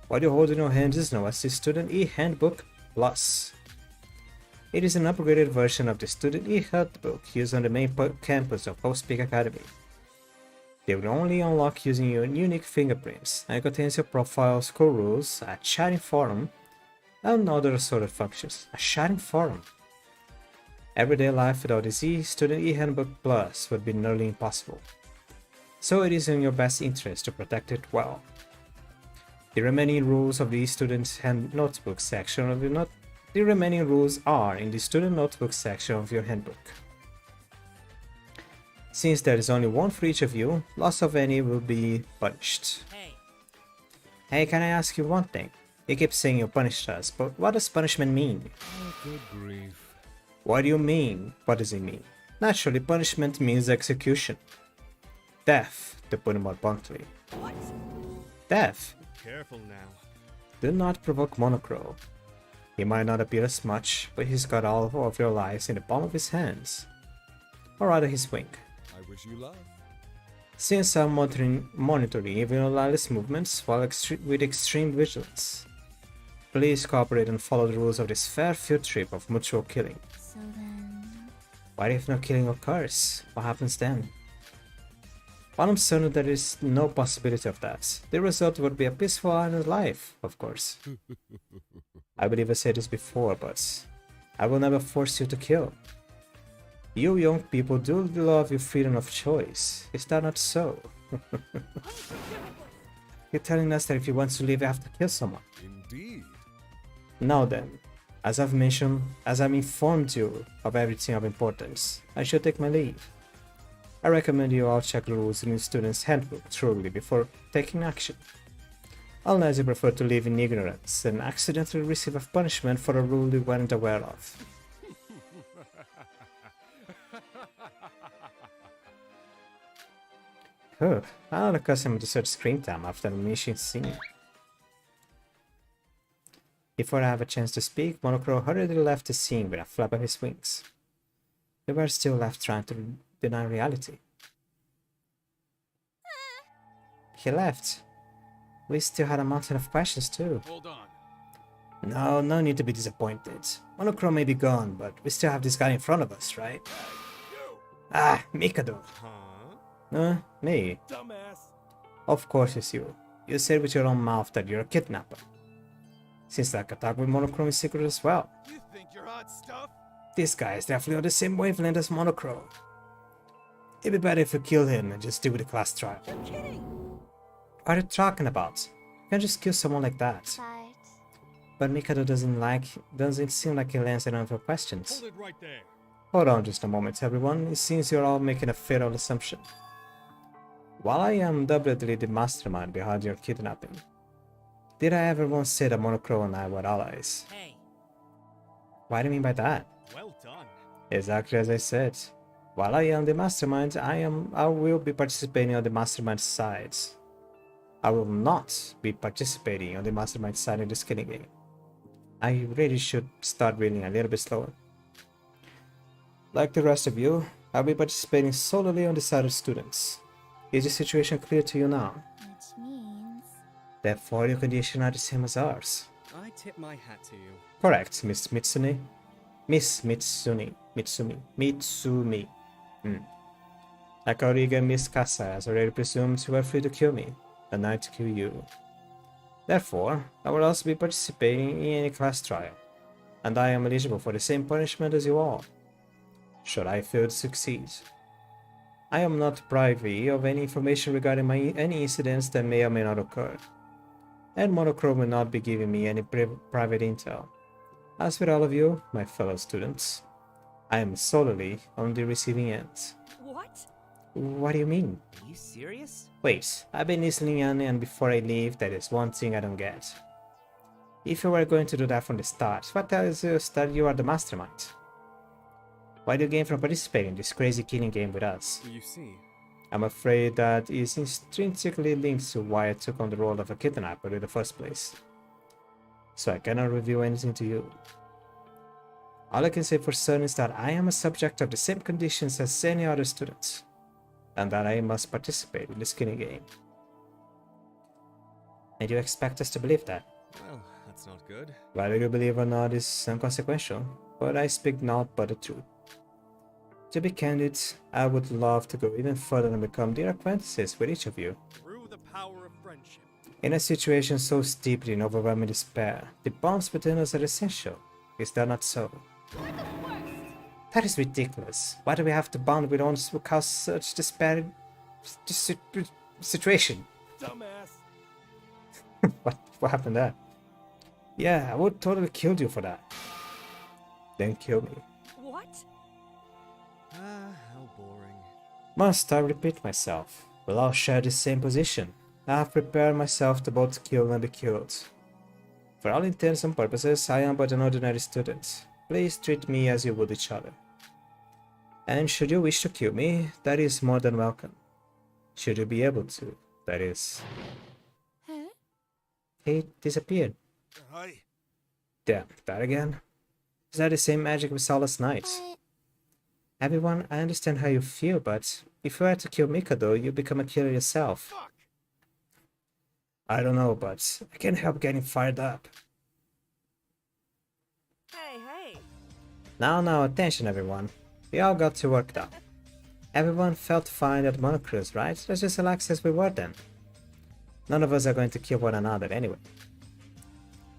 What you hold in your hands is known as the Student E-Handbook Plus. It is an upgraded version of the Student E-Handbook used on the main campus of Hope's Peak Academy. They will only unlock using your unique fingerprints, and contains your profile, school rules, a chatting forum, and other assorted functions. A chatting forum. Everyday life without the Student E-Handbook Plus would be nearly impossible. So it is in your best interest to protect it well. The remaining rules of the Student Notebook section of your The remaining rules are in the Student Notebook section of your handbook. Since there is only one for each of you, loss of any will be punished. Hey, can I ask you one thing? You keep saying you punished us, but what does punishment mean? Oh, good grief. What do you mean? What does it mean? Naturally, punishment means execution. Death, to put it more bluntly. What? Death. Careful now. Do not provoke Monokuro. He might not appear as much, but he's got all of your lives in the palm of his hands. Or rather his wing. I wish you luck. Since I'm monitoring even your lawless movements with extreme vigilance. Please cooperate and follow the rules of this fair field trip of mutual killing. so then... What if no killing occurs? What happens then? While I'm certain there is no possibility of that, the result would be a peaceful island life, of course. I believe I said this before, but I will never force you to kill. You young people do love your freedom of choice. Is that not so? You're telling us that if you want to live, you have to kill someone. Indeed. Now then, as I've informed you of everything of importance, I should take my leave. I recommend you all check the rules in the student's handbook thoroughly before taking action. Unless you prefer to live in ignorance and accidentally receive a punishment for a rule you weren't aware of. I'm not accustomed to such screen time after a mission scene. Before I have a chance to speak, Monocro hurriedly left the scene with a flap of his wings. We were still left trying to deny reality. He left. We still had a mountain of questions too. Hold on. No need to be disappointed. Monochrome may be gone, but we still have this guy in front of us, right? Ah, Mikado. Me. Dumbass. Of course it's you. You said with your own mouth that you're a kidnapper. Seems like a talk with Monochrome is secret as well. You think you're hot stuff? This guy is definitely on the same wavelength as Monochrome. It'd be better if we kill him and just deal with the class trial. You're kidding. What are you talking about? You can't just kill someone like that. But Mikado doesn't seem like he lands enough of questions. Hold it right there. Hold on just a moment, everyone. It seems you're all making a fatal assumption. While I am doubly the mastermind behind your kidnapping, did I ever once say that Monochrome and I were allies? Hey. What do you mean by that? Well done. Exactly as I said. While I am the mastermind, I will be participating on the mastermind sides. I will not be participating on the mastermind side in this killing game. I really should start reading a little bit slower. Like the rest of you, I'll be participating solely on the side of students. Is the situation clear to you now? Which means... Therefore, your conditions are the same as ours. I tip my hat to you. Correct, Miss Mitsumi. Miss Mitsumi. Like Auriga and Miss Kasa has already presumed you are free to kill me, and I to kill you. Therefore, I will also be participating in any class trial, and I am eligible for the same punishment as you all, should I fail to succeed. I am not privy of any information regarding any incidents that may or may not occur, and Monochrome will not be giving me any private intel. As with all of you, my fellow students, I am solely on the receiving end. What? What do you mean? Are you serious? Wait, I've been listening in, and before I leave, there is one thing I don't get. If you were going to do that from the start, what tells us that you are the mastermind? Why do you gain from participating in this crazy killing game with us? You see, I'm afraid that is intrinsically linked to why I took on the role of a kidnapper in the first place. So I cannot reveal anything to you. All I can say for certain is that I am a subject of the same conditions as any other student, and that I must participate in this killing game. And you expect us to believe that? well, that's not good. Whether you believe or not is inconsequential, but I speak naught but the truth. To be candid, I would love to go even further and become dear acquaintances with each of you. Through the power of friendship. In a situation so steeped in overwhelming despair, the bonds between us are essential. Is that not so? That is ridiculous. Why do we have to bond with ones who cause such despair situation? Dumbass. What happened there? Yeah, I would totally kill you for that. Then kill me. What? Ah, how boring. Must I repeat myself? We'll all share the same position. I have prepared myself to both kill and be killed. For all intents and purposes, I am but an ordinary student. Please treat me as you would each other. And should you wish to kill me, that is more than welcome. Should you be able to, that is. Huh? He disappeared. Hi. Damn, that again? Is that the same magic we saw last night? Everyone, I understand how you feel, but if you were to kill Mikado, you become a killer yourself. Fuck. I don't know, but I can't help getting fired up. Hey. Now, attention everyone. We all got to work now. Everyone felt fine at Monochrome, right? Let's just relax as we were then. None of us are going to kill one another anyway.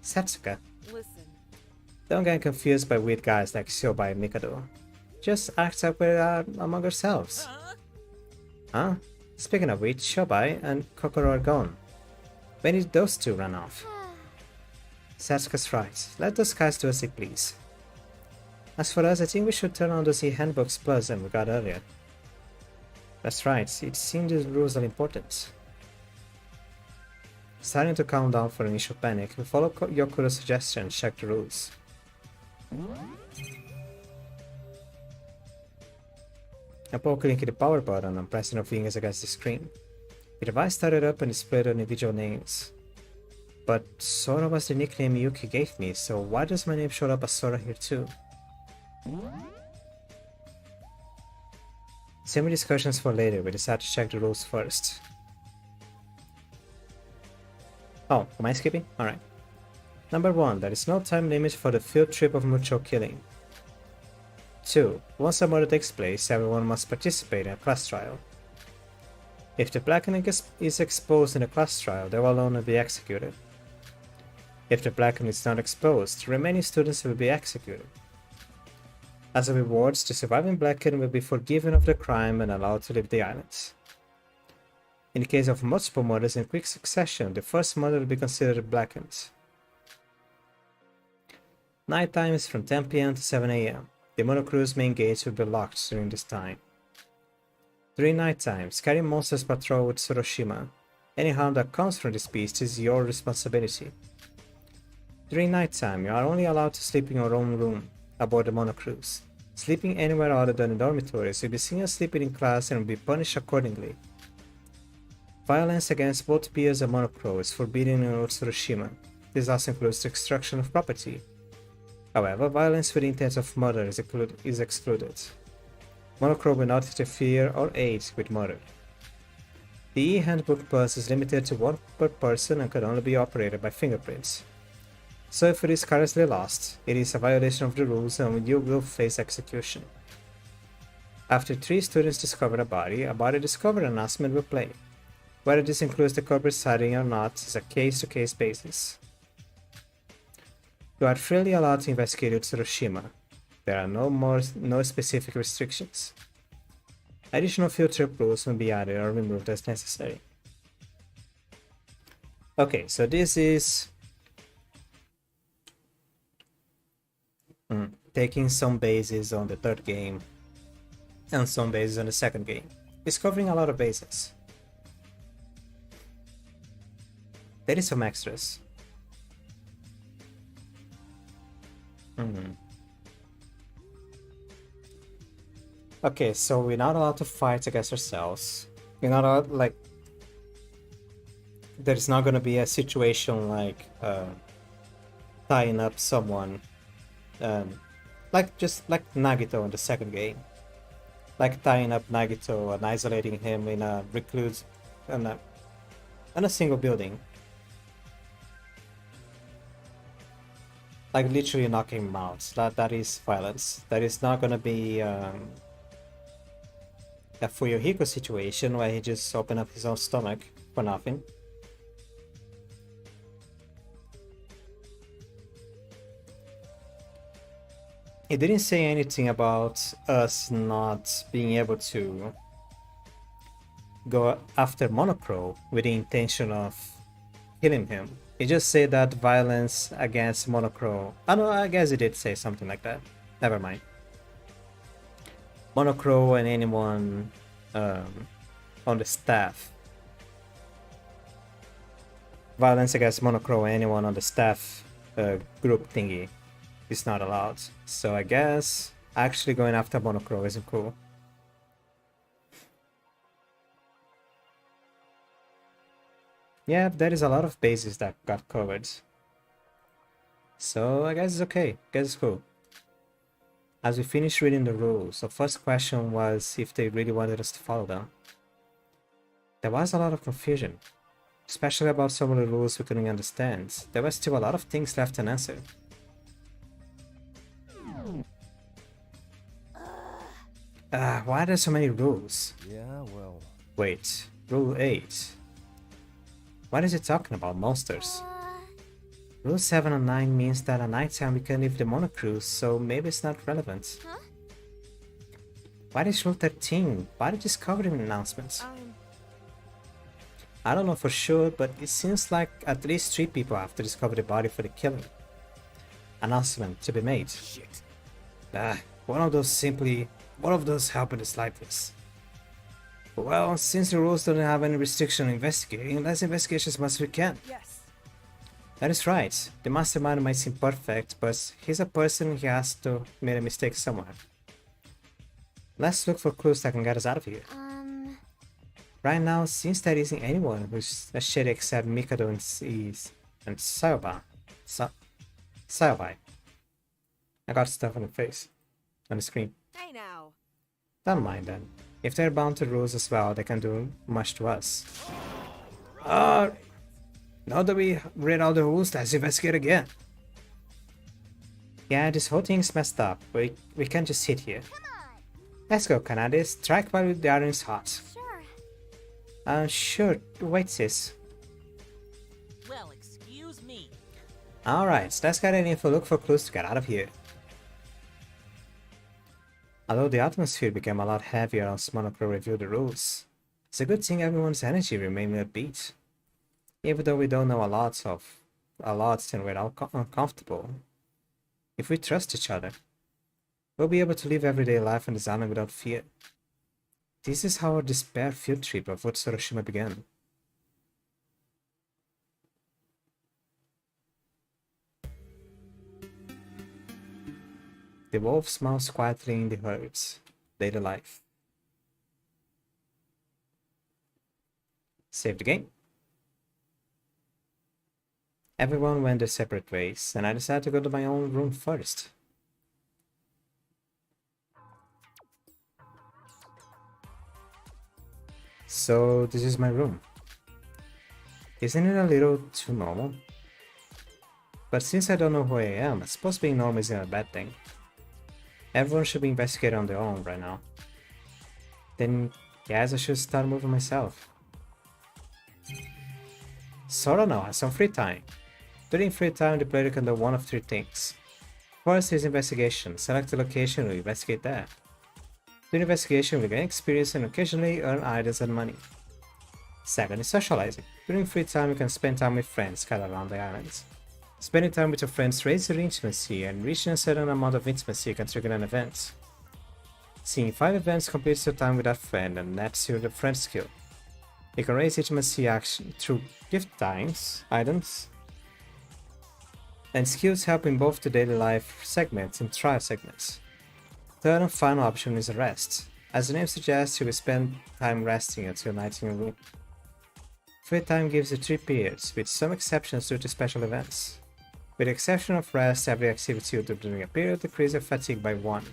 Satsuka, Listen. don't get confused by weird guys like Shobai and Mikado. Just act like we're among ourselves. Huh? Speaking of which, Shobai and Kokoro are gone. When did those two run off? Satsuka's right. Let those guys do as they please. As for us, I think we should turn on those handbooks plus than we got earlier. That's right, it seems the rules are important. Starting to calm down for initial panic, we follow Yokuro's suggestion and check the rules. I poke clicking the power button and pressing our fingers against the screen. The device started up and displayed individual names. but Sora was the nickname Yuki gave me, so why does my name show up as Sora here too? Save me discussions for later, we decided to check the rules first. Oh, am I skipping? Alright. Number 1, there is no time limit for the field trip of mutual killing. 2. Once a murder takes place, everyone must participate in a class trial. If the blackening is exposed in a class trial, they will only be executed. If the blackening is not exposed, remaining students will be executed. As a reward, the surviving blackened will be forgiven of the crime and allowed to leave the island. In the case of multiple murders in quick succession, the first murder will be considered blackened. Night time is from 10 PM to 7 AM. The monocruise main gates will be locked during this time. During night time, scary monsters patrol with Tsurushima. Any harm that comes from this beast is your responsibility. During night time, you are only allowed to sleep in your own room aboard the monocruise. Sleeping anywhere other than the dormitories will be seen as sleeping in class and will be punished accordingly. Violence against both peers and monocro is forbidden in Tsurushima. This also includes the destruction of property. However, violence with the intent of murder is excluded. Monocro will not interfere or aid with murder. The e-handbook bus is limited to 1 per person and can only be operated by fingerprints. So if it is carelessly lost, it is a violation of the rules and you will face execution. After 3 students discover a body discovery announcement will play. Whether this includes the culprit sighting or not is a case-to-case basis. You are freely allowed to investigate Tsurushima. There are no specific restrictions. Additional field trip rules will be added or removed as necessary. Okay, so this is taking some bases on the 3rd game and some bases on the 2nd game. It's covering a lot of bases. There is some extras. Okay, so we're not allowed to fight against ourselves. We're not allowed, like, there's not gonna be a situation like tying up someone, just like Nagito in the 2nd game, like tying up Nagito and isolating him in a recluse, in a single building. Like literally knocking him out. That is violence. That is not gonna be a Fuyuhiko situation where he just opened up his own stomach for nothing. It didn't say anything about us not being able to go after Monocro with the intention of killing him. It just said that violence against Monocro. I know, I guess it did say something like that. Never mind. Monocro and anyone on the staff. Violence against Monocro and anyone on the staff group thingy is not allowed. So I guess actually going after Monocro isn't cool. Yeah, there is a lot of bases that got covered. So I guess it's okay. I guess it's cool. As we finished reading the rules, the first question was if they really wanted us to follow them. There was a lot of confusion, especially about some of the rules we couldn't understand. There were still a lot of things left unanswered. Why are there so many rules? Yeah, well... Wait, Rule 8. What is it talking about, monsters? Rule 7 and 9 means that at nighttime we can leave the monocruise, so maybe it's not relevant. Huh? What is Rule 13? Body discovery announcements. I don't know for sure, but it seems like at least 3 people have to discover the body for the killing. Announcement to be made. Shit. One of those happened is like this. Well, since the rules don't have any restriction on investigating, let's investigate as much as we can. Yes. That is right. The mastermind might seem perfect, but he's a person, he has to make a mistake somewhere. Let's look for clues that can get us out of here. Right now, since there isn't anyone who's a shady except Mikado and and Sayobai. I got stuff on the face. On the screen. Hey now. Don't mind them. If they're bound to rules as well, they can do much to us. Now that we read all the rules, let's investigate again. Yeah, this whole thing's messed up. We can't just sit here. Let's go, Kanade. Strike while the iron is hot. Sure. Sure. Wait, sis. Well, excuse me. Alright, let's get an info, look for clues to get out of here. Although the atmosphere became a lot heavier as Monocro reviewed the rules, it's a good thing everyone's energy remained upbeat. Even though we don't know a lot and we're all uncomfortable. If we trust each other, we'll be able to live everyday life on this island without fear. This is how our despair field trip of what Tsurushima began. The wolf smiles quietly in the herds. Daily life. Save the game. Everyone went their separate ways, and I decided to go to my own room first. So this is my room. Isn't it a little too normal? But since I don't know who I am, I suppose being normal isn't a bad thing. Everyone should be investigating on their own right now. Then, guess I should start moving myself. Sora now has some free time. During free time, the player can do one of three things. First is investigation. Select a location and investigate there. During investigation, we gain experience and occasionally earn items and money. Second is socializing. During free time, you can spend time with friends scattered around the islands. Spending time with your friends raises your intimacy, and reaching a certain amount of intimacy can trigger an event. Seeing 5 events completes your time with that friend and nets you the friend skill. You can raise intimacy action through gift items, and skills help in both the daily life segments and trial segments. Third and final option is rest. As the name suggests, you will spend time resting until night in your room. Free time gives you 3 periods, with some exceptions due to special events. With the exception of rest, every activity you do during a period decreases your fatigue by 1.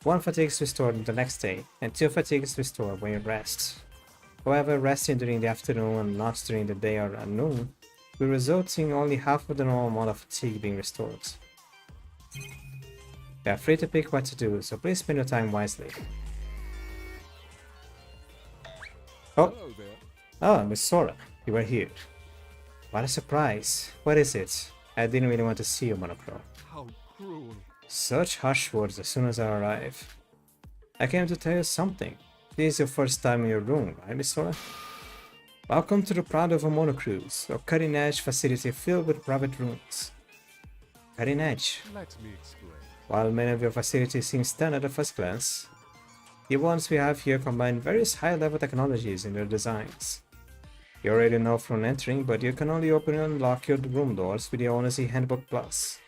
1 fatigue is restored the next day, and 2 fatigue is restored when you rest. However, resting during the afternoon and not during the day or noon will result in only half of the normal amount of fatigue being restored. You are free to pick what to do, so please spend your time wisely. Oh! Oh, Miss Sora, you are here. What a surprise. What is it? I didn't really want to see you, Monocro. How cruel. Such harsh words as soon as I arrive. I came to tell you something. This is your first time in your room, right, Miss Sora? Welcome to the Proud of a Monocruise, a cutting-edge facility filled with private rooms. Cutting edge. Let me explain. While many of your facilities seem standard at first glance, the ones we have here combine various high-level technologies in their designs. You already know from entering, but you can only open and unlock your room doors with the owner's Handbook Plus.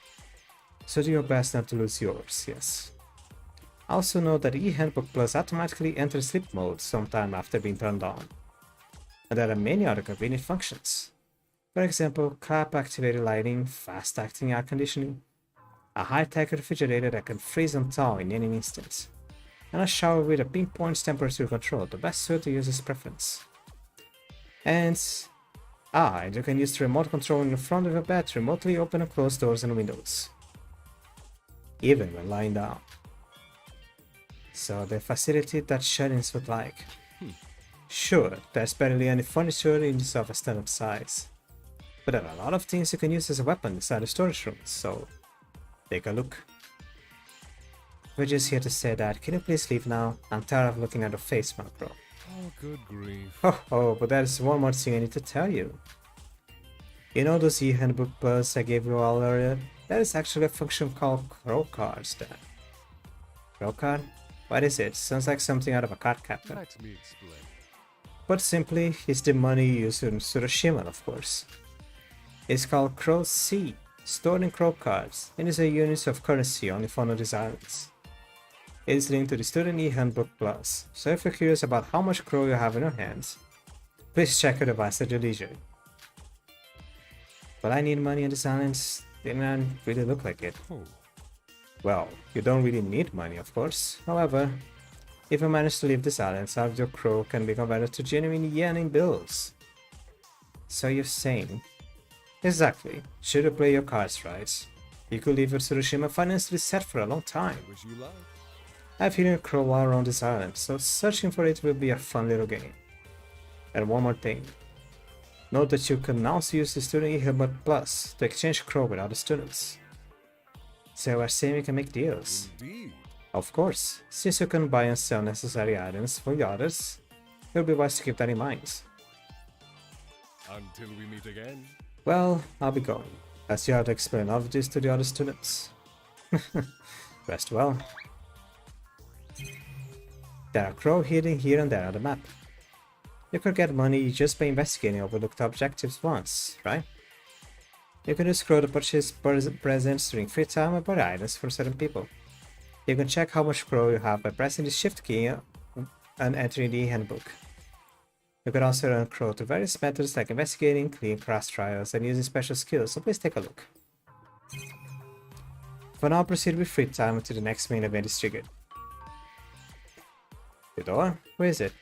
So do your best not to lose yours, yes. Also note that eHandbook Plus automatically enters sleep mode sometime after being turned on. And there are many other convenient functions. For example, clap-activated lighting, fast-acting air conditioning, a high-tech refrigerator that can freeze and thaw in any instant, and a shower with a pinpoint temperature control, the best suited to user's preference. And you can use the remote control in the front of your bed to remotely open and close doors and windows, even when lying down. So the facility that shut-ins would like. Sure, there's barely any furniture in this of a standard size, but there are a lot of things you can use as a weapon inside the storage rooms, so take a look. We're just here to say that. Can you please leave now? I'm tired of looking at your face, Monocro. Oh, good grief. Oh, but there's one more thing I need to tell you. You know those e-handbook Plus I gave you all earlier? There is actually a function called Crow Cards there. Crow Card? What is it? Sounds like something out of a card captain. Let me explain. But simply, it's the money used in Tsurushima, of course. It's called Crow C, stored in Crow Cards, and is a unit of currency only found on these islands. It is linked to the Student e-Handbook Plus, so if you're curious about how much Crow you have in your hands, please check your device at your leisure. Well, I need money on this island. Didn't really look like it. Well, you don't really need money, of course. However, if you manage to leave this island, some of your crew can be converted to genuine yen in bills. So you're saying? Exactly. Should you play your cards right, you could leave your Tsurushima financially set for a long time. I've hidden a crow all around this island, so searching for it will be a fun little game. And one more thing. Note that you can also use the Student e-Helmet Plus to exchange crow with other students. So we're saying we can make deals. Indeed. Of course, since you can buy and sell necessary items for the others, it will be wise to keep that in mind. Until we meet again. Well, I'll be going, as you have to explain all of this to the other students. Rest well. There are crow hidden here and there on the map. You could get money just by investigating overlooked objectives once, right? You can use crow to purchase presents during free time or buy items for certain people. You can check how much crow you have by pressing the shift key and entering the handbook. You can also earn crow through various methods like investigating, clearing class trials, and using special skills, so please take a look. For now, proceed with free time until the next main event is triggered. The door? Where is it?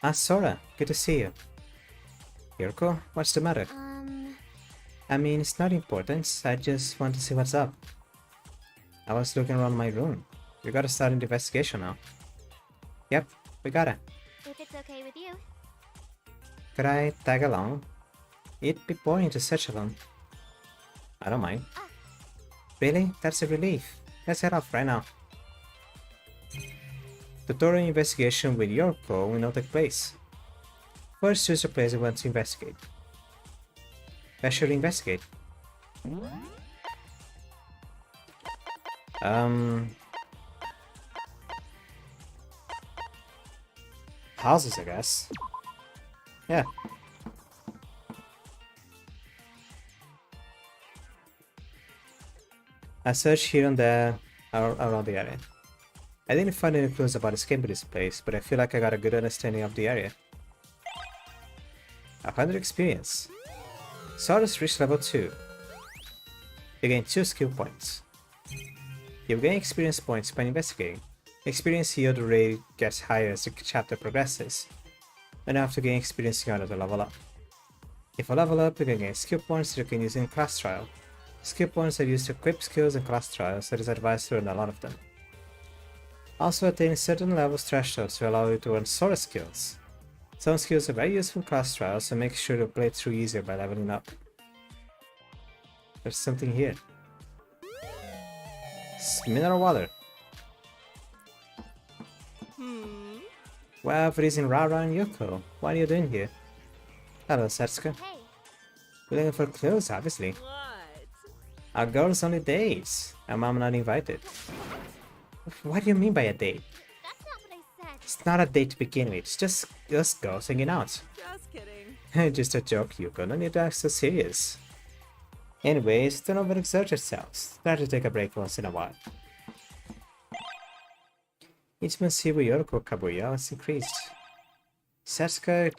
Ah, Sora, good to see you. Yuriko, what's the matter? I mean, it's not important, I just want to see what's up. I was looking around my room. We gotta start an investigation now. Yep, we gotta. If it's okay with you. Could I tag along? It'd be boring to search alone. I don't mind. Really? That's a relief. Let's head off right now. The thorough investigation with Yuriko will not take place. First, choose a place you want to investigate. Where should we investigate? Houses, I guess. Yeah. I searched here and there around the area. I didn't find any clues about escaping this place, but I feel like I got a good understanding of the area. 100 experience. Sora's reached level 2. You gain 2 skill points. You gain experience points by investigating. Experience yield rate gets higher as the chapter progresses, and you have to gain experience in order to level up. If you level up, you can gain skill points that you can use in class trial. Skill points are used to equip skills in class trials, so it is advised to earn a lot of them. Also attain certain levels thresholds to allow you to earn Sora skills. Some skills are very useful in class trials, so make sure to play through easier by leveling up. There's something here. Mineral water. Well, freezing Rara and Yoko. What are you doing here? Hello, Setsuka. Hey. We're looking for clothes, obviously. Our girls only dates, and Mom not invited. What do you mean by a date? That's not what I said. It's not a date to begin with, it's just us girls hanging out. Just kidding. Just a joke, Yuko, no need to act so serious. Anyways, don't overexert yourselves. Try to take a break once in a while. Intimacy with Yuriko Kabuya has increased. Setsuka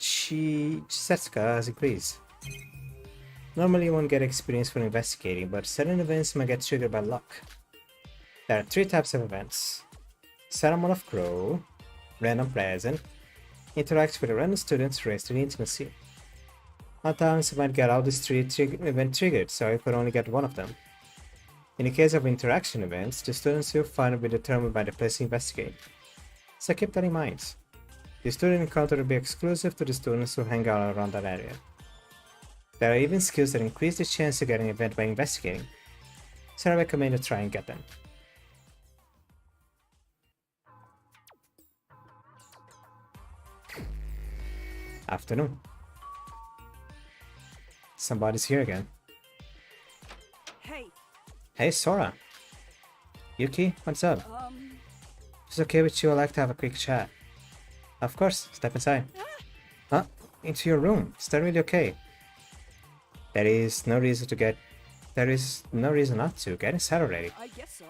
has increased. Normally you won't get experience for investigating, but certain events might get triggered by luck. There are 3 types of events. Ceremony of Crow, Random Present, interact with a random student raised in intimacy. At times you might get all these 3 events triggered, so you could only get one of them. In the case of interaction events, the students you'll find will be determined by the place you investigate. So keep that in mind. The student encounter will be exclusive to the students who hang out around that area. There are even skills that increase the chance to get an event by investigating, so I recommend you try and get them. Afternoon. Somebody's here again. Hey. Hey, Sora. Yuki, what's up? If it's okay with you, I'd like to have a quick chat. Of course, step inside. Huh? Into your room. Is that really okay? There is no reason not to. Get inside already. I guess so.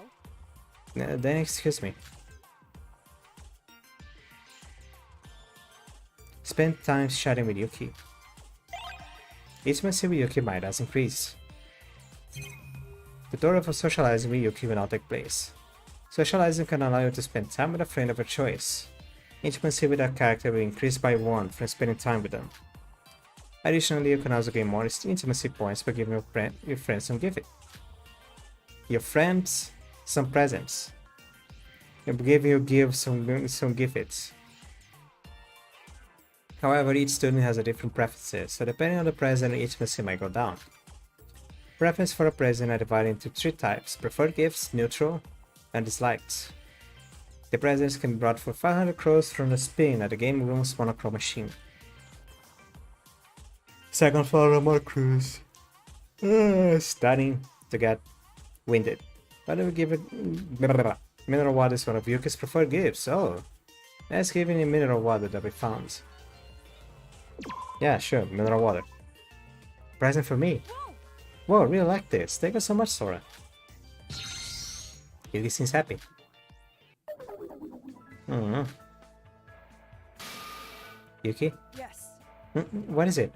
Then excuse me. Spend time chatting with Yuki. Intimacy with Yuki might has increased. Tutorial for socializing with Yuki will now take place. Socializing can allow you to spend time with a friend of your choice. Intimacy with that character will increase by 1 from spending time with them. Additionally, you can also gain more intimacy points by giving your friends some gifts. Your friends some presents. You give some gifts. However, each student has a different preferences, so depending on the present, intimacy might go down. Preferences for a present are divided into 3 types: preferred gifts, neutral, and disliked. The presents can be brought for 500 crores from the spin at the game room's monochrome machine. Second floor of more cruise. Starting to get winded. Why don't we give it... Mineral water is one of Yuki's preferred gifts. Oh, let's give him mineral water that we found. Yeah, sure, mineral water. Present for me. Whoa, really like this. Thank you so much, Sora. Yuki seems happy. Yuki? Yes. What is it?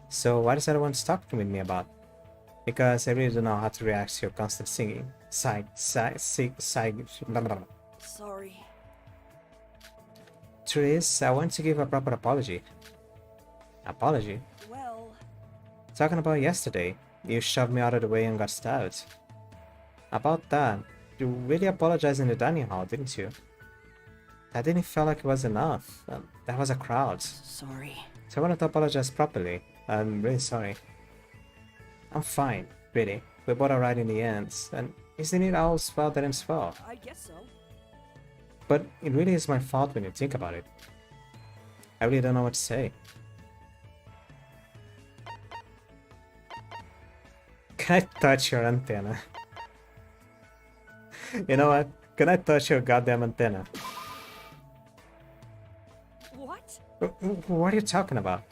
So what is everyone talking with me about? Because I really don't know how to react to your constant singing. Sigh. Blah, blah, blah. Sorry. Truth is, I want to give a proper apology. Apology? Well... Talking about yesterday, you shoved me out of the way and got stabbed. About that, you really apologized in the dining hall, didn't you? That didn't feel like it was enough. That was a crowd. Sorry. So I wanted to apologize properly. I'm really sorry. I'm fine, really. We both alright in the end, and isn't it all's well that ends well? I guess so. But it really is my fault when you think about it. I really don't know what to say. Can I touch your antenna? You know what? Can I touch your goddamn antenna? What? What are you talking about?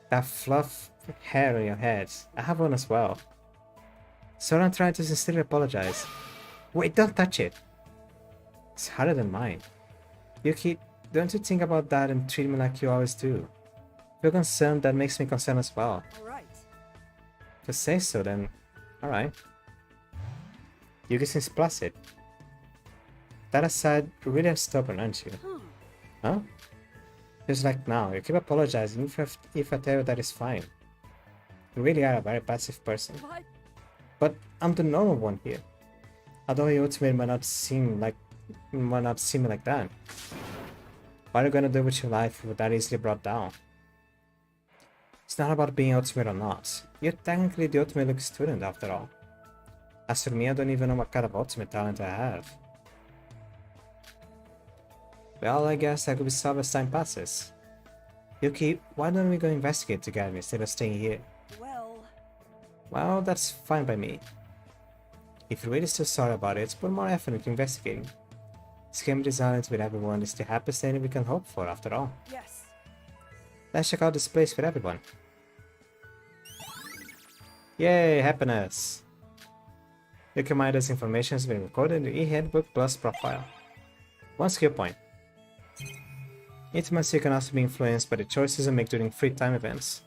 That fluff hair on your head. I have one as well. So I'm trying to sincerely apologize. Wait, don't touch it. It's harder than mine. Yuki, don't you think about that and treat me like you always do. If you're concerned, that makes me concerned as well. Alright. If you say so, then alright. Yuki seems placid. That aside, you really are stubborn, aren't you? Huh? Just like now, you keep apologizing if I tell you that it's fine. You really are a very passive person. What? But I'm the normal one here. Although your ultimate might not seem like that. What are you gonna do with your life with that easily brought down? It's not about being ultimate or not. You're technically the ultimate Luke student after all. As for me, I don't even know what kind of ultimate talent I have. Well, I guess that could be solved as time passes. Yuki, why don't we go investigate together instead of staying here? Well, that's fine by me. If you're really still sorry about it, put more effort into investigating. Scheme design with everyone is the happiest thing we can hope for, after all. Yes. Let's check out this place with everyone. Yay, happiness! Yuki Maida's information has been recorded in the e-handbook plus profile. 1 skill point. Intimacy can also be influenced by the choices you make during free time events.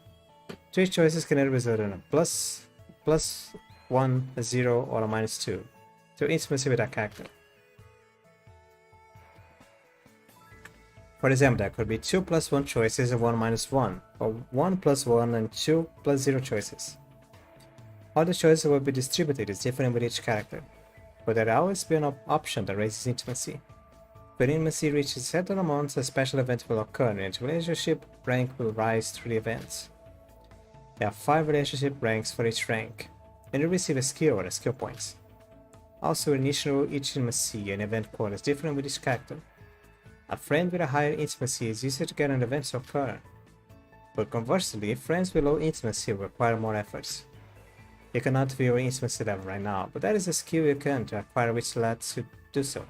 3 choices can either result in a +1, a 0, or a -2 to intimacy with that character. For example, there could be 2 + 1 choices and 1 -1, or 1 + 1 and 2 + 0 choices. All the choices will be distributed is different with each character, but there will always be an option that raises intimacy. When intimacy reaches certain amounts, a special event will occur and its relationship rank will rise through the events. There are 5 relationship ranks for each rank, and you receive a skill or a skill points. Also, initial intimacy and event quota is different with each character. A friend with a higher intimacy is easier to get an event to occur, but conversely, friends with low intimacy require more efforts. You cannot view your intimacy level right now, but that is a skill you can to acquire which lets you do so.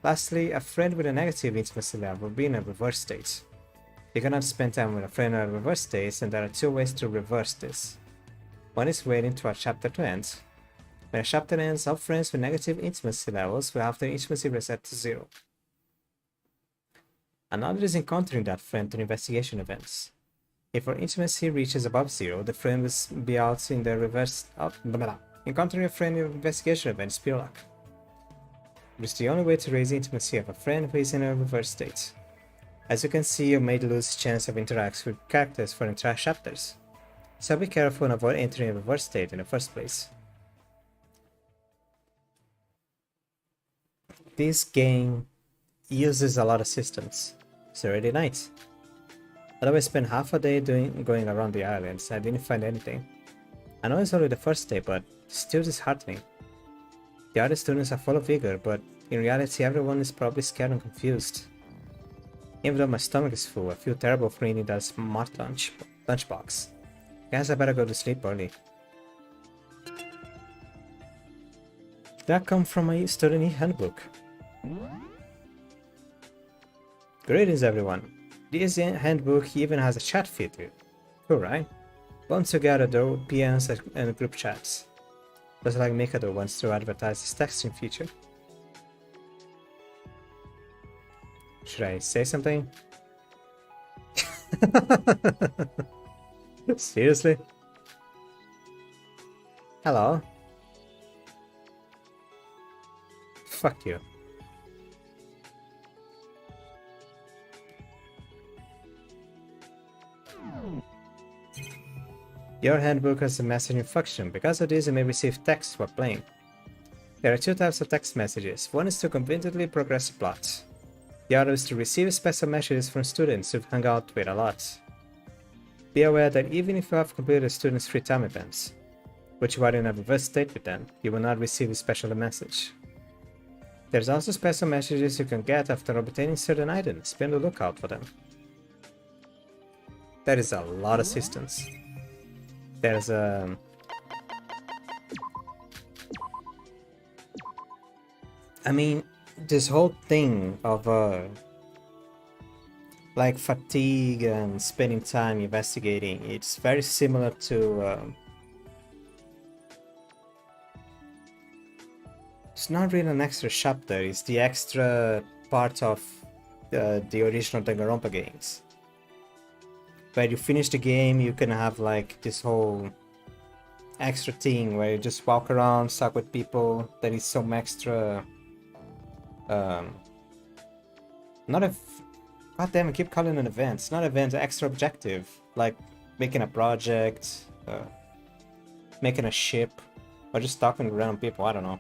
Lastly, a friend with a negative intimacy level will be in a reverse state. You cannot spend time with a friend in a reverse state, and there are 2 ways to reverse this. One is waiting for a chapter to end. When a chapter ends, all friends with negative intimacy levels will have their intimacy reset to 0. Another is encountering that friend through investigation events. If our intimacy reaches above 0, the friend will be out in the reverse. Encountering a friend in an investigation event is pure luck. It is the only way to raise the intimacy of a friend who is in a reverse state. As you can see, you may lose chance of interacting with characters for entire chapters, so be careful and avoid entering a reverse state in the first place. This game uses a lot of systems. It's already night. Although I spent half a day going around the islands, I didn't find anything. I know it's only the first day, but still disheartening. The other students are full of vigor, but in reality everyone is probably scared and confused. Even though my stomach is full, I feel terrible for eating that smart lunchbox. Guess I better go to sleep early. That comes from my student handbook. Greetings everyone. This handbook even has a chat feature. Cool, right? Bond together though, PNs and group chats. Just like Mikado wants to advertise this texting feature. Should I say something? Seriously? Hello? Fuck you. Your handbook has a messaging function. Because of this, you may receive text while playing. There are two types of text messages. One is to conveniently progress the plot. The other is to receive special messages from students you've hung out with a lot. Be aware that even if you have completed a student's free time events, which you are in a reverse state with them, you will not receive a special message. There's also special messages you can get after obtaining certain items. Be on the lookout for them. That is a lot of systems. There's a... I mean, this whole thing of like fatigue and spending time investigating, it's very similar to it's not really an extra chapter, it's the extra part of the original Danganronpa games. Where you finish the game, you can have like this whole extra thing where you just walk around, talk with people. There is some extra not a god damn, I keep calling it an event. It's not an event, extra objective, like making a project, making a ship, or just talking to random people, I don't know.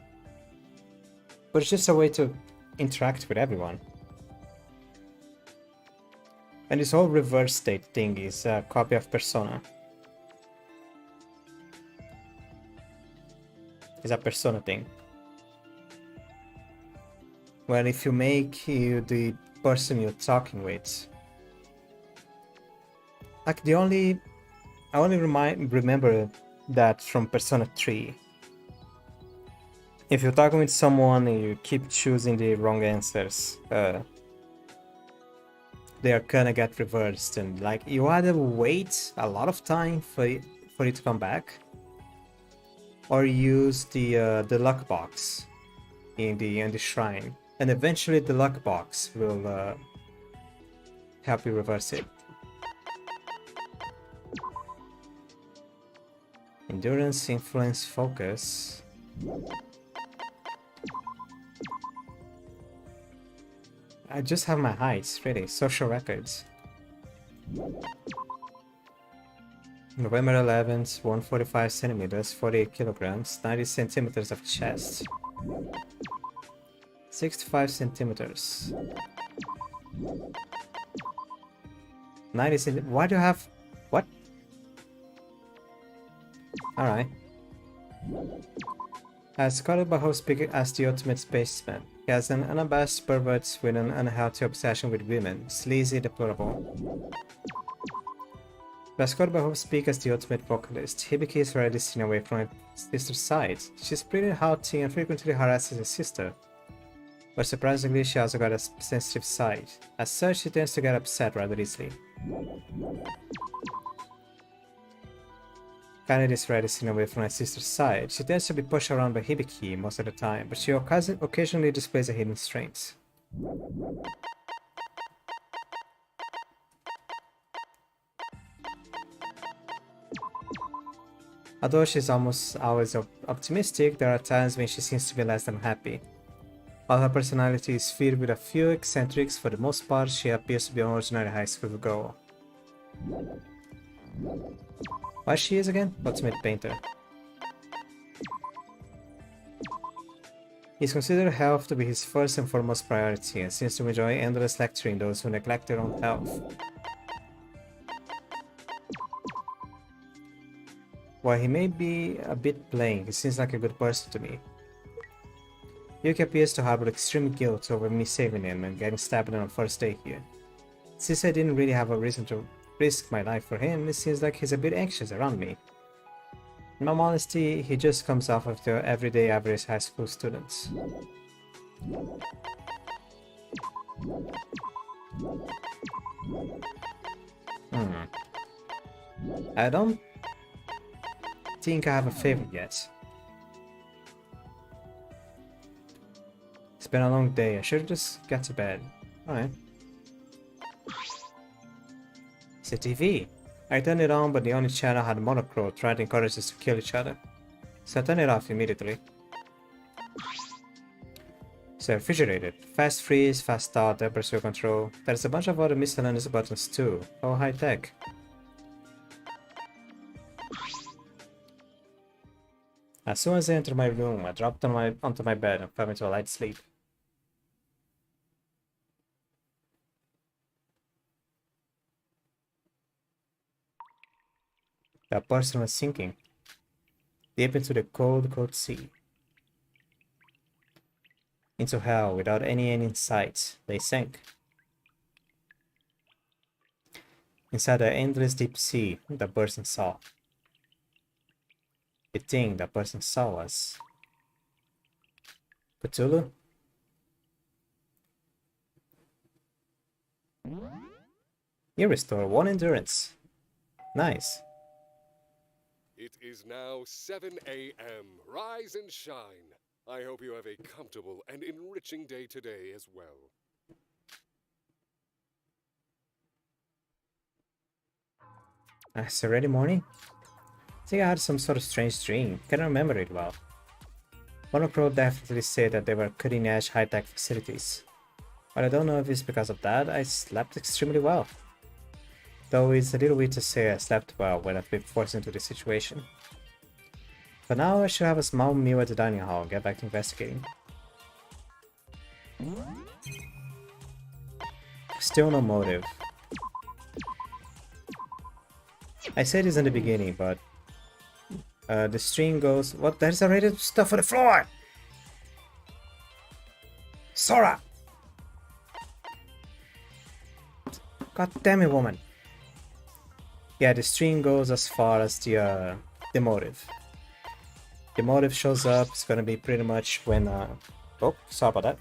But it's just a way to interact with everyone. And this whole reverse state thing is a copy of Persona. It's a Persona thing. Well, if you make you the person you're talking with, like I only remember that from Persona 3. If you're talking with someone and you keep choosing the wrong answers, they are gonna get reversed, and like you either wait a lot of time for it to come back, or use the luck box in the shrine, and eventually the luck box will help you reverse it. Endurance, influence, focus. I just have my heights, really. Social records. November 11th, 145 centimeters, 48 kilograms, 90 centimeters of chest. 65 centimeters. 90 centimeters. Why do you have... What? Alright. Scotted by host speaker as the ultimate spaceman. He has an unabashed pervert with an unhealthy obsession with women. Sleazy, deplorable. Scotted by host speak as the ultimate vocalist. Hibiki is rarely seen away from her sister's side. She's pretty haughty and frequently harasses her sister. But surprisingly, she also got a sensitive side. As such, she tends to get upset rather easily. Kennedy is rarely seen away from her sister's side. She tends to be pushed around by Hibiki most of the time, but she occasionally displays a hidden strength. Although she's almost always optimistic, there are times when she seems to be less than happy. While her personality is filled with a few eccentrics, for the most part, she appears to be an ordinary high school girl. What she is again? Ultimate painter. He's considered health to be his first and foremost priority, and seems to enjoy endless lecturing those who neglect their own health. While he may be a bit plain, he seems like a good person to me. Yuki appears to harbor extreme guilt over me saving him and getting stabbed on the first day here. Since I didn't really have a reason to risk my life for him, it seems like he's a bit anxious around me. In my honesty, he just comes off of the everyday average high school student. I don't think I have a favorite yet. It's been a long day, I should just get to bed. Alright. It's a TV. I turned it on, but the only channel had monochrome trying to encourage us to kill each other. So I turned it off immediately. So refrigerated, fast freeze, fast thaw, temperature control. There's a bunch of other miscellaneous buttons too, all high tech. As soon as I entered my room, I dropped onto my bed and fell into a light sleep. That person was sinking deep into the cold, cold sea. Into hell without any end in sight, they sank. Inside the endless deep sea, the person saw. The thing that person saw was Cthulhu? You restore 1 endurance. Nice. It is now 7 a.m. Rise and shine. I hope you have a comfortable and enriching day today as well. It's already morning? I think I had some sort of strange dream. Can't remember it well. Monochrome definitely said that they were cutting-edge high-tech facilities. But I don't know if it's because of that. I slept extremely well. Though it's a little weird to say I slept well when I've been forced into this situation. For now, I should have a small meal at the dining hall and get back to investigating. Still no motive. I said this in the beginning, but the stream goes... What? There's already stuff on the floor! Sora! God damn it, woman. Yeah, the stream goes as far as the motive. The motive shows up, it's gonna be pretty much when... oh, sorry about that.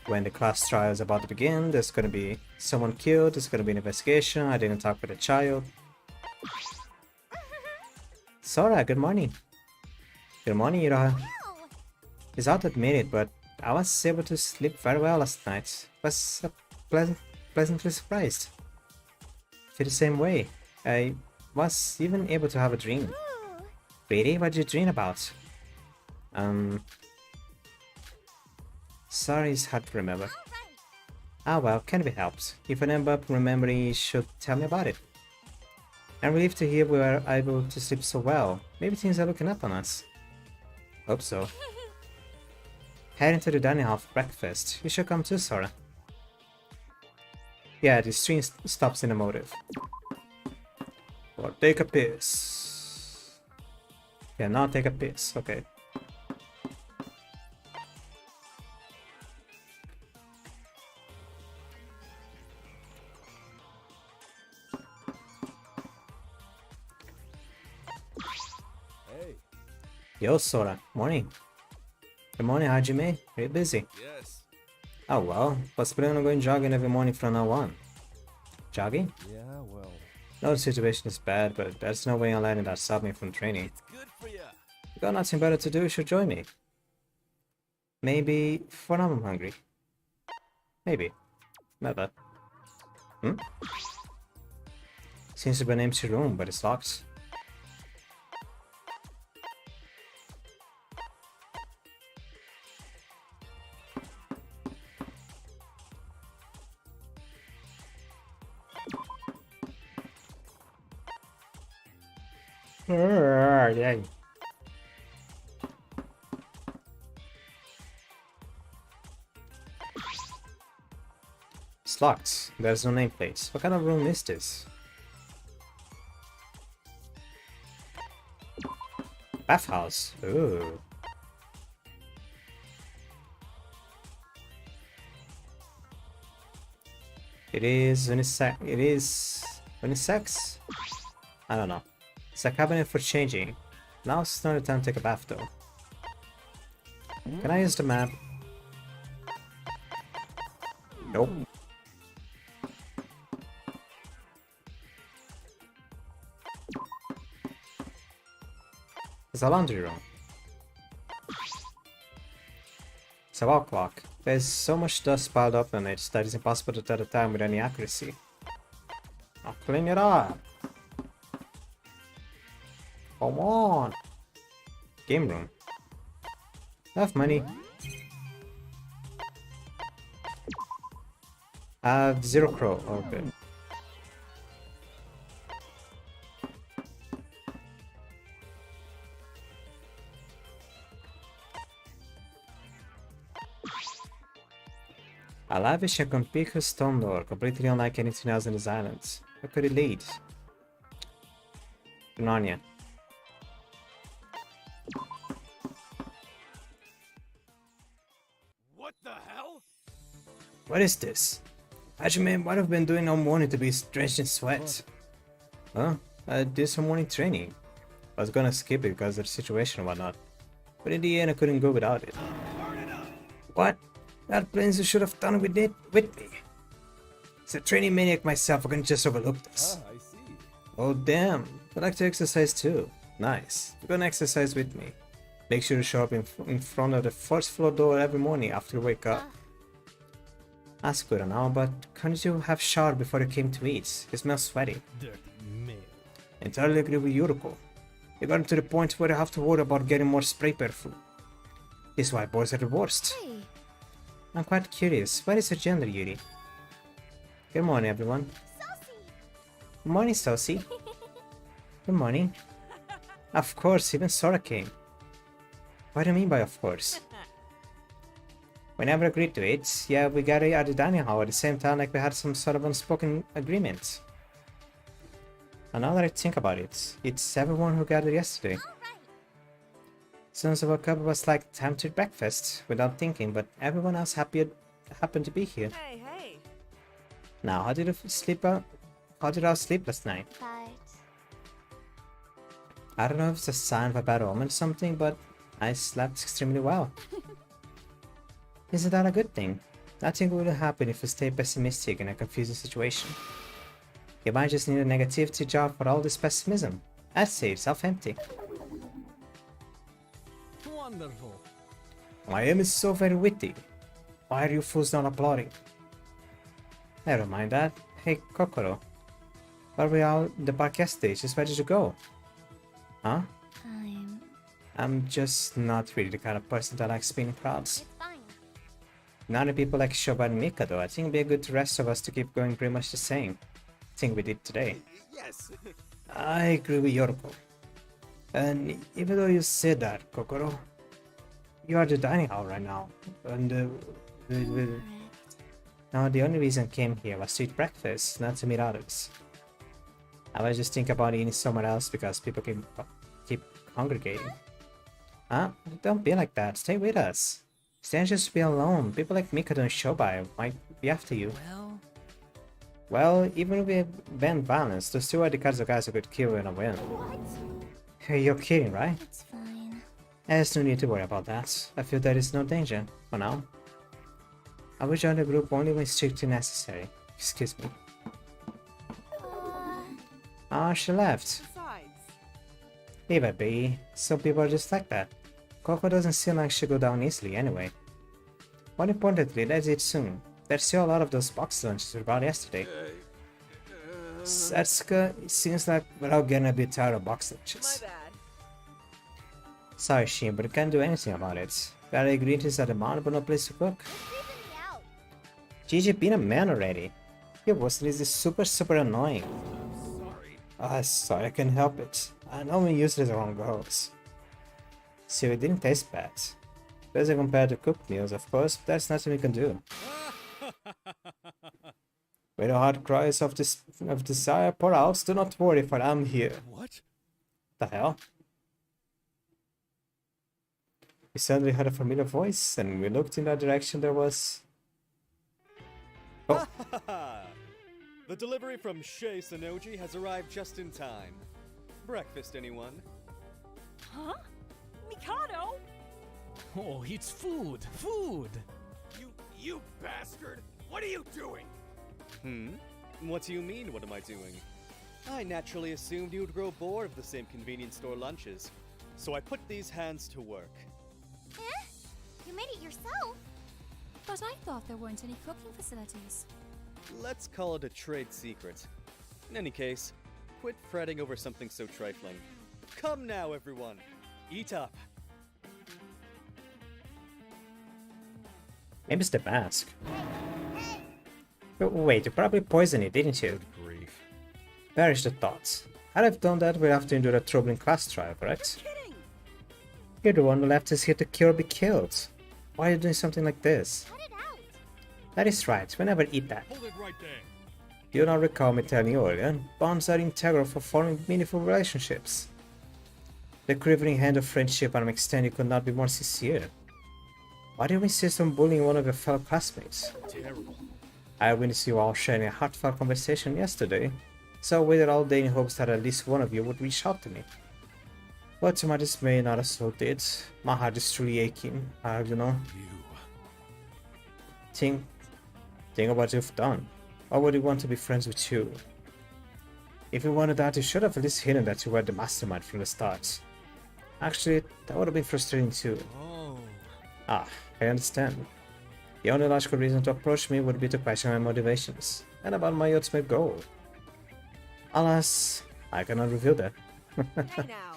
When the class trial is about to begin, there's gonna be someone killed, there's gonna be an investigation, I didn't talk with a child. Sora, good morning. Good morning, Ira. It's hard to admit it, but I was able to sleep very well last night. Was pleasantly surprised. Feel the same way. I was even able to have a dream. Really? What did you dream about? Sorry, it's hard to remember. Ah well, can be helped. If I end up remembering, you should tell me about it. I'm relieved to hear we were able to sleep so well. Maybe things are looking up on us. Hope so. Heading to the dining hall for breakfast. You should come too, Sora. Yeah, the stream stops in the motive. Or take a piss. Yeah, now take a piss. Okay. Hey. Yo, Sora. Morning. Good morning, Hajime. Are you busy? Yes. Oh well, was planning on going jogging every morning from now on. Jogging? Yeah, well. No, the situation is bad, but there's no way I'm letting that stop me from training. It's good for ya. You got nothing better to do, you should join me. Maybe for now I'm hungry. Maybe. Never. Seems to be an empty room, but it's locked. Yeah. It's locked. There's no nameplate. What kind of room is this? Bathhouse. Ooh. It is unisex. I don't know. It's a cabinet for changing. Now it's not the time to take a bath though. Can I use the map? Nope. It's a laundry room. It's a wall clock. There's so much dust piled up on it that it's impossible to tell the time with any accuracy. I'll clean it up. Come on. Game room. Enough money. I have 0 crow. Oh, good. A lavish and conspicuous stone door, completely unlike anything else in these islands. Where could it lead? To Narnia. What the hell? What is this? Hajime, what have you been doing all morning to be drenched in sweat? Huh? I did some morning training. I was gonna skip it because of the situation and whatnot. But in the end I couldn't go without it. What? That plans you should have done with it with me. As a training maniac myself, I couldn't just overlook this. I see. Oh damn, I like to exercise too. Nice. You're gonna exercise with me. Make sure to show up in front of the first floor door every morning after you wake up. That's good and all, but couldn't you have showered before you came to eat? You smell sweaty. Dirty male. Entirely agree with Yuriko. You got to the point where you have to worry about getting more spray perfume. This is why boys are the worst. Hey. I'm quite curious. What is your gender, Yuri? Good morning, everyone. Good morning, Sosie. Good morning. Of course, even Sora came. What do you mean by of course? We never agreed to it. Yeah, we got it at the dining hall at the same time like we had some sort of unspoken agreement. And now that I think about it, it's everyone who gathered yesterday. As soon as I woke up, it was like time to eat breakfast, without thinking, but everyone else happened to be here. Hey, hey. Now, how did you sleep? How did I sleep last night? I don't know if it's a sign of a bad omen or something, but I slept extremely well. Isn't that a good thing? Nothing will happen if you stay pessimistic in a confusing situation. You might just need a negativity jar for all this pessimism. I'd say it's self-empty. Wonderful. My aim is so very witty. Why are you fools not applauding? Never mind that. Hey, Kokoro. Were we out in the park yesterday? Just where did you go? Huh? I'm just not really the kind of person that likes being in crowds. None of people like Shoba and Mika though. I think it'd be good to the rest of us to keep going pretty much the same thing we did today. Yes. I agree with Yoriko. And even though you said that, Kokoro, you are the dining hall right now. And now the only reason I came here was to eat breakfast, not to meet others. I was just thinking about eating somewhere else because people keep congregating. Huh? Don't be like that. Stay with us. Stay and just be alone. People like Mikado and Shobai might be after you. Well, even if we ban violence, those two are the kinds of guys who could kill you in a win. You're kidding, right? It's fine. There's no need to worry about that. I feel there is no danger, for now. I will join the group only when strictly necessary. Excuse me. Ah, she left. Leave it be. Some people are just like that. Coco doesn't seem like she'll go down easily anyway. More importantly, let's eat soon. There's still a lot of those box lunches we brought yesterday. Setsuka, it seems like we're all getting a bit tired of box lunches. Sorry, Shin, but I can't do anything about it. Got ingredients at the demand, but no place to cook. Gigi, being a man already. Your voice is super annoying. Sorry, I can't help it. I know we use it around girls. See, it didn't taste bad. Doesn't compare to cooked meals, of course, but that's nothing we can do. When your heart cries of desire pour out, do not worry, for I'm here. What? The hell? We suddenly heard a familiar voice, and we looked in that direction. There was... Oh. The delivery from Shei Sonoji has arrived just in time. Breakfast, anyone? Huh? Mikado? Oh, it's food! Food! You bastard! What are you doing? What do you mean, what am I doing? I naturally assumed you'd grow bored of the same convenience store lunches, so I put these hands to work. Eh? You made it yourself? But I thought there weren't any cooking facilities. Let's call it a trade secret. In any case, quit fretting over something so trifling. Come now, everyone! Eat up! Maybe it's the mask. But wait, you probably poisoned it, didn't you? Grief. Perish the thoughts. Had I done that, we'd have to endure a troubling class trial, correct? You're the one who left us here to kill or be killed. Why are you doing something like this? That is right, we never eat that. Hold it right there. You don't recall me telling you earlier, bonds are integral for forming meaningful relationships. The quivering hand of friendship I'm extending could not be more sincere. Why do you insist on bullying one of your fellow classmates? Terrible. I witnessed you all sharing a heartfelt conversation yesterday, so I waited all day in hopes that at least one of you would reach out to me. But to my dismay, not a soul did. My heart is truly aching, you know. Think about what you've done. Why would you want to be friends with you? If you wanted that, you should have at least hidden that you were the mastermind from the start. Actually, that would have been frustrating too. Ah, I understand. The only logical reason to approach me would be to question my motivations, and about my ultimate goal. Alas, I cannot reveal that. Hey now.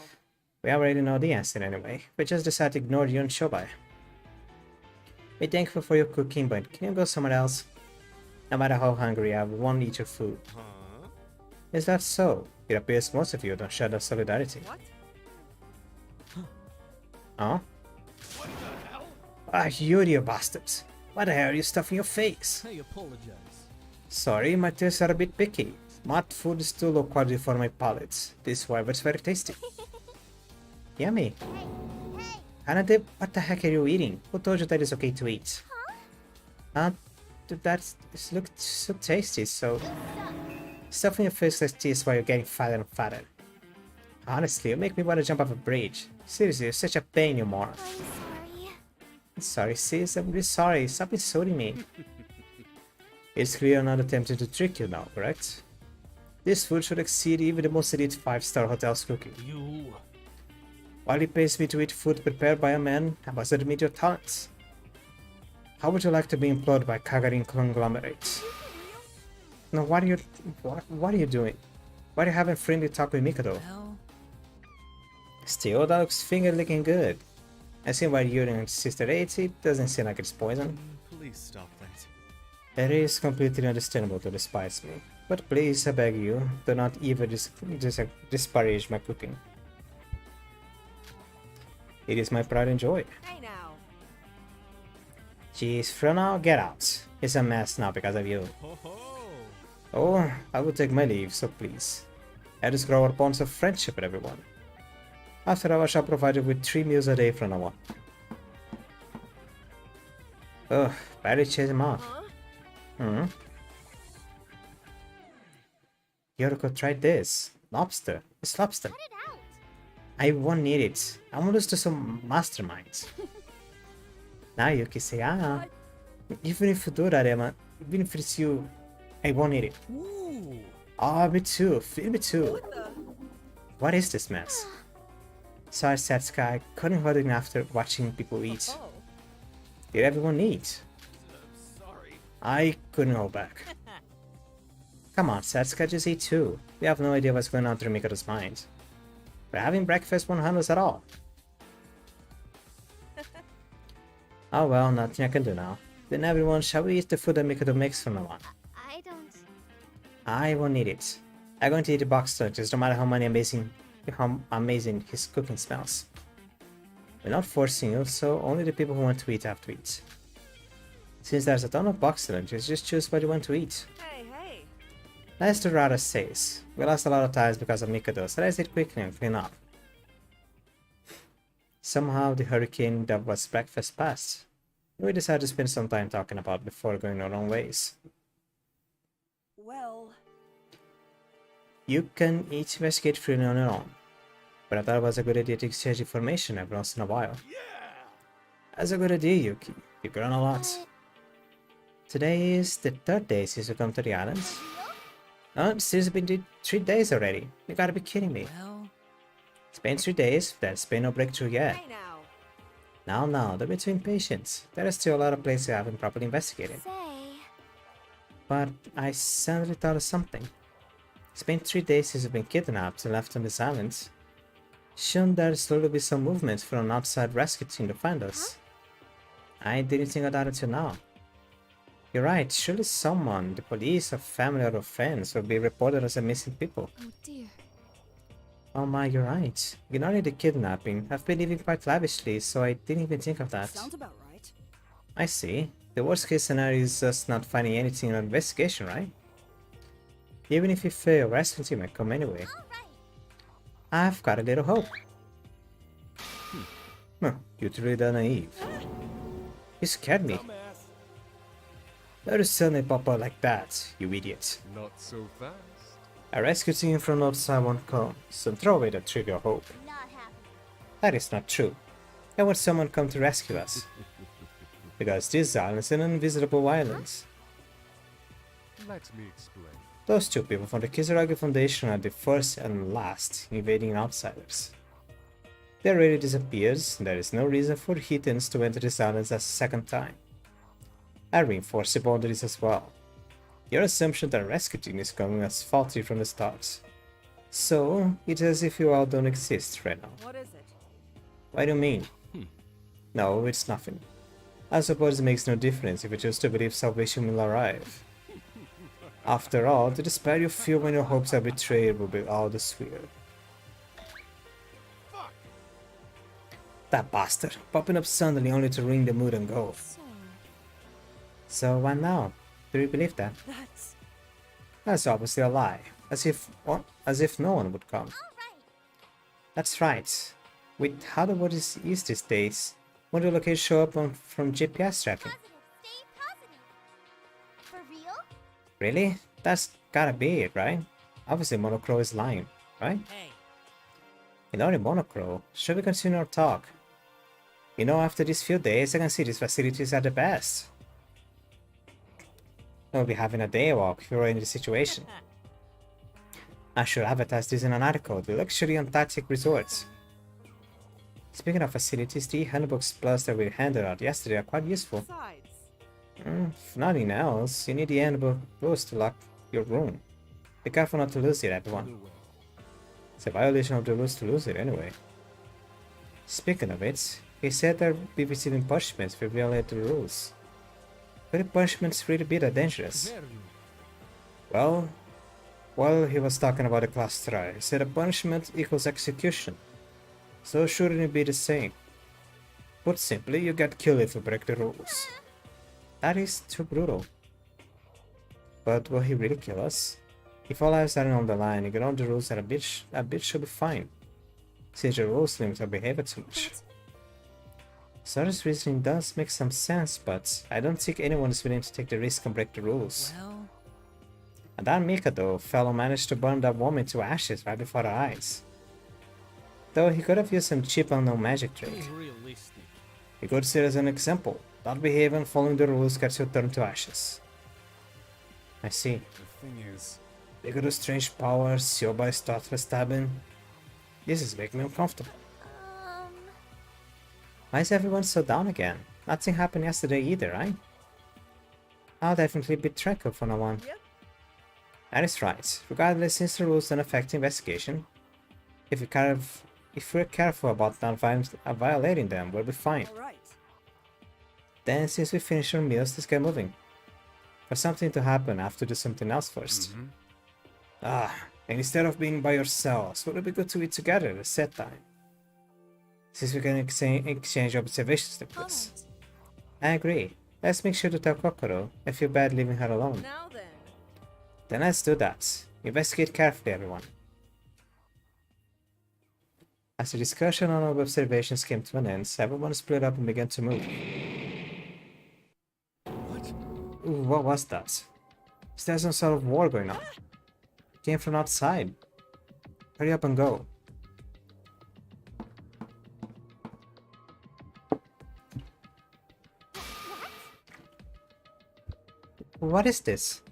We already know the answer anyway. We just decided to ignore you and Shobai. We're thankful for your cooking, but can you go somewhere else? No matter how hungry, I won't eat your food. Is that so? It appears most of you don't share that solidarity. What? Huh? Ah, you idiot bastards. What the hell are you stuffing your face? I apologize. Sorry, my tastes are a bit picky. Mud food is too low quality for my palate. This however is very tasty. Yummy. Hanade, what the heck are you eating? Who told you that it's okay to eat? That looks so tasty, so... Stuffing your face like this while you're getting fatter and fatter. Honestly, you make me want to jump off a bridge. Seriously, you're such a pain, you moron. I'm sorry, sis, I'm really sorry. Stop insulting me. It's clear I'm not attempting to trick you now, correct? This food should exceed even the most elite 5-star hotel's cooking. You... While he pays me to eat food prepared by a man, I must admit your talents. How would you like to be employed by Kagarin conglomerates? No, what are you doing? Why are you having friendly talk with Mikado? Still, that looks finger-licking good. I see why you're in Sister 80, doesn't seem like it's poison. Please stop that. It is completely understandable to despise me, but please, I beg you, do not even disparage my cooking. It is my pride and joy. Hey now. Jeez, for now, get out. It's a mess now because of you. Oh, I will take my leave, so please. Let us grow our bonds of friendship with everyone. After all, I shall provide you with 3 meals a day from now on. Ugh, barely chase him off. Yoriko, try this. Lobster. It's lobster. I won't need it. I want us to some masterminds. Now you can say, even if you do that, Emma, even if it's you, I won't need it. Oh, me too. Feel me too. What is this mess? Sorry, Setsuka, I couldn't hold it after watching people eat. Did everyone eat? Sorry. I couldn't hold back. Come on, Setsuka, just eat too. We have no idea what's going on through Mikado's mind. We're having breakfast won't harm us at all. Oh well, nothing I can do now. Then everyone, shall we eat the food that Mikado makes from now on? I don't. I won't eat it. I'm going to eat the box lunches, no matter how amazing his cooking smells. We're not forcing you, so only the people who want to eat have to eat. Since there's a ton of box lunches, just choose what you want to eat. Hey, hey. As the Rara says, we lost a lot of ties because of Mikado, so let's eat quickly and clean up. Somehow the hurricane that was breakfast passed. We decided to spend some time talking about before going our own ways. Well, You can each investigate freely on your own, but I thought it was a good idea to exchange information every once in a while. That's a good idea, Yuki. You've grown a lot. Today is the third day since you come to the islands. Oh, it's been 3 days already. You gotta be kidding me. Well, It's been 3 days, there's been no breakthrough yet. hey now. Now, don't be too impatient. There are still a lot of places I haven't properly investigated. But I suddenly thought of something. It's been 3 days since you've been kidnapped and left on this island. Shouldn't there slowly be some movement from an outside rescue team to find us? I didn't think of that until now. You're right, surely someone, the police or family or friends, will be reported as a missing people. Oh dear. Oh my, you're right. Ignoring the kidnapping, I've been living quite lavishly, so I didn't even think of that. Sounds about right. I see. The worst case scenario is us not finding anything in our investigation, right? Even if we fail, rescue team might come anyway. I've got a little hope. You're truly that naive. You scared me. How do suddenly pop out like that, you idiot? Not so fast. A rescue team from outside won't come, so throw away that trivial hope. That is not true. Why would someone come to rescue us? Because this island is an invisible island. Let me explain. Those two people from the Kizaragi Foundation are the first and last invading outsiders. They already disappeared, and there is no reason for heathens to enter this island a second time. I reinforce the boundaries as well. Your assumption that a rescue team is coming was faulty from the start. So, it's as if you all don't exist right now. What is it? What do you mean? No, it's nothing. I suppose it makes no difference if you choose to believe salvation will arrive. After all, the despair you feel when your hopes are betrayed will be all the sweeter. That bastard, popping up suddenly only to ruin the mood and go. So what now? Do you believe that? That's obviously a lie. As if no one would come. That's right. With how the world is these days, when the location show up from GPS tracking. For real? Really? That's gotta be it, right? Obviously Monocro is lying, right? Hey, Ignoring Monocro, should we continue our talk? You know, after these few days, I can see these facilities are the best. We'll be having a day walk if you're in the situation. I should advertise this in an article, the luxury Antarctic resorts. Speaking of facilities, the handbooks plus that we handed out yesterday are quite useful. If nothing else, you need the handbook boost to lock your room. Be careful not to lose it, everyone. It's a violation of the rules to lose it anyway. Speaking of it, he said they'll be receiving punishments if you violate the rules. Could the punishments really be that dangerous? Well, while he was talking about the class trial, he said a punishment equals execution. So shouldn't it be the same? Put simply, you get killed if you break the rules. That is too brutal. But will he really kill us? If all lives are on the line, ignoring the rules are a bit should be fine. Since the rules limit our behavior too much. Sarah's reasoning does make some sense, but I don't think anyone is willing to take the risk and break the rules. Well, And that Mikado fellow managed to burn that woman to ashes right before our eyes. Though he could have used some cheap unknown magic trick. Realistic. He could see it as an example. Not behaving and following the rules gets you turned to ashes. I see. The thing is, Mikado's strange powers, Sioba's thoughtless stabbing. This is making me uncomfortable. Why is everyone so down again? Nothing happened yesterday either, right? I'll definitely be tranquil from now on. That is right. Regardless, since the rules don't affect the investigation, if we're careful about not violating them, we'll be fine. All right. Then, since we finish our meals, let's get moving. For something to happen, I have to do something else first. And instead of being by yourselves, would it be good to eat together at a set time? Since we can exchange observations like this. I agree. Let's make sure to tell Kokoro. I feel bad leaving her alone. Now then. Then let's do that. Investigate carefully, everyone. As the discussion on our observations came to an end, everyone split up and began to move. Ooh, what was that? Is there some sort of war going on? It came from outside. Hurry up and go. What is this?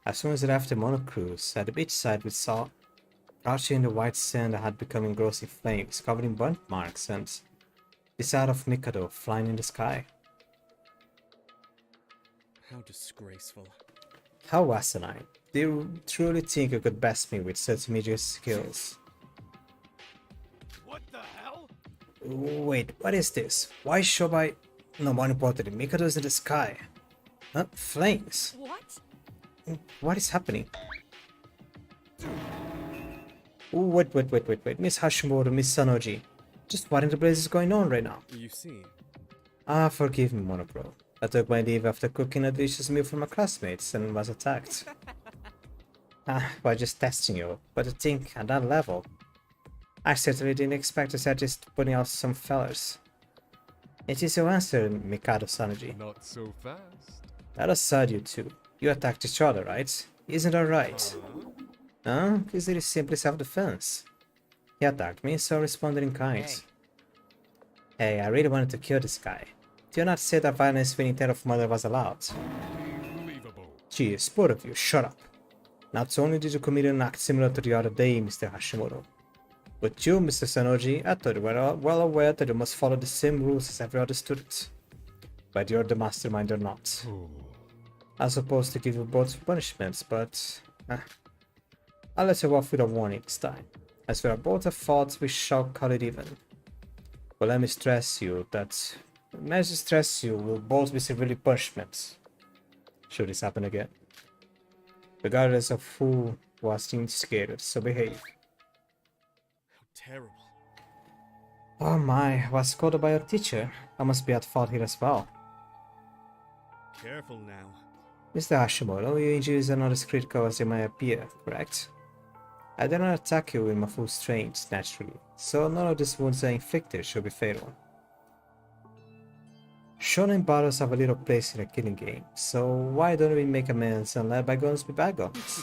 As soon as we left the monocruise, at the beachside we saw, crouching in the white sand that had become engrossed in flames, covered in burnt marks, and this out of Mikado flying in the sky. How disgraceful. How asinine. Do you truly think you could best me with such meager skills? What the hell? Wait, what is this? Why Shobai... No, more importantly, Mikado's in the sky. Huh? Flames? What? What is happening? Ooh, wait, Miss Hashimoto, Miss Sanoji. Just what in the blaze is going on right now? You see. Forgive me, Monopro. I took my leave after cooking a delicious meal for my classmates and was attacked. By just testing you, but to think at that level. I certainly didn't expect to start just putting out some fellers. It is your answer, Mikado Sanoji. Not so fast. That aside, you two. You attacked each other, right? Isn't that right? Huh? This is simply self-defense. He attacked me, so I responded in kind. Hey, I really wanted to kill this guy. Do not say that violence with intent of murder was allowed. Jeez, both of you, shut up. Not only did you commit an act similar to the other day, Mr. Hashimoto, but you, Mr. Sanoji, I thought you were well aware that you must follow the same rules as every other student. But you're the mastermind or not. I was supposed to give you both punishments, but... I'll let you off with a warning this time. As we are both at fault, we shall call it even. But let me stress you that... we'll both be severely punishments. Should this happen again. Regardless of who was instigated, so behave. Terrible. Oh my, was scolded by your teacher. I must be at fault here as well. Careful now. Mr. Hashimoto, your injuries are not as critical as they might appear, correct? I did not attack you with my full strength, naturally, so none of these wounds I inflicted should be fatal. Shonen battles have a little place in a killing game, so why don't we make amends and let bygones be bygones?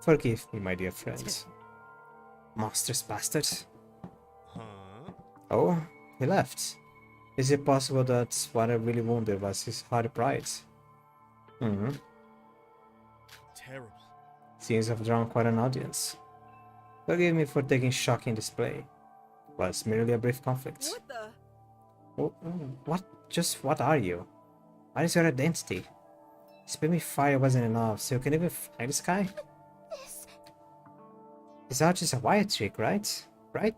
Forgive me, my dear friends. Monstrous bastard. Oh, he left. Is it possible that what I really wounded was his haughty pride? Terrible. Seems I've drawn quite an audience. Forgive me for taking shocking display. It was merely a brief conflict. What the? What are you? What is your identity? Spit me fire wasn't enough, so you can even fly the sky? It's all just a wire trick, right? Right?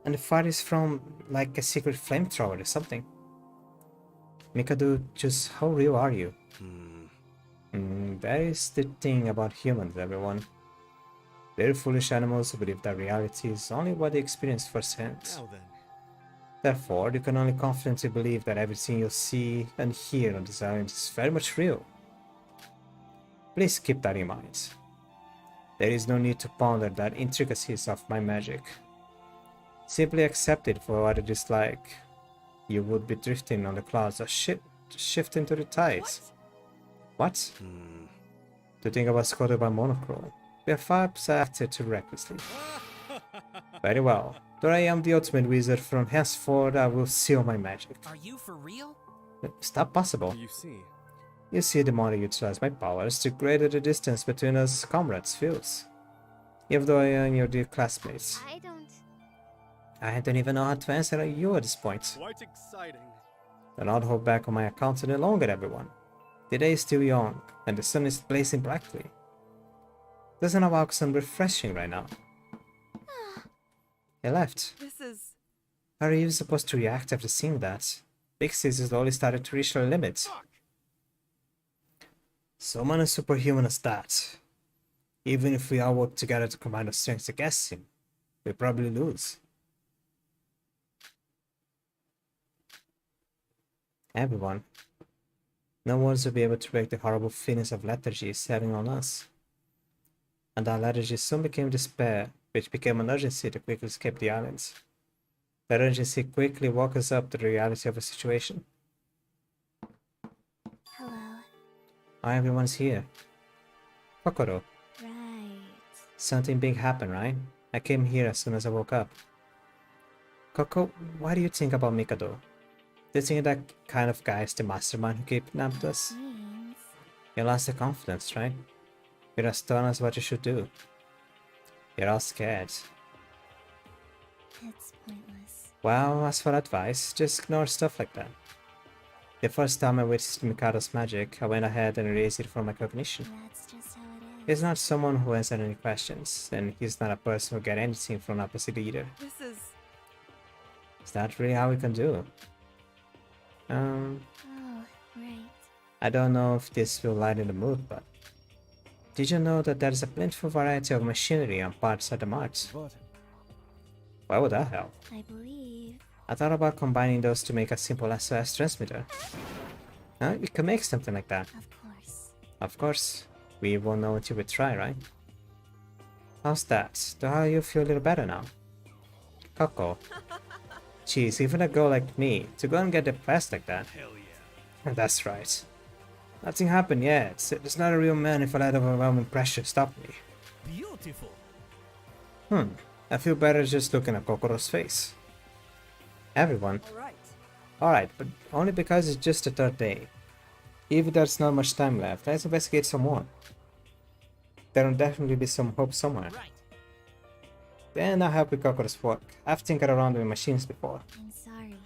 And the fire is from, like, a secret flamethrower or something. Mikado, just how real are you? That is the thing about humans, everyone. Very foolish animals who believe that reality is only what they experience firsthand. Now then. Therefore, you can only confidently believe that everything you see and hear on this island is very much real. Please keep that in mind. There is no need to ponder the intricacies of my magic. Simply accept it for what it is like. You would be drifting on the clouds or shifting to the tides. What? To think about scolded by Monochrome. Perhaps I acted too recklessly. Very well. Though I am the ultimate wizard, from henceforth I will seal my magic. Are you for real? It's not possible. You see, the more I utilize my powers, the greater the distance between us comrades feels. Even though I am your dear classmates. I don't even know how to answer you at this point. Quite exciting. Do not hold back on my account any longer, everyone. The day is still young, and the sun is blazing brightly. Doesn't a walk sound refreshing right now? He left. This is... How are you supposed to react after seeing that? Pixies slowly started to reach their limits. Someone as superhuman as that. Even if we all work together to combine our strengths against him, we'll probably lose. Everyone. No one will be able to break the horrible feelings of lethargy setting on us. And that lethargy soon became despair, which became an urgency to quickly escape the islands. That urgency quickly woke us up to the reality of the situation. Hello. Why everyone's here? Kokoro. Right. Something big happened, right? I came here as soon as I woke up. Koko, why do you think about Mikado? Do you think that kind of guy is the mastermind who kidnapped us? Means... You lost the confidence, right? You're as telling us what you should do. You're all scared. It's pointless. Well, as for advice, just ignore stuff like that. The first time I witnessed Mikado's magic, I went ahead and erased it from my cognition. That's just how it is. He's not someone who answers any questions, and he's not a person who gets anything from an opposite either. This is... Is that really how we can do? Oh, right. I don't know if this will lighten the mood, but... Did you know that there is a plentiful variety of machinery and parts at the mart? Why would that help? I believe... I thought about combining those to make a simple SOS transmitter. We can make something like that. Of course. Of course. We won't know until we try, right? How's that? Do you feel a little better now? Coco. Jeez, even a girl like me, to go and get depressed like that. Hell yeah. That's right. Nothing happened yet. There's not a real man if I let overwhelming pressure stop me. Beautiful. I feel better just looking at Kokoro's face. Everyone. Alright, but only because it's just the third day. If there's not much time left, let's investigate some more. There will definitely be some hope somewhere. Right. Then I'll help with Kokoro's work. I've tinkered around with machines before. I'm sorry,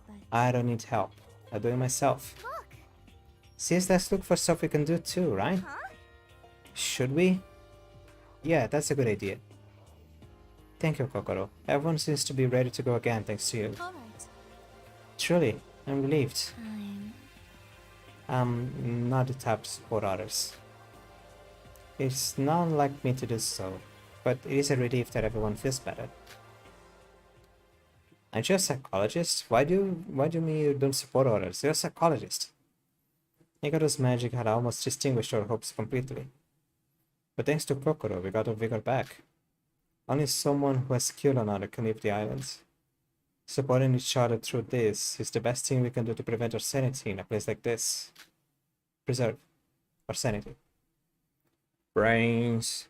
but... I don't need help. I'll do it myself. Look! Sis, let's look for stuff we can do too, right? Huh? Should we? Yeah, that's a good idea. Thank you, Kokoro. Everyone seems to be ready to go again thanks to you. Alright. Truly, I'm relieved. I'm... I'm not the type to support others. It's not like me to do so, but it is a relief that everyone feels better. Aren't you a psychologist? Why do you mean you don't support others? You're a psychologist. Nikado's magic had almost extinguished our hopes completely. But thanks to Kokoro, we got our vigor back. Only someone who has killed another can leave the islands. Supporting each other through this is the best thing we can do to prevent our sanity in a place like this. Preserve our sanity. Brains.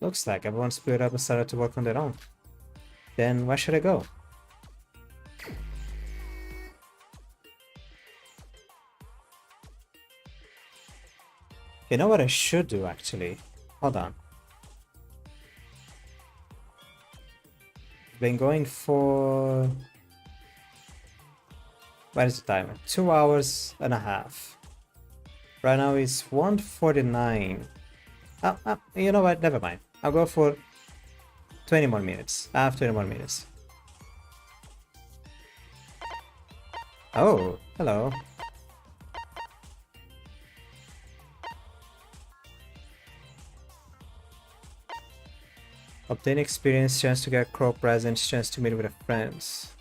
Looks like everyone split up and started to work on their own. Then where should I go? You know what I should do actually? Hold on. Been going for... What is the timer? 2 hours and a half. Right now it's 1:49. You know what? Never mind. I'll go for 20 more minutes. I have 20 more minutes. Oh, hello. Obtain experience, chance to get crow presents, chance to meet with friends.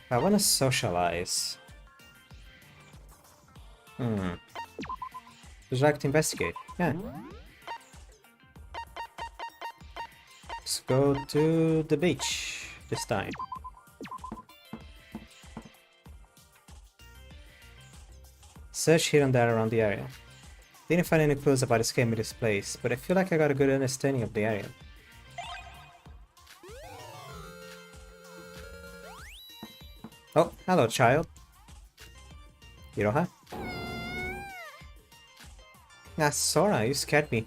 I wanna socialize. Would you like to investigate? Yeah. Let's go to the beach this time. Search here and there around the area. Didn't find any clues about escaping this place, but I feel like I got a good understanding of the area. Oh, hello, child. Iroha? Ah, Sora, you scared me.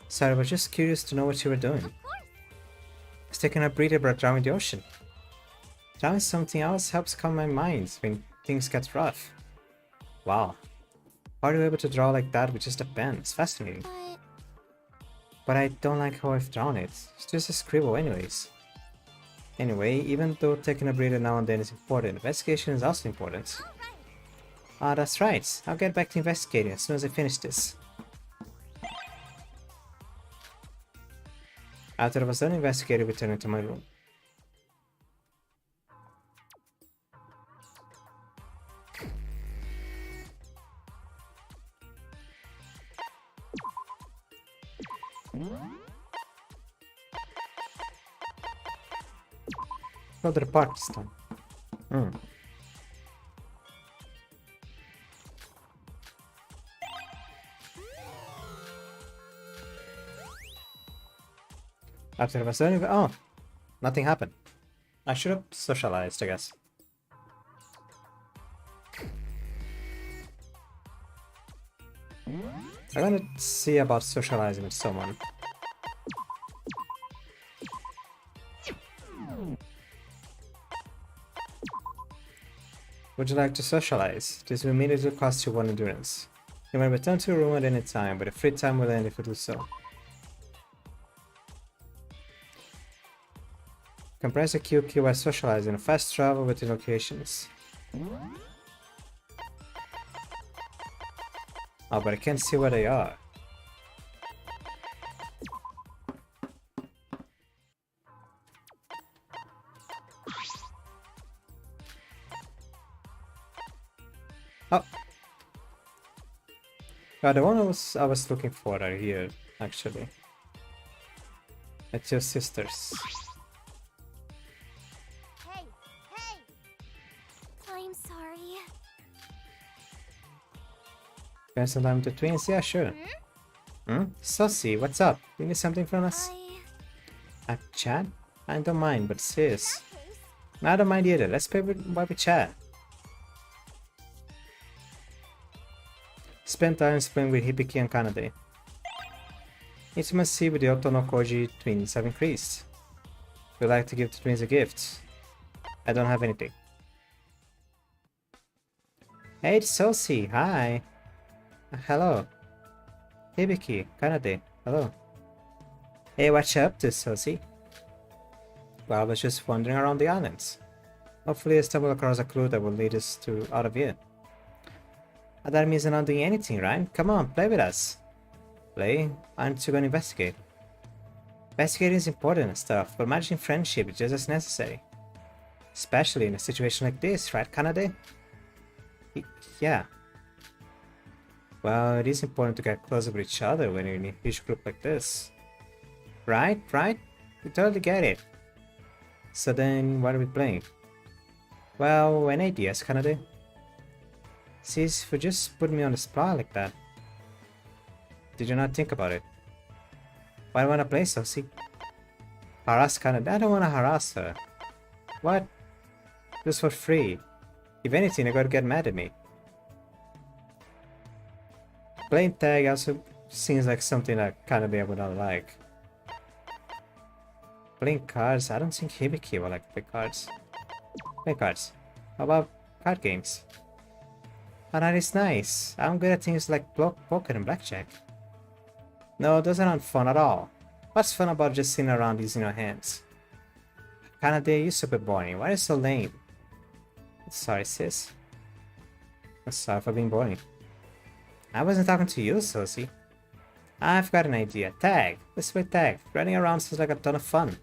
Sorry, I was just curious to know what you were doing. I was taking a breather but drowning in the ocean. Trying something else helps calm my mind when things get rough. Wow. How are you able to draw like that with just a pen? It's fascinating. But I don't like how I've drawn it. It's just a scribble anyways. Anyway, even though taking a breather now and then is important, investigation is also important. Ah, that's right. I'll get back to investigating as soon as I finish this. After I was done investigating, we returned to my room. Another part this time. After I was done, oh, nothing happened. I should have socialized, I guess. I want to see about socializing with someone. Would you like to socialize? This will immediately cost you 1 endurance. You may return to your room at any time, but the free time will end if you do so. Compress the QQ by socializing and fast travel between locations. Oh, but I can't see where they are. Oh. The one I was looking for are here, actually. It's your sisters. Hey, hey! I'm sorry. Spend some time with the twins? Yeah, sure. Saucy, what's up? You need something from us? A chat? I don't mind, but sis. I don't mind either. Let's play while we chat. Spend time playing with Hibiki and Kanade. Intimacy with the Otonokoji twins have increased. Would like to give the twins a gift. I don't have anything. Hey, it's Saucy. Hi. Hello. Hibiki, Kanade. Hello. Hey, what you up to, Saucy? Well, I was just wandering around the islands. Hopefully I stumble across a clue that will lead us to out of here. That means I'm not doing anything, right? Come on, play with us. Play? Aren't you gonna investigate? Investigating is important and stuff, but managing friendship is just as necessary. Especially in a situation like this, right, Kanade? Yeah. Well, it is important to get closer with each other when you're in a huge group like this. Right? We totally get it. So then, what are we playing? Well, any ideas, Kanade? Sis, for just putting me on the spot like that. Did you not think about it? Why do you wanna play, Saucy? Harass Kanade? I don't wanna harass her. What? Just for free. If anything, I gotta get mad at me. Playing tag also seems like something that Kanade would not like. Playing cards? I don't think Hibiki would like to play cards. Play cards. How about card games? Oh, that is nice. I'm good at things like poker and blackjack. No, those aren't fun at all. What's fun about just sitting around using your hands? Kanade, you're super boring. Why are you so lame? Sorry, sis. I'm sorry for being boring. I wasn't talking to you, Saucy. I've got an idea. Tag. Let's play tag. Running around sounds like a ton of fun.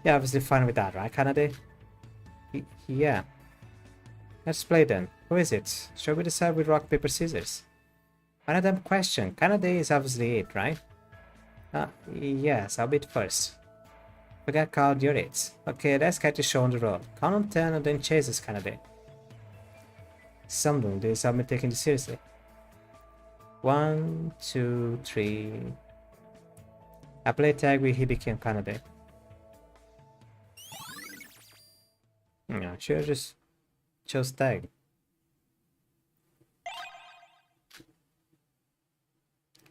You're obviously fine with that, right, Kanade? Yeah. Let's play then. Who is it? Shall we decide with rock, paper, scissors? One dumb question. Kanade is obviously it, right? Yes, I'll be it first. Forget card, you're it. Okay, let's get the show on the road. Count on 10 and then chase us, Kanade. Some doing this, I've been taking this seriously. 1, 2, 3. I play tag with Hibiki and Kanade. Yeah, should just chose tag.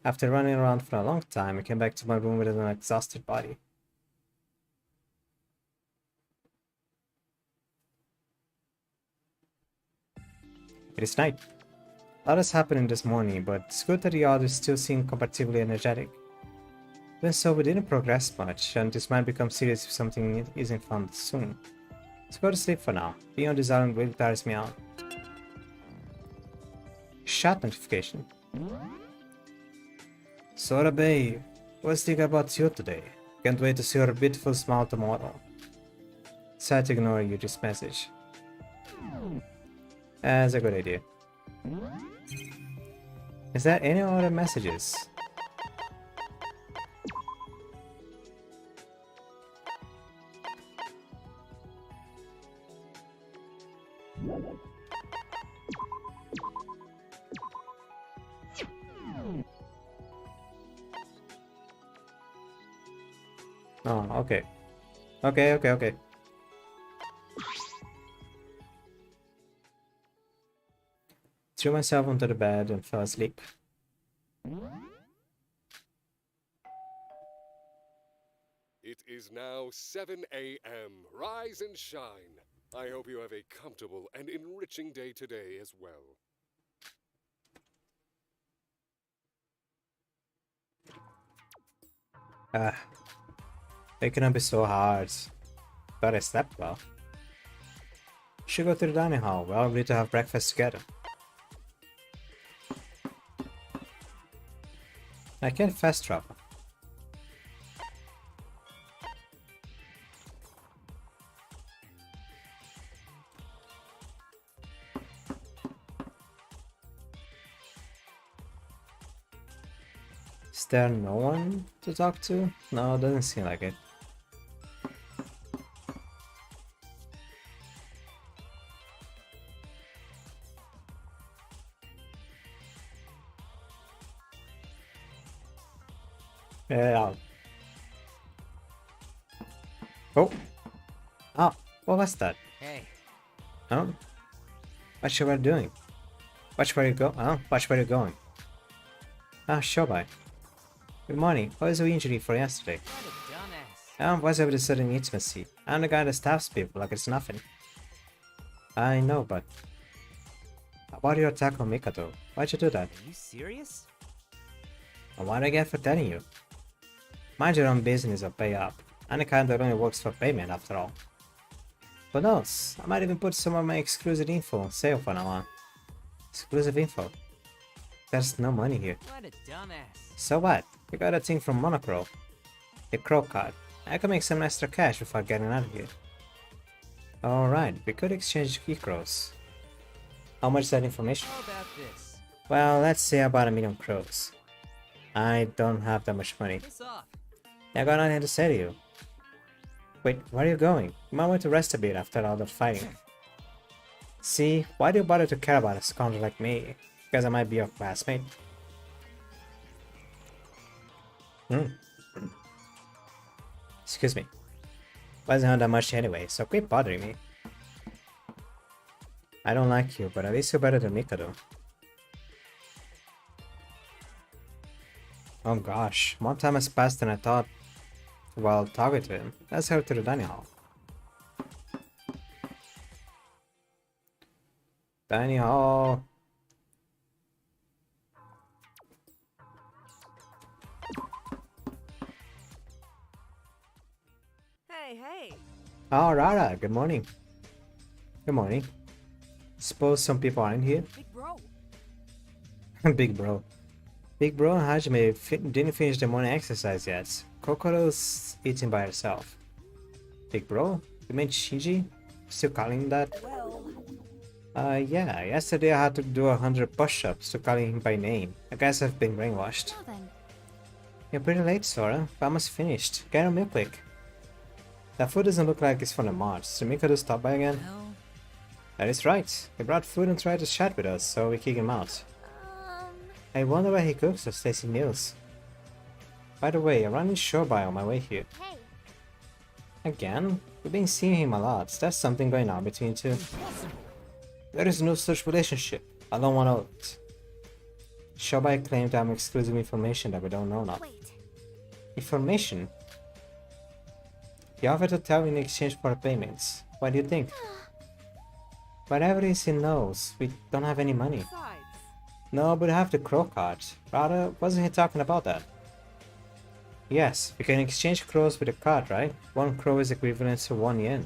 After running around for a long time, I came back to my room with an exhausted body. It is night. A lot has happened this morning, but it's good that the others still seem comparatively energetic. Even so, we didn't progress much, and this might become serious if something isn't found soon. Let's go to sleep for now. Being on this island really tires me out. Chat notification. Sora babe, what's thinking about you today? Can't wait to see your beautiful smile tomorrow. Sad to ignore you this message. That's a good idea. Is there any other messages? Oh, okay. Okay. Threw myself onto the bed and fell asleep. It is now 7 a.m. Rise and shine. I hope you have a comfortable and enriching day today as well. Waking up is so hard. But I slept well. Should go to the dining hall. We're all ready to have breakfast together. I can't fast travel. Is there no one to talk to? No, doesn't seem like it. Yeah. Oh. Oh, what was that? Hey. Oh. What you were doing? Watch where you go. Oh, watch where you're going. Ah, Shobai. Good morning. How was your injury for yesterday? What's up with the sudden intimacy? I'm the guy that stabs people like it's nothing. I know, but... About your attack on Mikado? Why'd you do that? Are you serious? And what'd I get for telling you? Mind your own business or pay up. I'm the kind that only works for payment after all. Who knows? I might even put some of my exclusive info on sale for now on. Exclusive info? There's no money here. What a dumbass. So what? We got a thing from Monocro. The Crow card. I can make some extra cash before getting out of here. Alright, we could exchange key crows. How much is that information? How about this? Well, let's say about 1 million crows. I don't have that much money. Piss off. I got nothing to say to you. Wait, where are you going? You might want to rest a bit after all the fighting. See, why do you bother to care about a scoundrel like me? Because I might be your classmate. Excuse me. Wasn't on that much anyway, so quit bothering me. I don't like you, but at least you're better than Mikado. Oh gosh, more time has passed than I thought while talking to him. Let's head to the dining hall. Dining hall. Hey. Oh, Rara, good morning. Good morning. Suppose some people aren't here? Big bro. Big bro. Big bro and Hajime didn't finish the morning exercise yet. Kokoro's eating by herself. Big bro? You mean Shinji? Still calling him that? Yeah, yesterday I had to do 100 push-ups to calling him by name. I guess I've been brainwashed. You're pretty late, Sora. We're almost finished. Get a meal quick. That food doesn't look like it's from the March. So Mikado stop by again? No. That is right. He brought food and tried to chat with us, so we kick him out. I wonder where he cooks or Stacy meals. By the way, I ran into Shobai on my way here. Hey. Again? We've been seeing him a lot. There's something going on between you two. There is no such relationship. I don't want to know it. Shobai claimed I'm exclusive information that we don't know now. Wait. Information? He offered to tell in exchange for payments. What do you think? Whatever it is he knows, we don't have any money. No, but we have the crow card. Rather, wasn't he talking about that? Yes, we can exchange crows with a card, right? 1 crow is equivalent to 1 yen.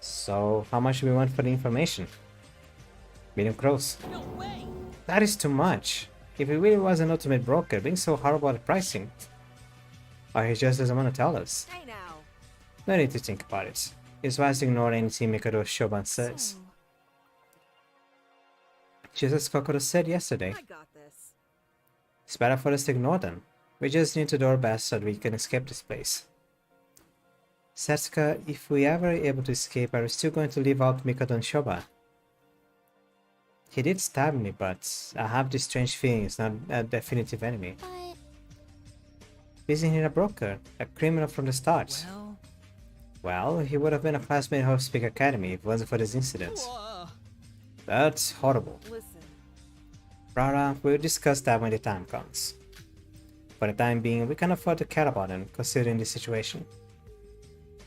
So, how much do we want for the information? Million crows. No way! That is too much. If he really was an ultimate broker, being so horrible at pricing. Or he just doesn't want to tell us. Hey now. No need to think about it. It's wise to ignore anything Mikado Shoban says. Just as Kokoro said yesterday. I got this. It's better for us to ignore them. We just need to do our best so that we can escape this place. Setsuka, if we ever able to escape, are we still going to leave out Mikado and Shoba? He did stab me, but I have this strange feeling it's not a definitive enemy. Isn't he a broker? A criminal from the start? Well, he would have been a classmate of Speak Academy if it wasn't for this incident. That's horrible. Rara, we'll discuss that when the time comes. For the time being, we can afford to care about him, considering the situation.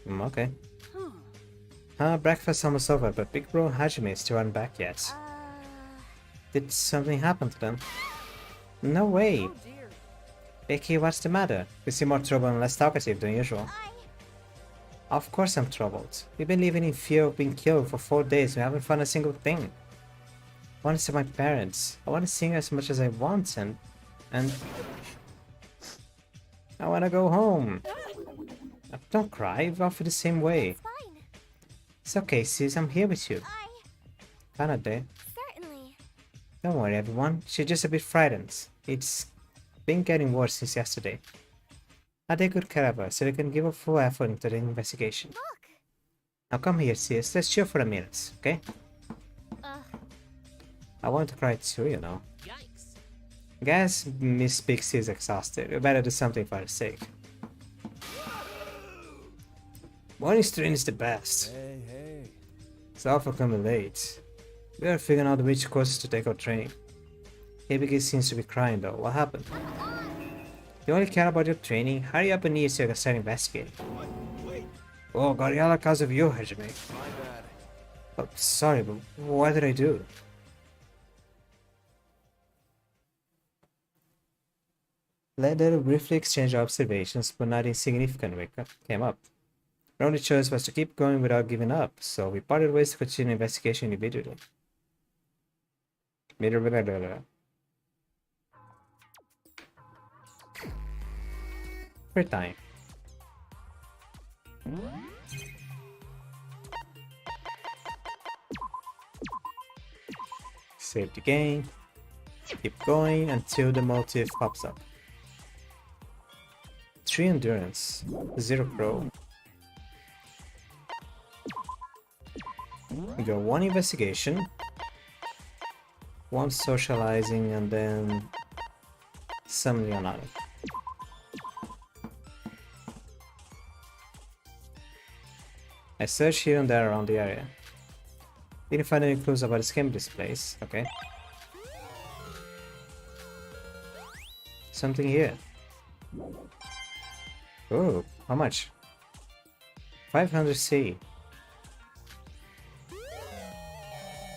Okay. Breakfast almost over, but Big Bro Hajime is still not back yet. Did something happen to them? No way! Becky, what's the matter? You seem more troubled and less talkative than usual. Of course I'm troubled. We've been living in fear of being killed for 4 days and we haven't found a single thing. I want to see my parents. I want to sing as much as I want and I want to go home. Don't cry, we all feel the same way. It's okay, sis, I'm here with you. Kanade. Certainly. Don't worry, everyone. She's just a bit frightened. It's been getting worse since yesterday. I take good care of her so they can give a full effort into the investigation. Now come here, sis. Let's chill for a minute, okay? I want to cry too, you know. Guess Miss Pixie is exhausted. We better do something for her sake. Morning train is the best. Hey. Sorry for coming late. We are figuring out which courses to take our training. Hibiki seems to be crying though. What happened? You only care about your training? Hurry up and eat so you can start investigating. Oh, got yelled because of you, Hajime. My bad. Oh, sorry, but what did I do? Later, briefly exchanged observations, but nothing significant came up. Our only choice was to keep going without giving up, so we parted ways to continue investigation individually. Freetime. Save the game. Keep going until the motive pops up. 3 endurance, 0 crow. We got 1 investigation, 1 socializing, and then some Leonardo. I searched here and there around the area. Didn't find any clues about the this place. Okay. Something here. Oh, how much? 500C.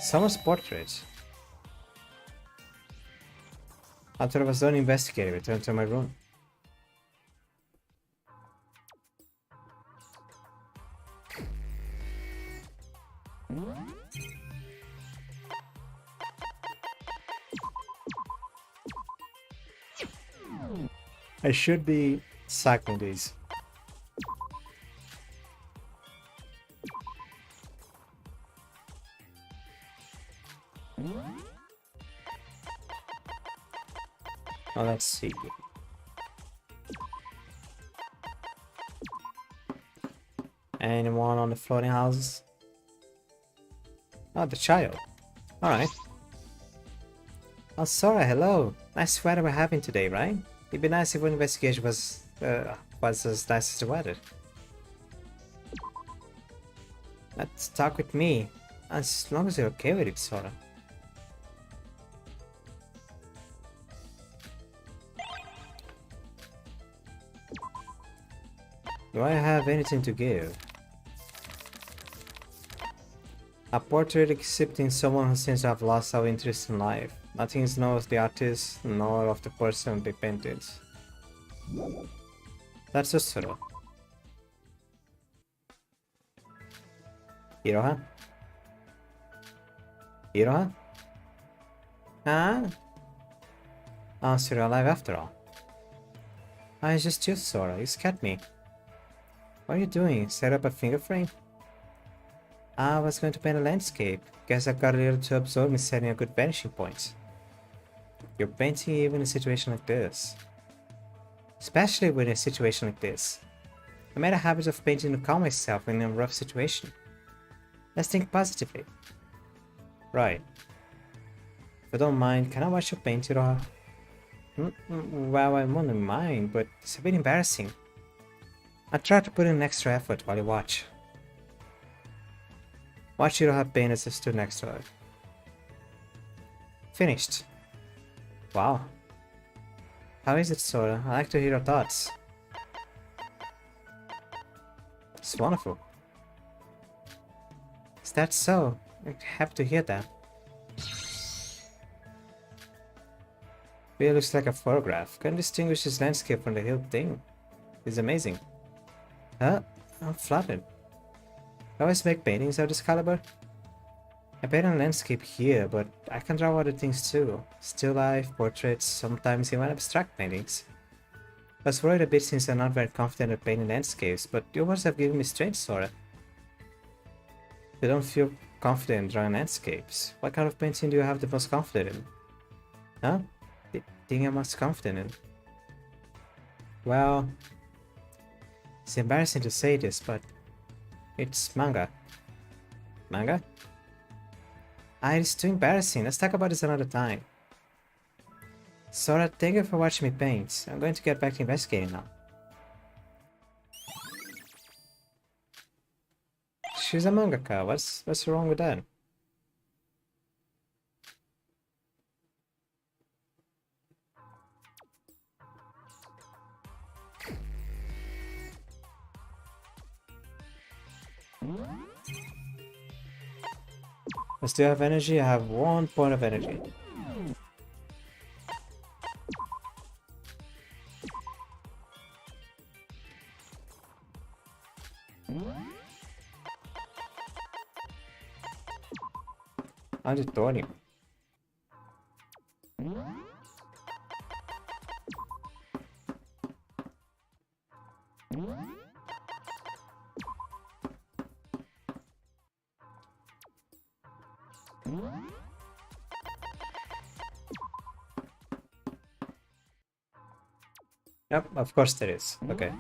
Someone's portrait. After I was done investigating, I returned to my room. I should be cycling these. Oh, let's see. Anyone on the floating houses? Oh, the child. Alright. Oh, Sora, hello. Nice weather we're having today, right? It'd be nice if one investigation was as nice as the weather. Let's talk with me. As long as you're okay with it, Sora. Do I have anything to give? A portrait depicting someone who seems to have lost all interest in life. Nothing is known of the artist, nor of the person they painted. That's Usura. Iroha? Iroha? Huh? Oh, so you're alive after all. I just you, Sora. You scared me. What are you doing? Set up a finger frame? I was going to paint a landscape. Guess I got a little too absorbed in setting a good vanishing point. You're painting even in a situation like this. Especially when in a situation like this. I made a habit of painting to calm myself when in a rough situation. Let's think positively. Right. If you don't mind, can I watch you paint it all? Well, I wouldn't mind, but it's a bit embarrassing. I try to put in extra effort while you watch. Watch Iroha paint as I stood next to her. Finished. Wow. How is it, Sora? I'd like to hear your thoughts. It's wonderful. Is that so? I'm happy to hear that. Really looks like a photograph. Can't distinguish this landscape from the real thing. It's amazing. Huh? I'm flattered. I always make paintings of this caliber. I paint a landscape here, but I can draw other things too. Still life, portraits, sometimes even abstract paintings. I was worried a bit since I'm not very confident at painting landscapes, but your words have given me strength, Sora. You don't feel confident drawing landscapes. What kind of painting do you have the most confident in? Huh? The thing I'm most confident in? Well, it's embarrassing to say this, but it's manga. Manga? It's too embarrassing. Let's talk about this another time. Sora, thank you for watching me paint. I'm going to get back to investigating now. She's a mangaka. What's wrong with that? I still have energy. I have 1 point of energy. Auditorium. Yep, of course there is. Okay.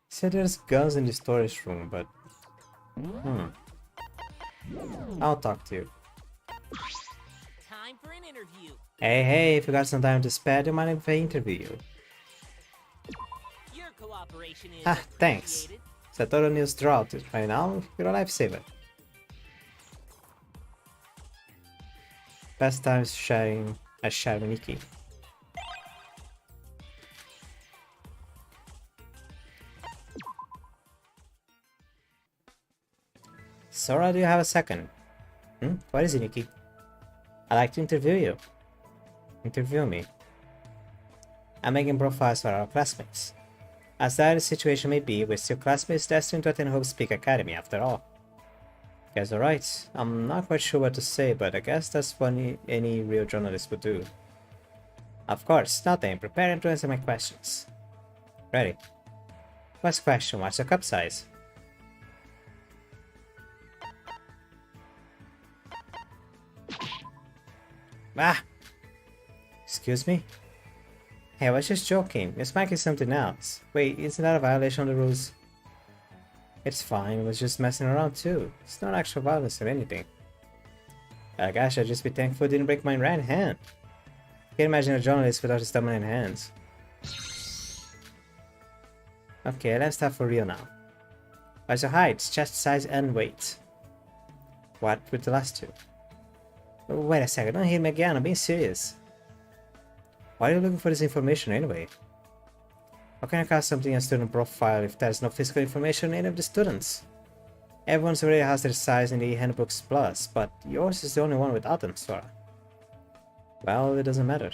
Said there's guns in the storage room, but I'll talk to you. Time for an interview. Hey, if you got some time to spare, do you mind if I interview you? Your cooperation is thanks. It's a total news drought right now. You're a lifesaver. Best times sharing a Sharoniki. Sora, do you have a second? What is it, Nikki? I'd like to interview you. Interview me. I'm making profiles for our classmates. As dire the situation may be, we're still classmates destined to attend Hope's Peak Academy after all. Guys, alright. I'm not quite sure what to say, but I guess that's what any real journalist would do. Of course, nothing. Preparing to answer my questions. Ready. First question, what's your cup size? Ah! Excuse me? Hey, I was just joking. This mic is something else. Wait, isn't that a violation of the rules? It's fine, I was just messing around too. It's not actual violence or anything. Gosh, I'd just be thankful it didn't break my right hand. Can't imagine a journalist without his dominant hands. Okay, let's start for real now. What's your height, chest size, and weight? What with the last two? Wait a second, don't hit me again, I'm being serious. Why are you looking for this information anyway? How can I cast something in student profile if there's no physical information on any of the students? Everyone's already has their size in the handbooks plus, but yours is the only one without them, Sora. Well, it doesn't matter.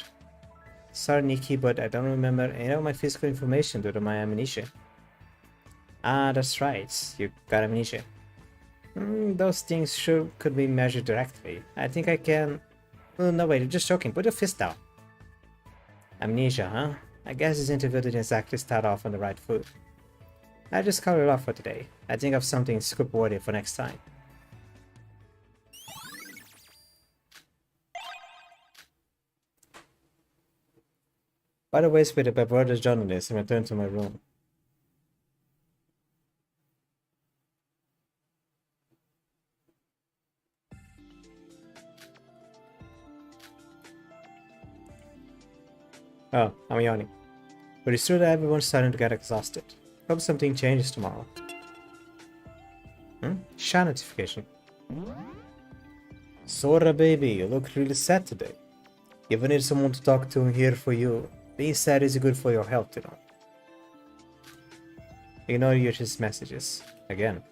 Sorry, Nikki, but I don't remember any of my physical information due to my amnesia. Ah, that's right, you got amnesia. Those things sure could be measured directly. I think I can... Oh, no, wait, you're just joking. Put your fist down. Amnesia, huh? I guess this interview didn't exactly start off on the right foot. I just call it off for today. I think of something scoop-worthy for next time. By the way, with a bewildered journalist, I returned to my room. Oh, I'm yawning. But it's true that everyone's starting to get exhausted. Hope something changes tomorrow. Sha notification. Sora baby, you look really sad today. You need someone to talk to here for you. Being sad is good for your health, you know. Ignore Yoshi's messages. Again.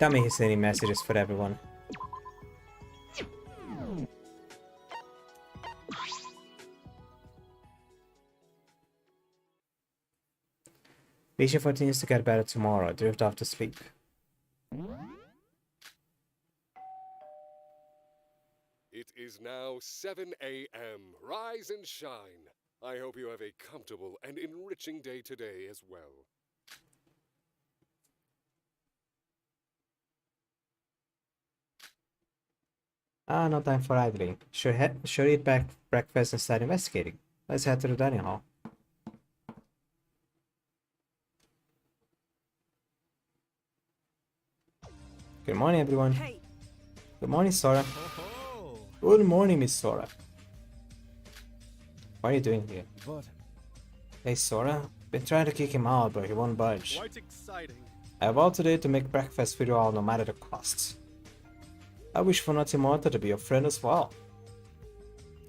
Tell me he's sending messages for everyone. Vision for things to get better tomorrow. Drift off to sleep. It is now 7 a.m. Rise and shine. I hope you have a comfortable and enriching day today as well. Ah, no time for idling. Sure eat breakfast and start investigating. Let's head to the dining hall. Good morning, everyone. Hey. Good morning, Sora. Good morning, Miss Sora. What are you doing here? Hey, Sora. Been trying to kick him out, but he won't budge. Quite exciting. I vowed today to make breakfast for you all, no matter the cost. I wish for nothing more than to be your friend as well.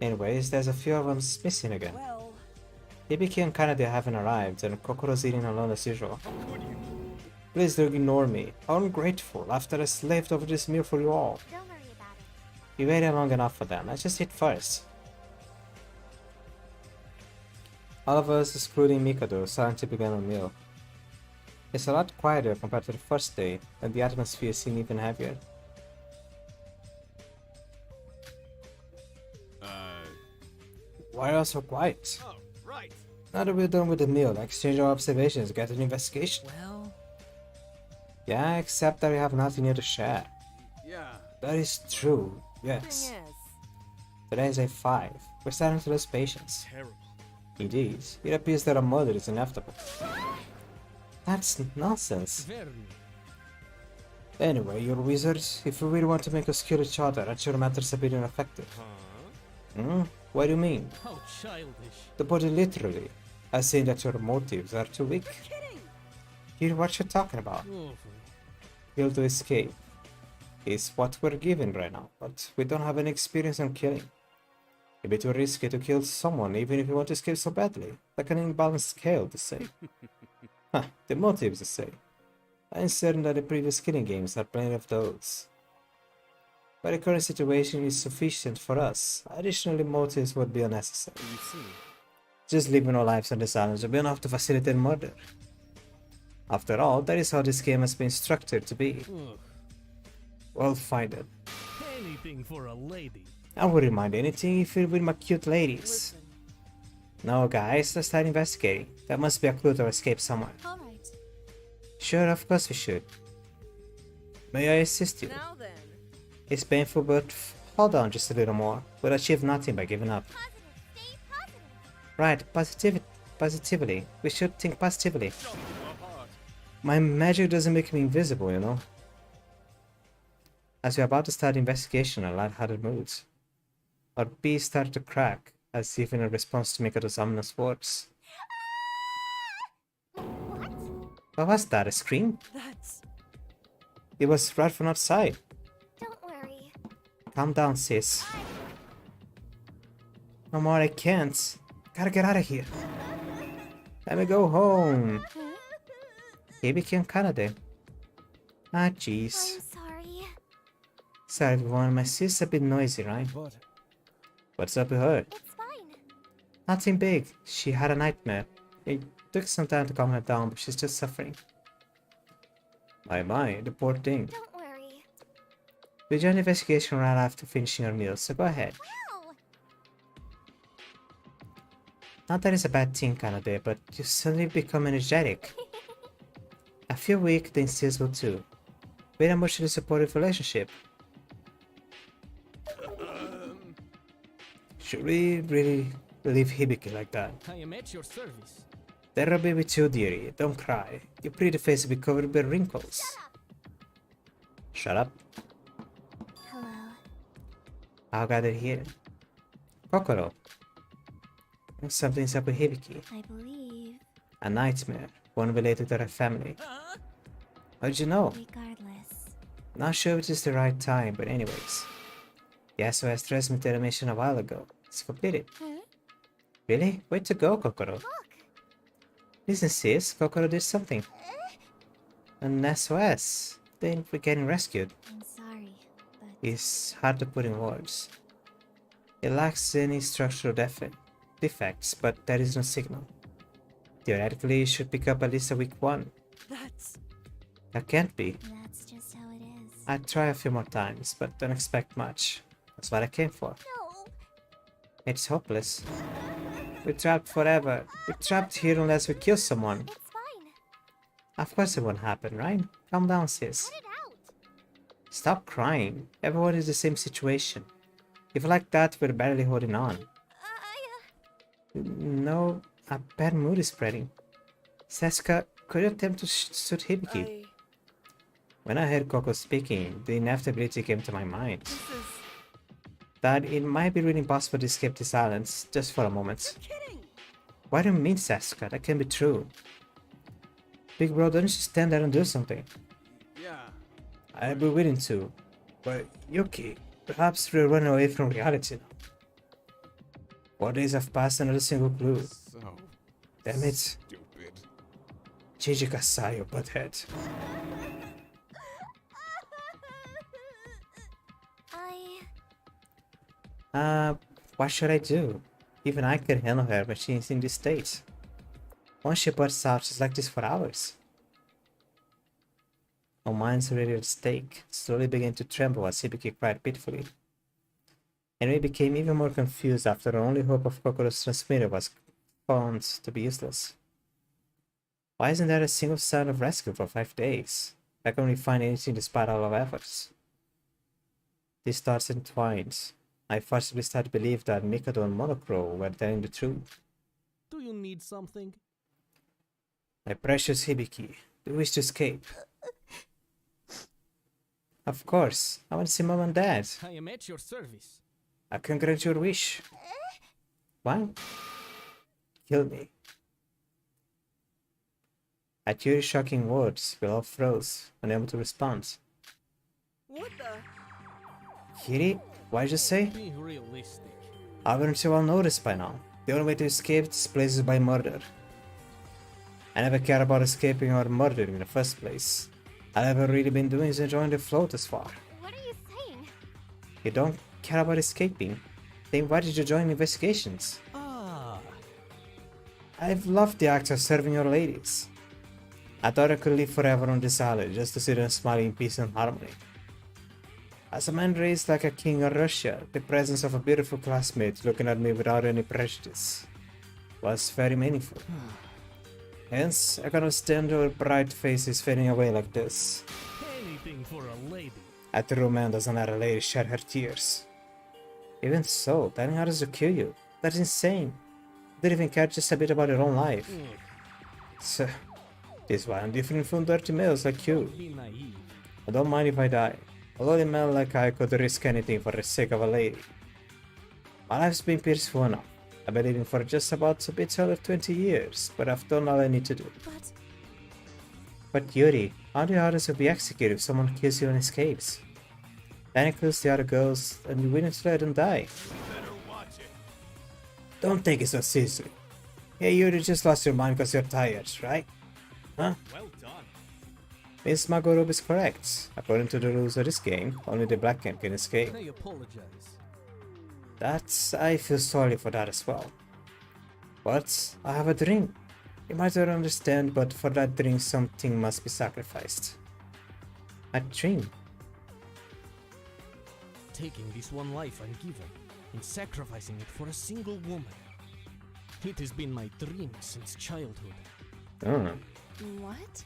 Anyways, there's a few of them missing again. Well... Hibiki and Kanade haven't arrived, and Kokoro's eating alone as usual. Please don't ignore me. How ungrateful, after I slaved over this meal for you all. Don't worry about it. You waited long enough for them. Let's just eat first. All of us, excluding Mikado, silently began a meal. It's a lot quieter compared to the first day, and the atmosphere seemed even heavier. Why are you so quiet? Oh, right. Now that we're done with the meal, exchange our observations, get an investigation. Well... Yeah, except that we have nothing here to share. Yeah. That is true, yes. Today is a 5. We're starting to lose patience. Terrible. Indeed, it appears that a murder is inevitable. That's nonsense. Anyway, you're wizards. If you really want to make us kill each other, that sure matters a bit ineffective. What do you mean? How childish. To put it literally, I say that your motives are too weak. Hear what you're talking about. Kill to escape is what we're given right now, but we don't have any experience in killing. It'd be too risky to kill someone even if you want to escape so badly. Like an imbalanced scale to say. The motives to say. I'm certain that the previous killing games had plenty of those. But the current situation is sufficient for us. Additionally, motives would be unnecessary. Just living our lives on this island would be enough to facilitate murder. After all, that is how this game has been structured to be. Well, fine then. Anything for a lady. I wouldn't mind anything if it were my cute ladies. No, guys, let's start investigating. There must be a clue to escape somewhere. All right. Sure, of course we should. May I assist you? Now then. It's painful, but hold on just a little more. We'll achieve nothing by giving up. Right, positively. We should think positively. My magic doesn't make me invisible, you know. As we're about to start the investigation in light-hearted moods, our bees started to crack, as if in a response to Mikado's ominous words. What was that, a scream? That's... It was right from outside. Don't worry. Calm down, sis. No more, I can't. Gotta get out of here. Let me go home. Hibiki and Kanade. Ah, jeez. I'm sorry. Sorry, everyone. My sister's a bit noisy, right? What's up with her? It's fine. Nothing big. She had a nightmare. It took some time to calm her down, but she's just suffering. My, the poor thing. Don't worry. We joined the investigation right after finishing our meal, so go ahead. Wow. Not that it's a bad thing, Kanade, but you suddenly become energetic. I feel weak, then Sis will too. We're a mutually supportive relationship. Should we really leave Hibiki like that? I am at your service. That'll be with you, dearie. Don't cry. Your pretty face will be covered by wrinkles. Shut up. Hello. I'll gather here. Kokoro. Something's up with Hibiki. I believe. A nightmare. One related to her family. How'd you know? Regardless. Not sure if it's the right time, but anyways. The SOS transmitter I mentioned a while ago. It's completed. Really? Way to go, Kokoro. Look. Listen, sis. Kokoro did something. An SOS. Then we're getting rescued. I'm sorry, but It's hard to put in words. It lacks any structural defects, but there is no signal. Theoretically, it should pick up at least a weak one. That can't be. that's just how it is. I'd try a few more times, but don't expect much. That's what I came for. No. It's hopeless. We're trapped forever. We're trapped here unless we kill someone. It's fine. Of course it won't happen, right? Calm down, sis. Cut it out. Stop crying. Everyone is in the same situation. If like that, we're barely holding on. No, a bad mood is spreading. Sasuke, could you attempt to shoot Hibiki? When I heard Koko speaking, the inevitability came to my mind. That it might be really impossible to escape this island, just for a moment. What do you mean, Sasuke? That can't be true. Big bro, don't you stand there and do something? Yeah. I'd be willing to. But Yuki, perhaps we're running away from reality now. 4 days have passed and not a single clue. So Damn it. stupid. Chichi Kasai, you butthead. What should I do? Even I can handle her when she's in this state. Once she bursts out, she's like this for hours. Our minds already at stake, slowly began to tremble as Hibiki cried pitifully. And we became even more confused after our only hope of Kokoro's transmitter was found to be useless. Why isn't there a single sign of rescue for 5 days? I can't really find anything despite all our efforts. These thoughts entwined. I forcibly started to believe that Mikado and Monocro were telling the truth. Do you need something? My precious Hibiki, do you wish to escape? Of course, I want to see Mom and Dad. I am at your service. I can grant your wish. What? Kill me. At Yuri's shocking words, we all froze, unable to respond. What the? Kiri, why'd you say? Be realistic. Haven't you all noticed by now? The only way to escape this place is by murder. I never cared about escaping or murdering in the first place. All I've ever really been doing is enjoying the float thus far. What are you saying? You don't care about escaping? Then why did you join investigations? I've loved the act of serving your ladies. I thought I could live forever on this island just to sit and smile in peace and harmony. As a man raised like a king of Russia, the presence of a beautiful classmate looking at me without any prejudice was very meaningful. Hence, I cannot stand your bright faces fading away like this. Anything for a lady. A true man doesn't let a lady shed her tears. Even so, telling others to kill you, that's insane. You don't even care just a bit about your own life. So, this is why I'm different from dirty males like you. Be naive. I don't mind if I die. A lonely man like I could risk anything for the sake of a lady. My life's been peaceful enough. I've been living for just about a bit over 20 years, but I've done all I need to do. But Yuri, how do others will be executed if someone kills you and escapes? Then it kills the other girls and you win to let them die. Don't take it so seriously. Yeah, you just lost your mind because you're tired, right? Huh? Well done. Miss Magorob is correct. According to the rules of this game, only the black camp can escape. I apologize. I feel sorry for that as well. But I have a dream. You might not understand, but for that dream something must be sacrificed. A dream. Taking this one life I'm given and sacrificing it for a single woman. It has been my dream since childhood. Oh. What?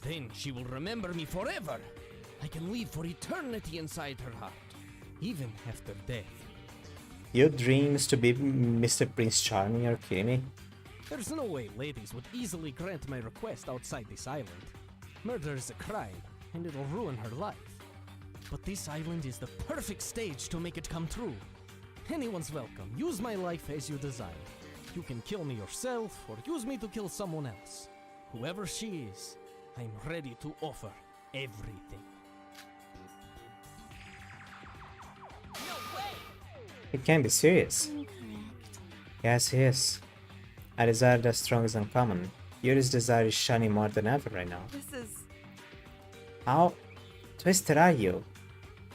Then she will remember me forever. I can live for eternity inside her heart, even after death. Your dream is to be Mr. Prince Charming, are you kidding me? There's no way ladies would easily grant my request outside this island. Murder is a crime, and it'll ruin her life. But this island is the perfect stage to make it come true. Anyone's welcome. Use my life as you desire. You can kill me yourself, or use me to kill someone else. Whoever she is, I'm ready to offer everything. It can't be serious. Yes, he is. A desire that strong is uncommon. Yuri's desire is shining more than ever right now. This is... How twisted are you?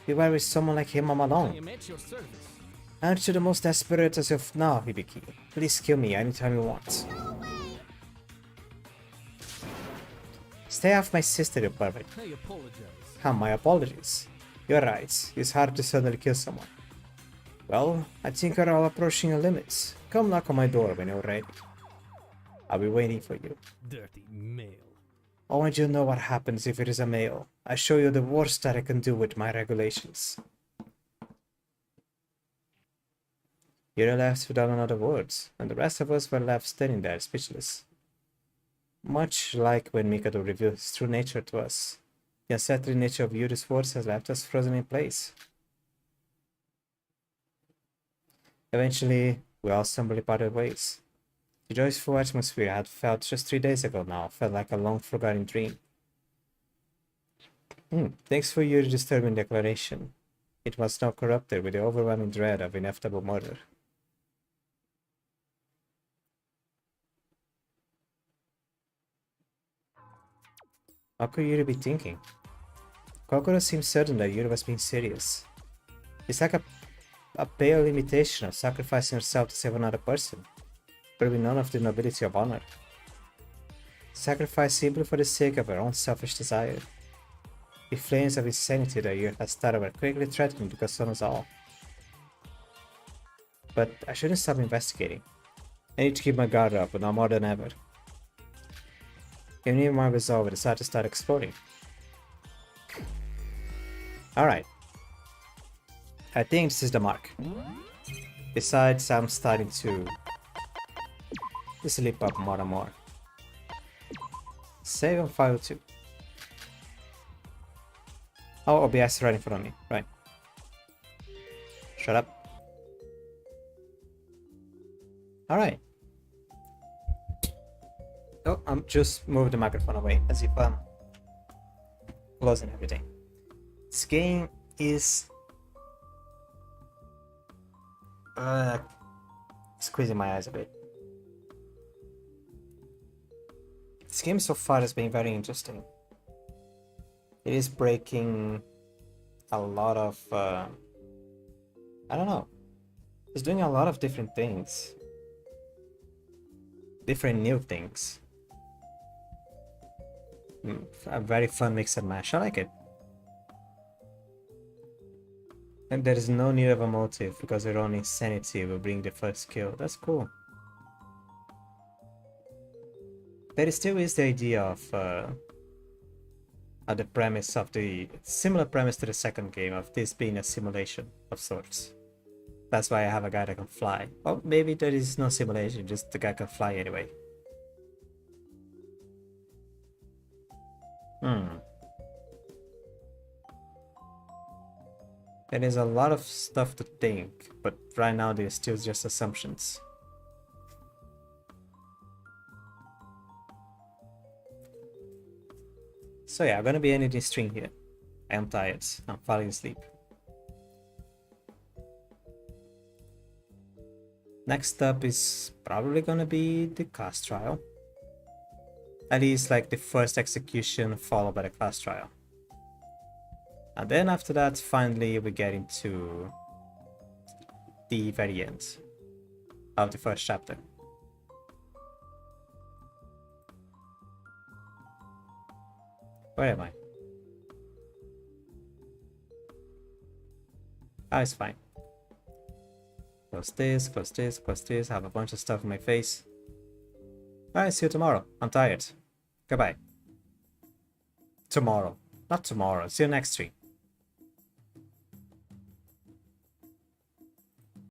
You were with someone like him all I along. am at your service. Aren't you the most desperate as of now, Hibiki? Please kill me anytime you want. Stay off my sister, you pervert. I apologize. My apologies. You're right, it's hard to suddenly kill someone. Well, I think we're all approaching your limits. Come knock on my door when you're ready. I'll be waiting for you. Dirty male. I want you to know what happens if it is a male. I show you the worst that I can do with my regulations. Yuri left without another words, and the rest of us were left standing there speechless. Much like when Mikado revealed his true nature to us, the unsettling nature of Yuri's words has left us frozen in place. Eventually, we all stumbled parted ways. The joyful atmosphere I had felt just 3 days ago now felt like a long-forgotten dream. Thanks for your disturbing declaration. It was now corrupted with the overwhelming dread of inevitable murder. What could Yuri be thinking? Kokoro seemed certain that Yuri was being serious. It's like a pale imitation of sacrificing herself to save another person, but with none of the nobility of honor. Sacrifice simply for the sake of her own selfish desire. The flames of insanity that Yuri had started were quickly threatening to consume us all. But I shouldn't stop investigating. I need to keep my guard up, but now more than ever. Even in my resolve, I decided to start exploring. Alright. I think this is the mark. Besides, I'm starting to slip up more and more. Save on file 2. Oh, OBS right in front of me. Right. Shut up. Alright. Oh, I'm just moving the microphone away as if I'm closing everything. This game is squeezing my eyes a bit. This game so far has been very interesting. It is breaking a lot of I don't know. It's doing a lot of different things. Different new things. A very fun mix and mash. I like it. And there is no need of a motive because their own insanity will bring the first kill. That's cool. There still is the idea of the premise of the similar premise to the second game of this being a simulation of sorts. That's why I have a guy that can fly. Well, maybe there is no simulation, just the guy can fly anyway. There is a lot of stuff to think, but right now they're still just assumptions. So yeah, I'm gonna be ending this stream here. I am tired. I'm falling asleep. Next up is probably gonna be the class trial. At least like the first execution followed by the class trial. And then after that, finally we get into the very end of the first chapter. Where am I? Ah, it's fine. Close this, close this, close this. I have a bunch of stuff in my face. Alright, see you tomorrow. I'm tired. Goodbye. Tomorrow. Not tomorrow. See you next stream.